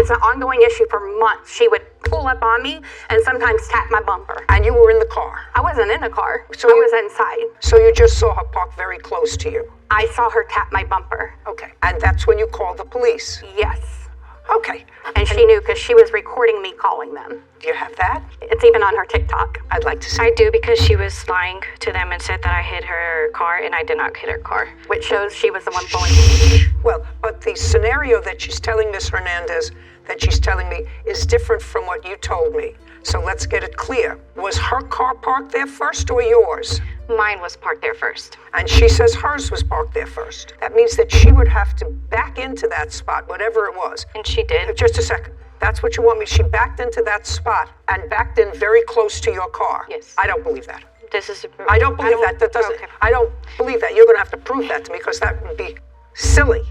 an ongoing issue for months. She would pull up on me and sometimes tap my bumper. And you were in the car? I wasn't in the car. I was inside. So you just saw her parked very close to you? I saw her tap my bumper. Okay. And that's when you called the police? Yes. Okay. And she knew because she was recording me calling them. Do you have that? It's even on her TikTok. I'd like to see. I do because she was lying to them and said that I hit her car, and I did not hit her car. Which shows she was the one pulling me. Well, but the scenario that she's telling Miss Hernandez, that she's telling me, is different from what you told me. So let's get it clear. Was her car parked there first or yours? Mine was parked there first. And she says hers was parked there first. That means that she would have to back into that spot, whatever it was. And she did. Just a second. That's what you want me. She backed into that spot and backed in very close to your car. Yes. I don't believe that. this is. I don't believe that. That doesn't. Okay. I don't believe that. You're going to have to prove that to me because that would be silly.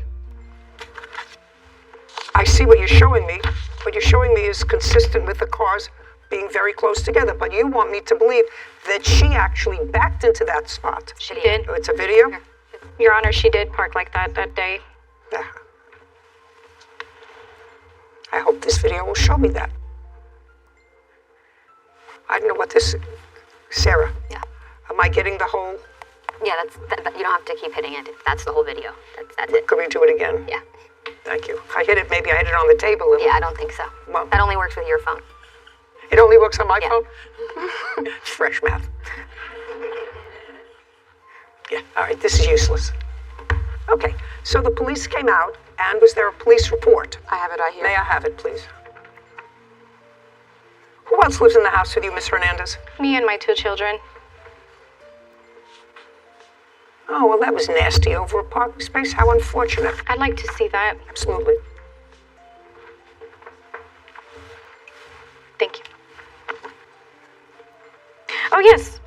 I see what you're showing me. What you're showing me is consistent with the cars being very close together, but you want me to believe that she actually backed into that spot. She did. Oh, it's a video? Your Honor, she did park like that day. Yeah. I hope this video will show me that. I don't know what this... Sarah. Yeah. Am I getting the whole... Yeah, you don't have to keep hitting it. That's the whole video. That's it. Could we do it again? Yeah. Thank you. I hit it on the table. Yeah, I don't think so. Well, that only works with your phone. It only works on my phone? Fresh math. Yeah, all right, this is useless. Okay, so the police came out, and was there a police report? I have it right here. May I have it, please? Who else lives in the house with you, Miss Hernandez? Me and my 2 children. Oh, well, that was nasty over a parking space. How unfortunate. I'd like to see that. Absolutely. Thank you. Oh, yes.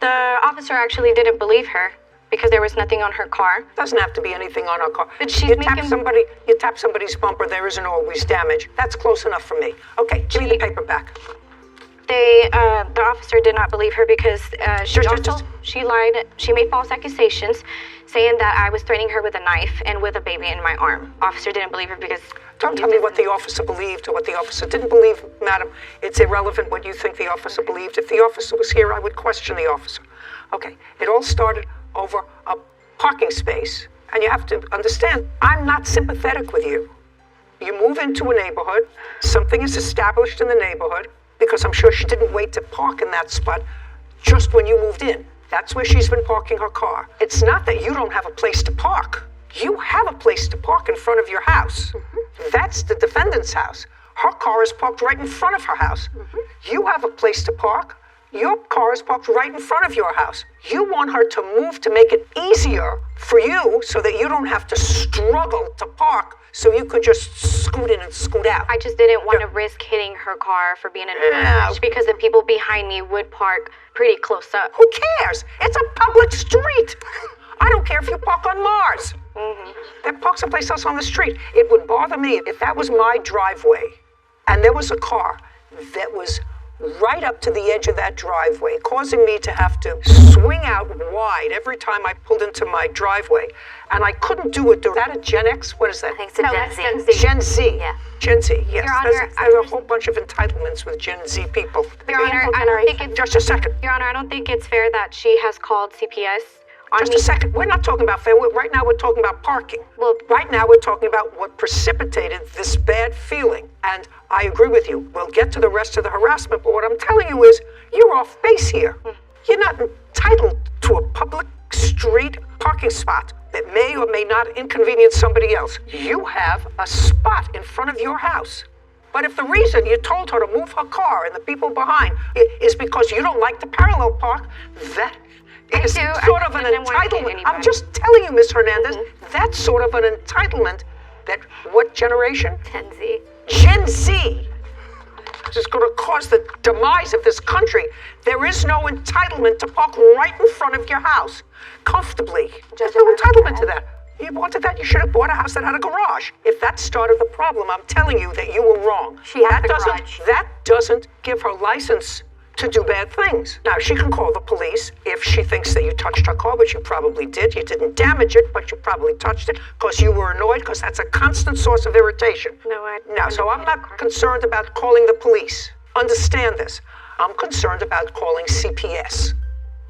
The officer actually didn't believe her because there was nothing on her car. Doesn't have to be anything on her car. But she's you tap somebody's bumper, there isn't always damage. That's close enough for me. Okay, give me the paper back. The officer did not believe her because she lied. She made false accusations, saying that I was threatening her with a knife and with a baby in my arm. Officer didn't believe her because... Don't tell me what the officer believed or what the officer didn't believe, madam. It's irrelevant what you think the officer believed. If the officer was here, I would question the officer. Okay, it all started over a parking space. And you have to understand, I'm not sympathetic with you. You move into a neighborhood, something is established in the neighborhood, because I'm sure she didn't wait to park in that spot just when you moved in. That's where she's been parking her car. It's not that you don't have a place to park. You have a place to park in front of your house. That's the defendant's house. Her car is parked right in front of her house. You have a place to park. Your car is parked right in front of your house. You want her to move to make it easier for you so that you don't have to struggle to park, so you could just scoot in and scoot out. I just didn't want to risk hitting her car for being in a crash because the people behind me would park pretty close up. Who cares? It's a public street. I don't care if you park on Mars. Then park someplace else on the street. It would bother me if that was my driveway and there was a car that was right up to the edge of that driveway, causing me to have to swing out wide every time I pulled into my driveway. And I couldn't do it. Is that a Gen X? What is that? I think it's a Gen Z. Gen Z. Yeah. Gen Z, yes. Your Honor, there's a whole bunch of entitlements with Gen Z people. Your Honor, I don't think it's... Just a second. Your Honor, I don't think it's fair that she has called CPS on Just me. a second. We're not talking about fair. Right now we're talking about parking. Well, right now we're talking about what precipitated this bad feeling. And I agree with you. We'll get to the rest of the harassment, but what I'm telling you is you're off base here. You're not entitled to a public street parking spot that may or may not inconvenience somebody else. You have a spot in front of your house. But if the reason you told her to move her car and the people behind is because you don't like to parallel park, that is sort of an entitlement. I'm just telling you, Miss Hernandez, that's sort of an entitlement that, what generation? Gen Z. Gen Z. Which is going to cause the demise of this country. There is no entitlement to park right in front of your house, comfortably. There's no entitlement to that. You wanted that, you should have bought a house that had a garage. If that started the problem, I'm telling you that you were wrong. That doesn't give her license to do bad things. Now, she can call the police if she thinks that you touched her car, which you probably did. You didn't damage it, but you probably touched it because you were annoyed, because that's a constant source of irritation. So I'm not concerned about calling the police. Understand this. I'm concerned about calling CPS,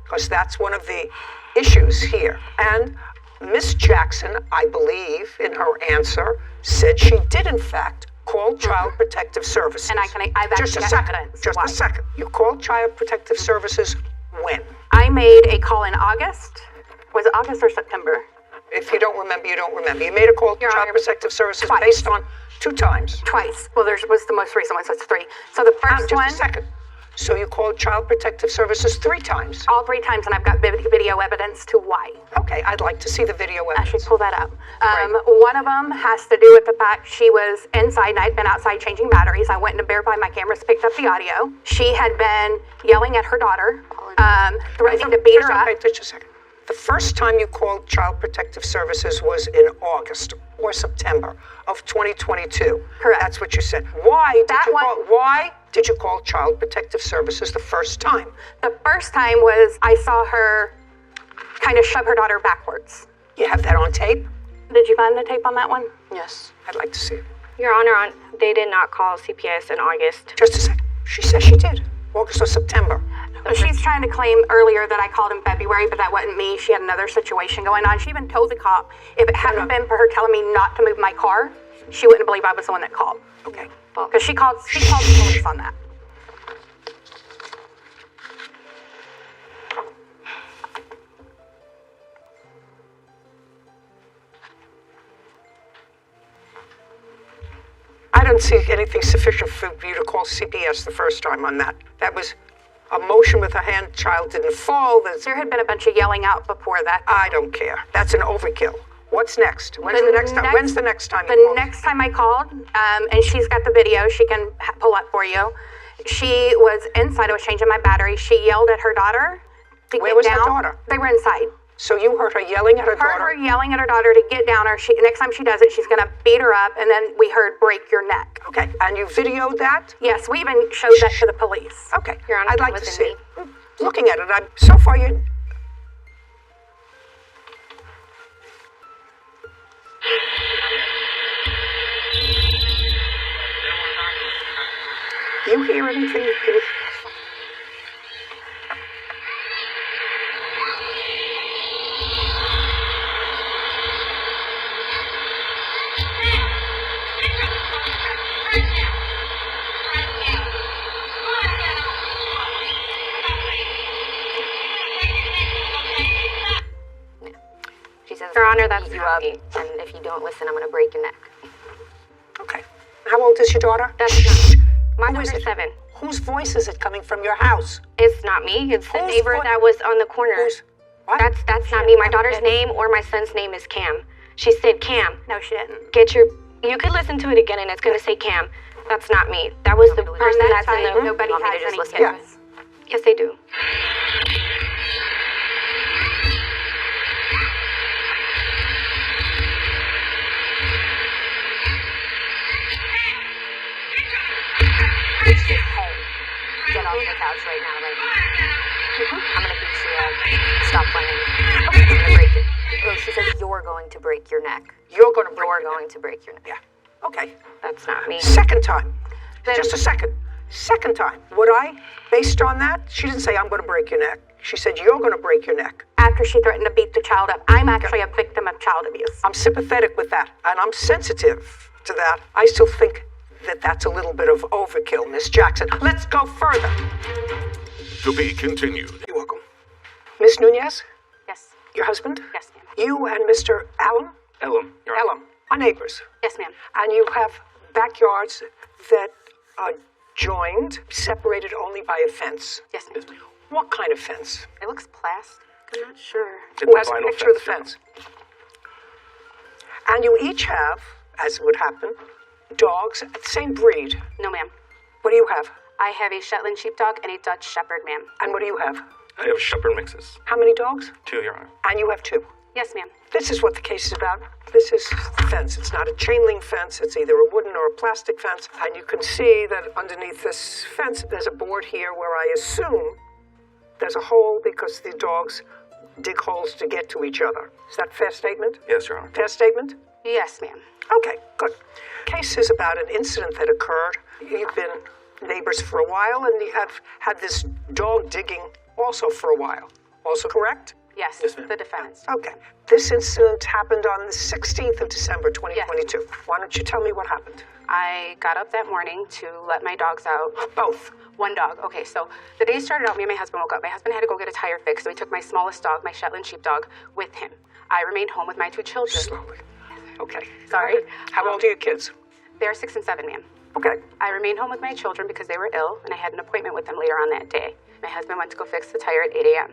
because that's one of the issues here. And Miss Jackson, I believe, in her answer, said she did, in fact, call Child Protective Services. And I've Just a second. Just a second. You called Child Protective Services when? I made a call in August. Was it August or September? If you don't remember, you don't remember. You made a call to Child Protective Services based on 2 times. Twice. Well, there was the most recent one, so it's 3. So the first one. Just a second. So you called Child Protective Services 3 times? All 3 times, and I've got video evidence to why. Okay, I'd like to see the video evidence. Actually, pull that up. One of them has to do with the fact she was inside and I'd been outside changing batteries. I went to verified my cameras, picked up the audio. She had been yelling at her daughter, threatening to beat her up. Just a second. The first time you called Child Protective Services was in August or September of 2022. Correct. That's what you said. Why did you call Child Protective Services the first time? The first time was I saw her kind of shove her daughter backwards. You have that on tape? Did you find the tape on that one? Yes. I'd like to see it. Your Honor, they did not call CPS in August. Just a second. She says she did. August or September. She's trying to claim earlier that I called in February, but that wasn't me. She had another situation going on. She even told the cop if it hadn't been for her telling me not to move my car, she wouldn't believe I was the one that called. Okay. Because she called the police on that. I don't see anything sufficient for you to call CPS the first time on that. That was a motion with a hand. Child didn't fall. There had been a bunch of yelling out before that. I don't care. That's an overkill. What's next? When's the next time? When's the next time? The next time I called, and she's got the video. She can pull up for you. She was inside. I was changing my battery. She yelled at her daughter to get down. Where was her daughter? They were inside. So you heard her yelling at her daughter? Heard her yelling at her daughter to get down. Or next time she does it, she's going to beat her up. And then we heard break your neck. Okay. And you videoed that? Yes. We even showed that to the police. Okay. Your Honor, I'd like to see it. Looking at it, so far you. You hear anything? She says, Your Honor, that's you up, and if you don't listen, I'm going to break your neck. Okay. How old is your daughter? That's not my Who is daughter's it? 7. Whose voice is it coming from your house? It's not me. It's the Whose neighbor vo- that was on the corner. What? That's not me. My daughter's name or my son's name is Cam. She said Cam. No, she didn't. You could listen to it again, and it's going to say Cam. That's not me. That was the person that that's in time, the. nobody Want me to has just any listen? kids. Yes, they do. Hey, get off the couch right now. I'm going to beat you up. Stop playing. I'm going to break it. Oh, she says you're going to break your neck. You're going to break You're going to break your neck. Yeah. Okay. That's not me. Second time. Just a second. Second time. Would I, based on that, she didn't say, I'm going to break your neck. She said, you're going to break your neck. After she threatened to beat the child up, I'm actually a victim of child abuse. I'm sympathetic with that, and I'm sensitive to that. I still think that that's a little bit of overkill, Miss Jackson. Let's go further. To be continued. You're welcome. Miss Nunez, Yes. your husband? Yes, ma'am. You and Mr. Allen? Elam, Allen are neighbors. Yes, ma'am. And you have backyards that are joined, separated only by a fence. Yes, ma'am. What kind of fence? It looks plastic. I'm not sure. Who has a picture of the fence? And you each have, as would happen, dogs, same breed. No, ma'am. What do you have? I have a Shetland sheepdog and a Dutch shepherd, ma'am. And what do you have? I have shepherd mixes. How many dogs? 2, Your Honor. And you have 2. Yes, ma'am. This is what the case is about. This is the fence. It's not a chain link fence. It's either a wooden or a plastic fence. And you can see that underneath this fence, there's a board here where I assume there's a hole because the dogs dig holes to get to each other. Is that a fair statement? Yes, Your Honor. Fair statement? Yes, ma'am. Okay, good. Case is about an incident that occurred. You've been neighbors for a while, and you have had this dog digging also for a while. Also correct? Yes, the defendants. Okay. This incident happened on the 16th of December, 2022. Yes. Why don't you tell me what happened? I got up that morning to let my dogs out. Both? One dog. Okay, so the day started out, me and my husband woke up. My husband had to go get a tire fixed, so he took my smallest dog, my Shetland sheepdog, with him. I remained home with my 2 children. Slowly. Okay. Sorry. How old are your kids? They're 6 and 7, ma'am. Okay. I remained home with my children because they were ill, and I had an appointment with them later on that day. My husband went to go fix the tire at 8 a.m.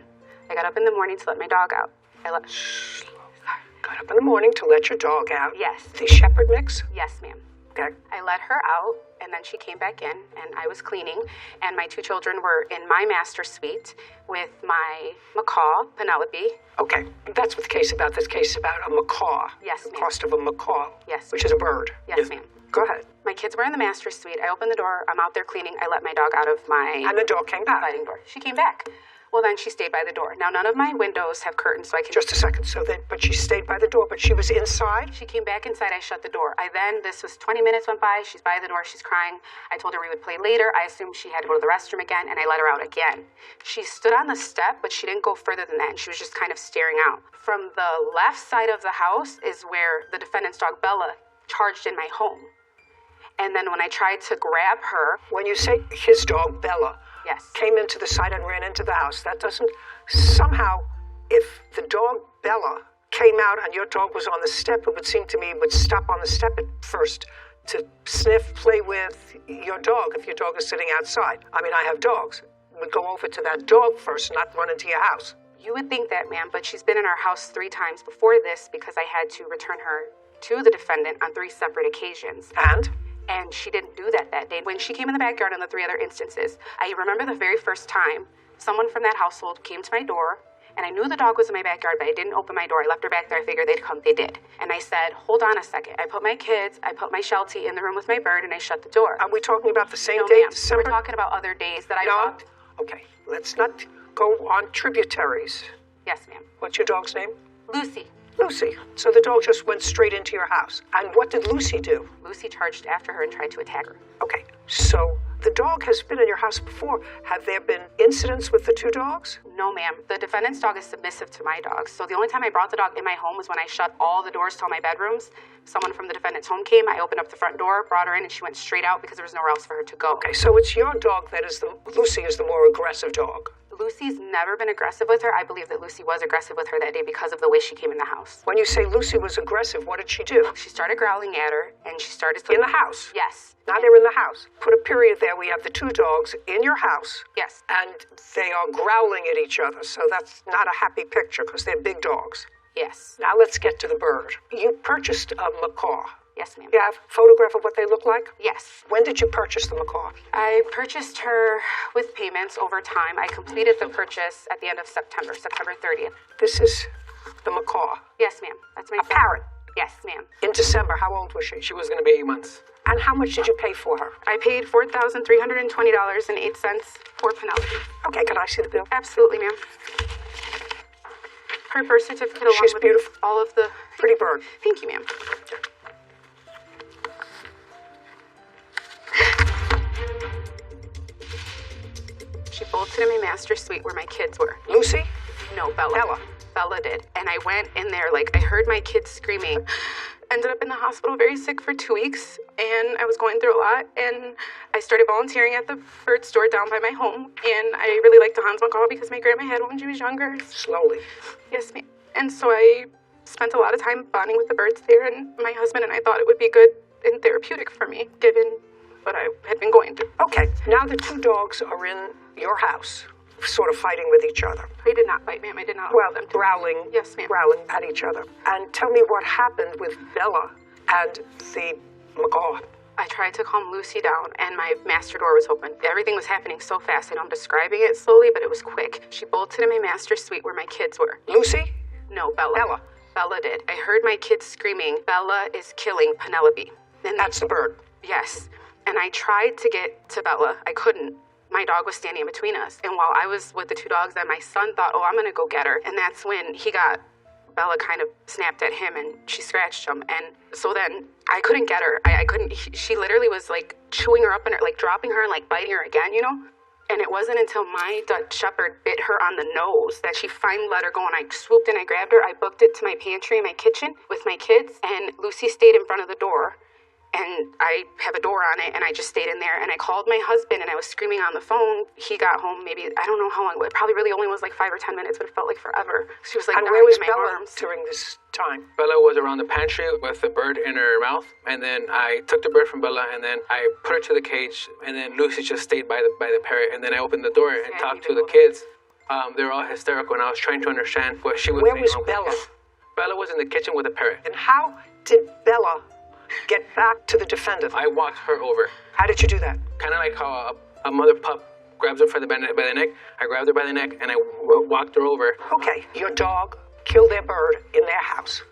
I got up in the morning to let my dog out. Got up in the morning to let your dog out? Yes. The Shepherd mix? Yes, ma'am. Okay. I let her out, and then she came back in, and I was cleaning, and my two children were in my master suite with my macaw, Penelope. Okay. That's what the case about. This case about a macaw. Yes, the ma'am. cost of a macaw. Yes. Which is a bird. Yes, ma'am. Go ahead. My kids were in the master suite. I opened the door. I'm out there cleaning. I let my dog out of my... And the dog came back. Sliding door. She came back. Well, then she stayed by the door. Now, none of my windows have curtains, so I can... Just a second. But she stayed by the door, but she was inside? She came back inside. I shut the door. This was 20 minutes went by. She's by the door. She's crying. I told her we would play later. I assumed she had to go to the restroom again, and I let her out again. She stood on the step, but she didn't go further than that, and she was just kind of staring out. From the left side of the house is where the defendant's dog, Bella, charged in my home. And then when I tried to grab her... When you say his dog, Bella... Yes. Came into the side and ran into the house. That doesn't... Somehow, if the dog, Bella, came out and your dog was on the step, it would seem to me would stop on the step at first to sniff, play with your dog if your dog is sitting outside. I mean, I have dogs. Would go over to that dog first, not run into your house. You would think that, ma'am, but she's been in our house 3 times before this because I had to return her to the defendant on 3 separate occasions. And she didn't do that day. When she came in the backyard on the 3 other instances, I remember the very first time someone from that household came to my door, and I knew the dog was in my backyard, but I didn't open my door. I left her back there. I figured they'd come. They did. And I said, hold on a second. I put my kids, I put my Sheltie in the room with my bird, and I shut the door. Are we talking about the same no, day, ma'am. December? We're talking about other days that I walked. Okay, let's not go on tributaries. Yes, ma'am. What's your dog's name? Lucy. Lucy. So the dog just went straight into your house. And what did Lucy do? Lucy charged after her and tried to attack her. Okay, so the dog has been in your house before. Have there been incidents with the 2 dogs? No, ma'am. The defendant's dog is submissive to my dogs. So the only time I brought the dog in my home was when I shut all the doors to all my bedrooms. Someone from the defendant's home came. I opened up the front door, brought her in, and she went straight out because there was nowhere else for her to go. Okay, so it's your dog that is Lucy is the more aggressive dog. Lucy's never been aggressive with her. I believe that Lucy was aggressive with her that day because of the way she came in the house. When you say Lucy was aggressive, what did she do? She started growling at her, and she started... In the house? Yes. Now they're in the house. Put a period there. We have the 2 dogs in your house. Yes. And they are growling at each other, so that's not a happy picture because they're big dogs. Yes. Now let's get to the bird. You purchased a macaw. Yes, ma'am. You have a photograph of what they look like? Yes. When did you purchase the macaw? I purchased her with payments over time. I completed the purchase at the end of September 30th. This is the macaw? Yes, ma'am. That's my parrot? Yes, ma'am. In December, how old was she? She was going to be 8 months. And how much did you pay for her? I paid $4,320.08 for Penelope. Okay, can I see the bill? Absolutely, ma'am. Her birth certificate along She's with beautiful. All of the... Pretty bird. Thank you, ma'am. She bolted in my master suite where my kids were. Lucy? No, Bella. Bella did. And I went in there, I heard my kids screaming. Ended up in the hospital very sick for 2 weeks, and I was going through a lot, and I started volunteering at the bird store down by my home, and I really liked the Hans macaw because my grandma had one when she was younger. Slowly. Yes, ma'am. And so I spent a lot of time bonding with the birds there, and my husband and I thought it would be good and therapeutic for me, given what I had been going through. Okay, now the 2 dogs are in your house, sort of fighting with each other. They did not fight, ma'am. I did not Well, allow them to. growling. Yes, ma'am. Growling at each other. And tell me what happened with Bella and the macaw. I tried to calm Lucy down, and my master door was open. Everything was happening so fast. I know I'm describing it slowly, but it was quick. She bolted in my master suite where my kids were. Lucy? No, Bella. Bella. Bella did. I heard my kids screaming, Bella is killing Penelope. And that's the bird? Yes. And I tried to get to Bella. I couldn't. My dog was standing in between us. And while I was with the 2 dogs, then my son thought, I'm going to go get her. And that's when Bella kind of snapped at him and she scratched him. And so then I couldn't get her. I couldn't. She literally was chewing her up and dropping her and biting her again, And it wasn't until my Dutch Shepherd bit her on the nose that she finally let her go. And I swooped in, I grabbed her, I booked it to my pantry in my kitchen with my kids. And Lucy stayed in front of the door. and I have a door on it, and I just stayed in there, and I called my husband, and I was screaming on the phone. He got home maybe, I don't know how long, it probably really only was like 5 or 10 minutes, but it felt like forever. She was like, and where was in my Bella arms. during this time? Bella was around the pantry with the bird in her mouth, and then I took the bird from Bella, and then I put her to the cage, and then Lucy just stayed by the parrot, and then I opened the door and talked to the kids. They were all hysterical, and I was trying to understand what she was saying. Where was Bella? Bella was in the kitchen with the parrot. And how did Bella get back to the defendant? I walked her over. How did you do that? Kind of like how a mother pup grabs her by the neck. I grabbed her by the neck, and I walked her over. Okay, your dog killed their bird in their house.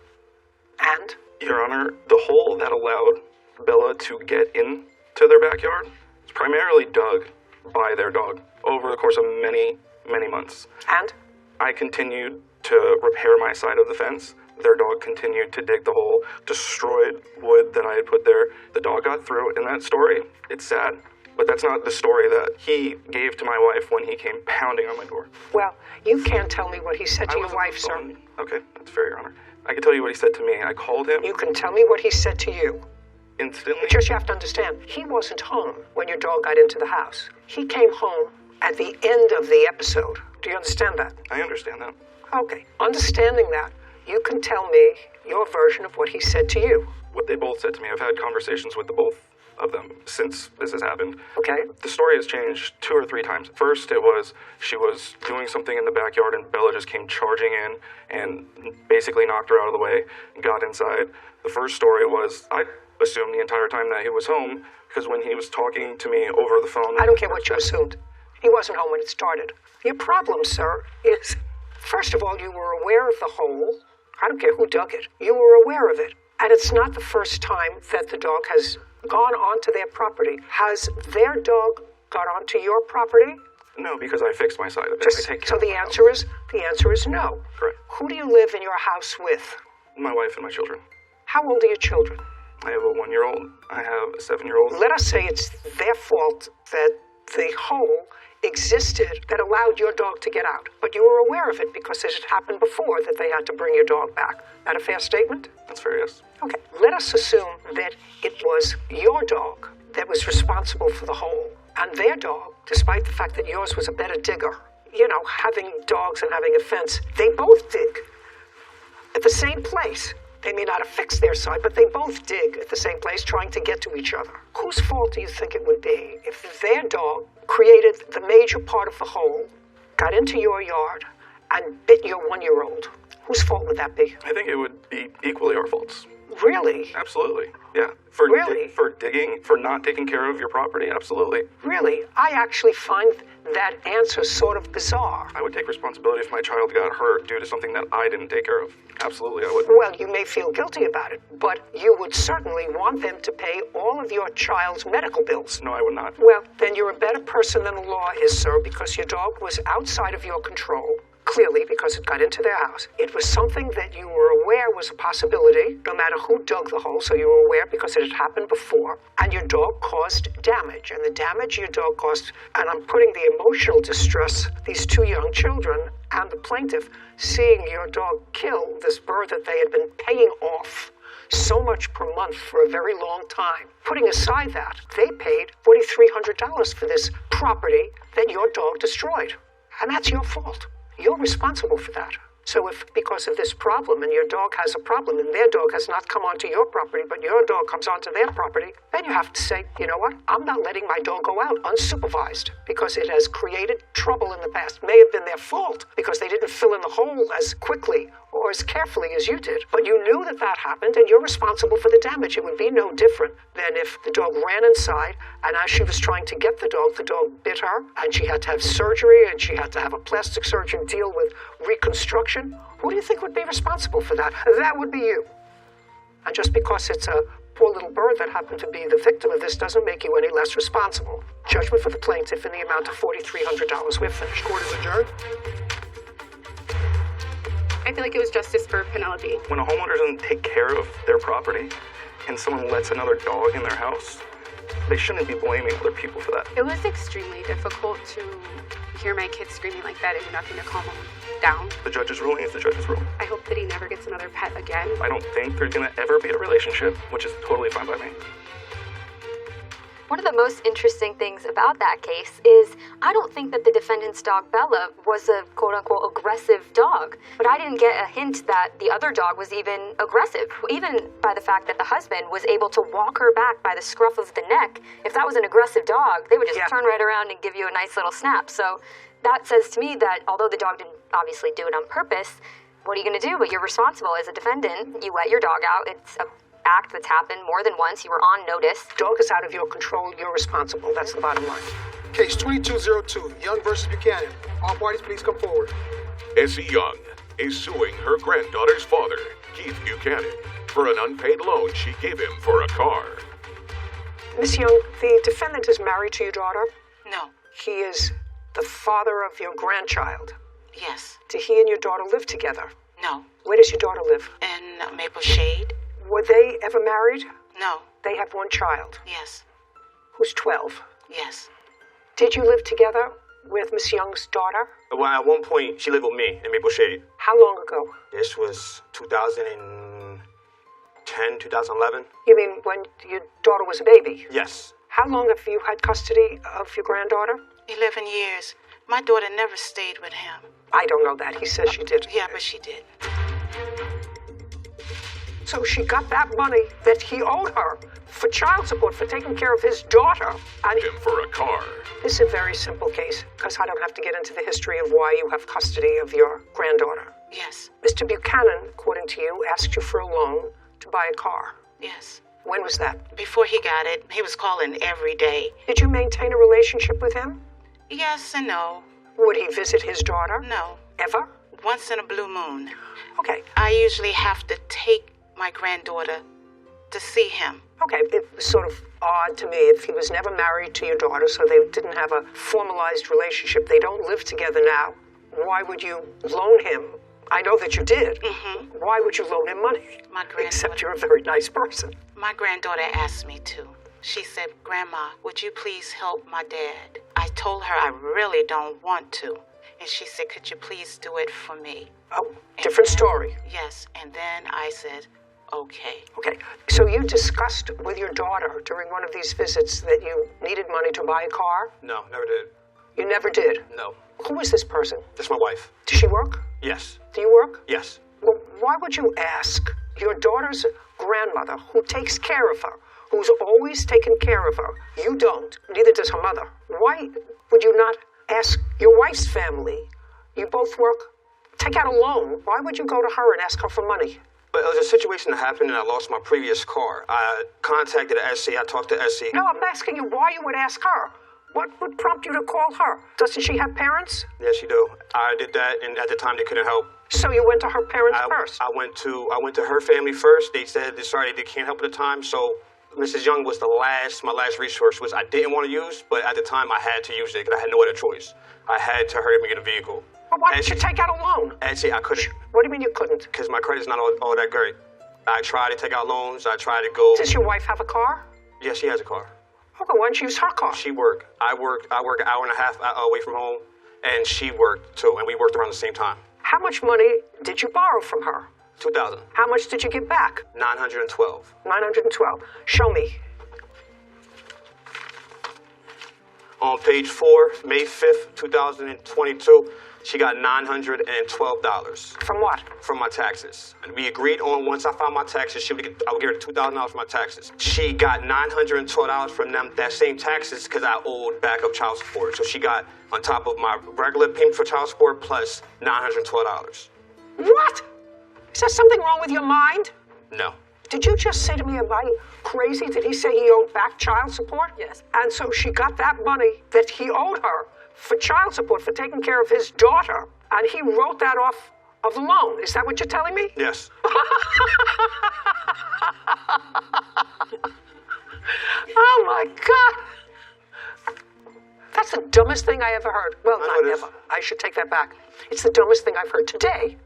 And? Your Honor, the hole that allowed Bella to get into their backyard was primarily dug by their dog over the course of many, many months. And? I continued to repair my side of the fence. Their dog continued to dig the hole, destroyed wood that I had put there. The dog got through. In that story, it's sad, but that's not the story that he gave to my wife when he came pounding on my door. Well, you can't tell me what he said to your wife, sir. Okay, that's fair, Your Honor. I can tell you what he said to me. I called him. You can tell me what he said to you. Instantly. Just you have to understand, he wasn't home when your dog got into the house. He came home at the end of the episode. Do you understand that? I understand that. Okay. Understanding that, you can tell me your version of what he said to you. What they both said to me, I've had conversations with the both of them since this has happened. Okay. The story has changed 2 or 3 times. First, it was she was doing something in the backyard and Bella just came charging in and basically knocked her out of the way and got inside. The first story was, I assumed the entire time that he was home because when he was talking to me over the phone... I don't care what you assumed. He wasn't home when it started. Your problem, sir, is, first of all, you were aware of the hole. I don't care who dug it. You were aware of it. And it's not the first time that the dog has gone onto their property. Has their dog got onto your property? No, because I fixed my side of it. So the answer is no. Correct. Who do you live in your house with? My wife and my children. How old are your children? I have a 1-year-old. I have a 7-year-old. Let us say it's their fault that the hole existed that allowed your dog to get out. But you were aware of it because it had happened before that they had to bring your dog back. That a fair statement? That's fair, yes. Okay. Let us assume that it was your dog that was responsible for the hole. And their dog, despite the fact that yours was a better digger, you know, having dogs and having a fence, they both dig at the same place. They may not have fixed their side, but they both dig at the same place trying to get to each other. Whose fault do you think it would be if their dog created the major part of the hole, got into your yard, and bit your 1-year-old? Whose fault would that be? I think it would be equally our faults. Really? Absolutely, yeah. For really? For digging, for not taking care of your property, absolutely. Really? I actually find that answer sort of bizarre. I would take responsibility if my child got hurt due to something that I didn't take care of. Absolutely, I would. Well, you may feel guilty about it, but you would certainly want them to pay all of your child's medical bills. No, I would not. Well, then you're a better person than the law is, sir, because your dog was outside of your control. Clearly, because it got into their house. It was something that you were aware was a possibility, no matter who dug the hole, so you were aware because it had happened before, and your dog caused damage. And the damage your dog caused, and I'm putting the emotional distress, these 2 young children and the plaintiff, seeing your dog kill this bird that they had been paying off so much per month for a very long time. Putting aside that, they paid $4,300 for this property that your dog destroyed. And that's your fault. You're responsible for that. So if, because of this problem, and your dog has a problem, and their dog has not come onto your property, but your dog comes onto their property, then you have to say, you know what? I'm not letting my dog go out unsupervised because it has created trouble in the past. May have been their fault because they didn't fill in the hole as quickly or as carefully as you did. But you knew that that happened, and you're responsible for the damage. It would be no different than if the dog ran inside, and as she was trying to get the dog bit her, and she had to have surgery, and she had to have a plastic surgeon deal with reconstruction. Who do you think would be responsible for that? That would be you. And just because it's a poor little bird that happened to be the victim of this doesn't make you any less responsible. Judgment for the plaintiff in the amount of $4,300. We're finished. Court is adjourned. I feel like it was justice for Penelope. When a homeowner doesn't take care of their property and someone lets another dog in their house, they shouldn't be blaming other people for that. It was extremely difficult to hear my kids screaming like that and do nothing to calm them down. The judge's ruling is the judge's ruling. I hope that he never gets another pet again. I don't think there's gonna ever be a relationship, which is totally fine by me. One of the most interesting things about that case is I don't think that the defendant's dog Bella was a quote-unquote aggressive dog, but I didn't get a hint that the other dog was even aggressive, even by the fact that the husband was able to walk her back by the scruff of the neck. If that was an aggressive dog, they would just turn right around and give you a nice little snap. So that says to me that although the dog didn't obviously do it on purpose, what are you going to do? But you're responsible as a defendant. You let your dog out. It's a act that's happened more than once. You were on notice. Dog is out of your control. You're responsible. That's the bottom line. Case 2202, Young versus Buchanan. All parties, please come forward. Essie Young is suing her granddaughter's father, Keith Buchanan, for an unpaid loan she gave him for a car. Miss Young, the defendant is married to your daughter? No. He is the father of your grandchild? Yes. Do he and your daughter live together? No. Where does your daughter live? In Maple Shade. Were they ever married? No. They have one child? Yes. Who's 12? Yes. Did you live together with Miss Young's daughter? Well, at one point, she lived with me in Maple Shade. How long ago? This was 2010, 2011. You mean when your daughter was a baby? Yes. How long have you had custody of your granddaughter? 11 years. My daughter never stayed with him. I don't know that. He says she did. Yeah, but she did. So she got that money that he owed her for child support, for taking care of his daughter. And him for a car. This is a very simple case, because I don't have to get into the history of why you have custody of your granddaughter. Yes. Mr. Buchanan, according to you, asked you for a loan to buy a car. Yes. When was that? Before he got it, he was calling every day. Did you maintain a relationship with him? Yes and no. Would he visit his daughter? No. Ever? Once in a blue moon. Okay. I usually have to take my granddaughter to see him. Okay, it was sort of odd to me if he was never married to your daughter, so they didn't have a formalized relationship. They don't live together now. Why would you loan him? I know that you did. Mm-hmm. Why would you loan him money? My granddaughter. Except you're a very nice person. My granddaughter asked me to. She said, Grandma, would you please help my dad? I told her I really don't want to. And she said, could you please do it for me? Oh, different story. Yes, and then I said, okay. Okay, so you discussed with your daughter during one of these visits that you needed money to buy a car? No, never did. You never did? No. Who is this person? That's my wife. Does she work? Yes. Do you work? Yes. Well, why would you ask your daughter's grandmother, who takes care of her, who's always taken care of her? You don't. Neither does her mother. Why would you not ask your wife's family? You both work. Take out a loan. Why would you go to her and ask her for money? But it was a situation that happened and I lost my previous car. I contacted Essie. I talked to Essie. No, I'm asking you why you would ask her. What would prompt you to call her? Doesn't she have parents? Yes, she do. I did that, and at the time they couldn't help. So you went to her parents first? I went to her family first. They said they can't help at the time. So Mrs. Young was my last resource, which I didn't want to use, but at the time I had to use it because I had no other choice. I had to hurry up and get a vehicle. Well, why didn't you take out a loan? Actually, I couldn't. What do you mean you couldn't? Because my credit's not all that great. I tried to take out loans. I tried to go. Does your wife have a car? Yeah, she has a car. Okay, why don't you use her car? She worked. I work an hour and a half away from home, and she worked too, and we worked around the same time. How much money did you borrow from her? $2,000. How much did you give back? $912. $912. Show me. On page 4, May 5th, 2022, she got $912. From what? From my taxes. And we agreed on once I filed my taxes, I would give her $2,000 for my taxes. She got $912 from them, that same taxes, because I owed backup child support. So she got on top of my regular payment for child support plus $912. What? Is there something wrong with your mind? No. Did you just say to me, am I crazy? Did he say he owed back child support? Yes. And so she got that money that he owed her for child support, for taking care of his daughter, and he wrote that off of the loan. Is that what you're telling me? Yes. Oh my God. That's the dumbest thing I ever heard. Well, not ever. I should take that back. It's the dumbest thing I've heard today.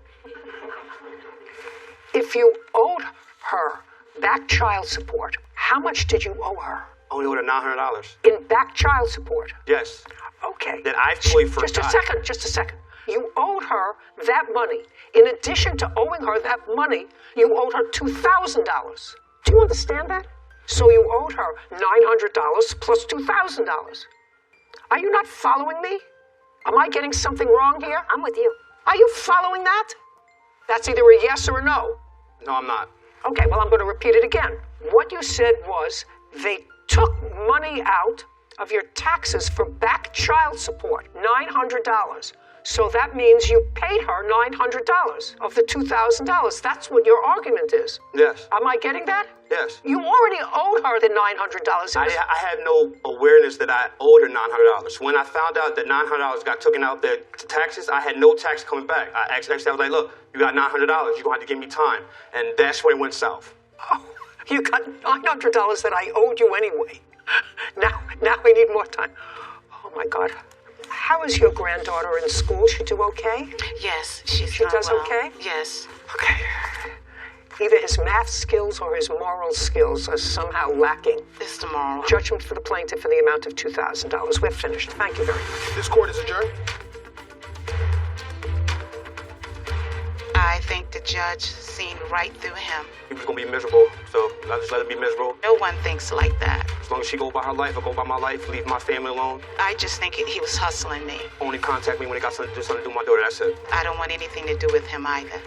If you owed her back child support, how much did you owe her? Only owed her $900. In back child support. Yes. Okay. That I fully forgot. Just a second. You owed her that money. In addition to owing her that money, you owed her $2,000. Do you understand that? So you owed her $900 plus $2,000. Are you not following me? Am I getting something wrong here? I'm with you. Are you following that? That's either a yes or a no. No, I'm not. Okay, well, I'm going to repeat it again. What you said was they took money out of your taxes for back child support, $900. So that means you paid her $900 of the $2,000. That's what your argument is. Yes. Am I getting that? Yes. You already owed her the $900. I had no awareness that I owed her $900. When I found out that $900 got taken out the taxes, I had no tax coming back. I was like, look, you got $900. You're going to have to give me time. And that's when it went south. Oh, you got $900 that I owed you anyway. Now I need more time. Oh, my God. How is your granddaughter in school? She do okay? Yes, she does well. okay? Yes. Okay. Either his math skills or his moral skills are somehow lacking. It's the moral. Judgment for the plaintiff for the amount of $2,000. We're finished. Thank you very much. This court is adjourned. I think the judge seen right through him. He was going to be miserable, so I just let her be miserable. No one thinks like that. As long as she go by her life, I go by my life, leave my family alone. I just think he was hustling me. Only contact me when he got something to do with my daughter, that's it. I don't want anything to do with him either.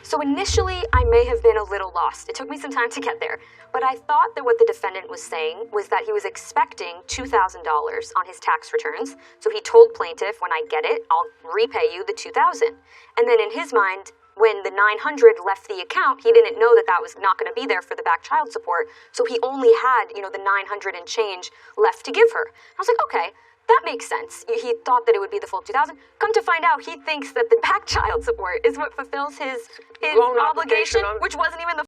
So initially, I may have been a little lost. It took me some time to get there. But I thought that what the defendant was saying was that he was expecting $2,000 on his tax returns. So he told plaintiff, when I get it, I'll repay you the $2,000. And then in his mind, when the $900 left the account, he didn't know that that was not going to be there for the back child support. So he only had, the $900 and change left to give her. I was like, okay. That makes sense. He thought that it would be the full $2,000. Come to find out, he thinks that the back child support is what fulfills his obligation, which wasn't even the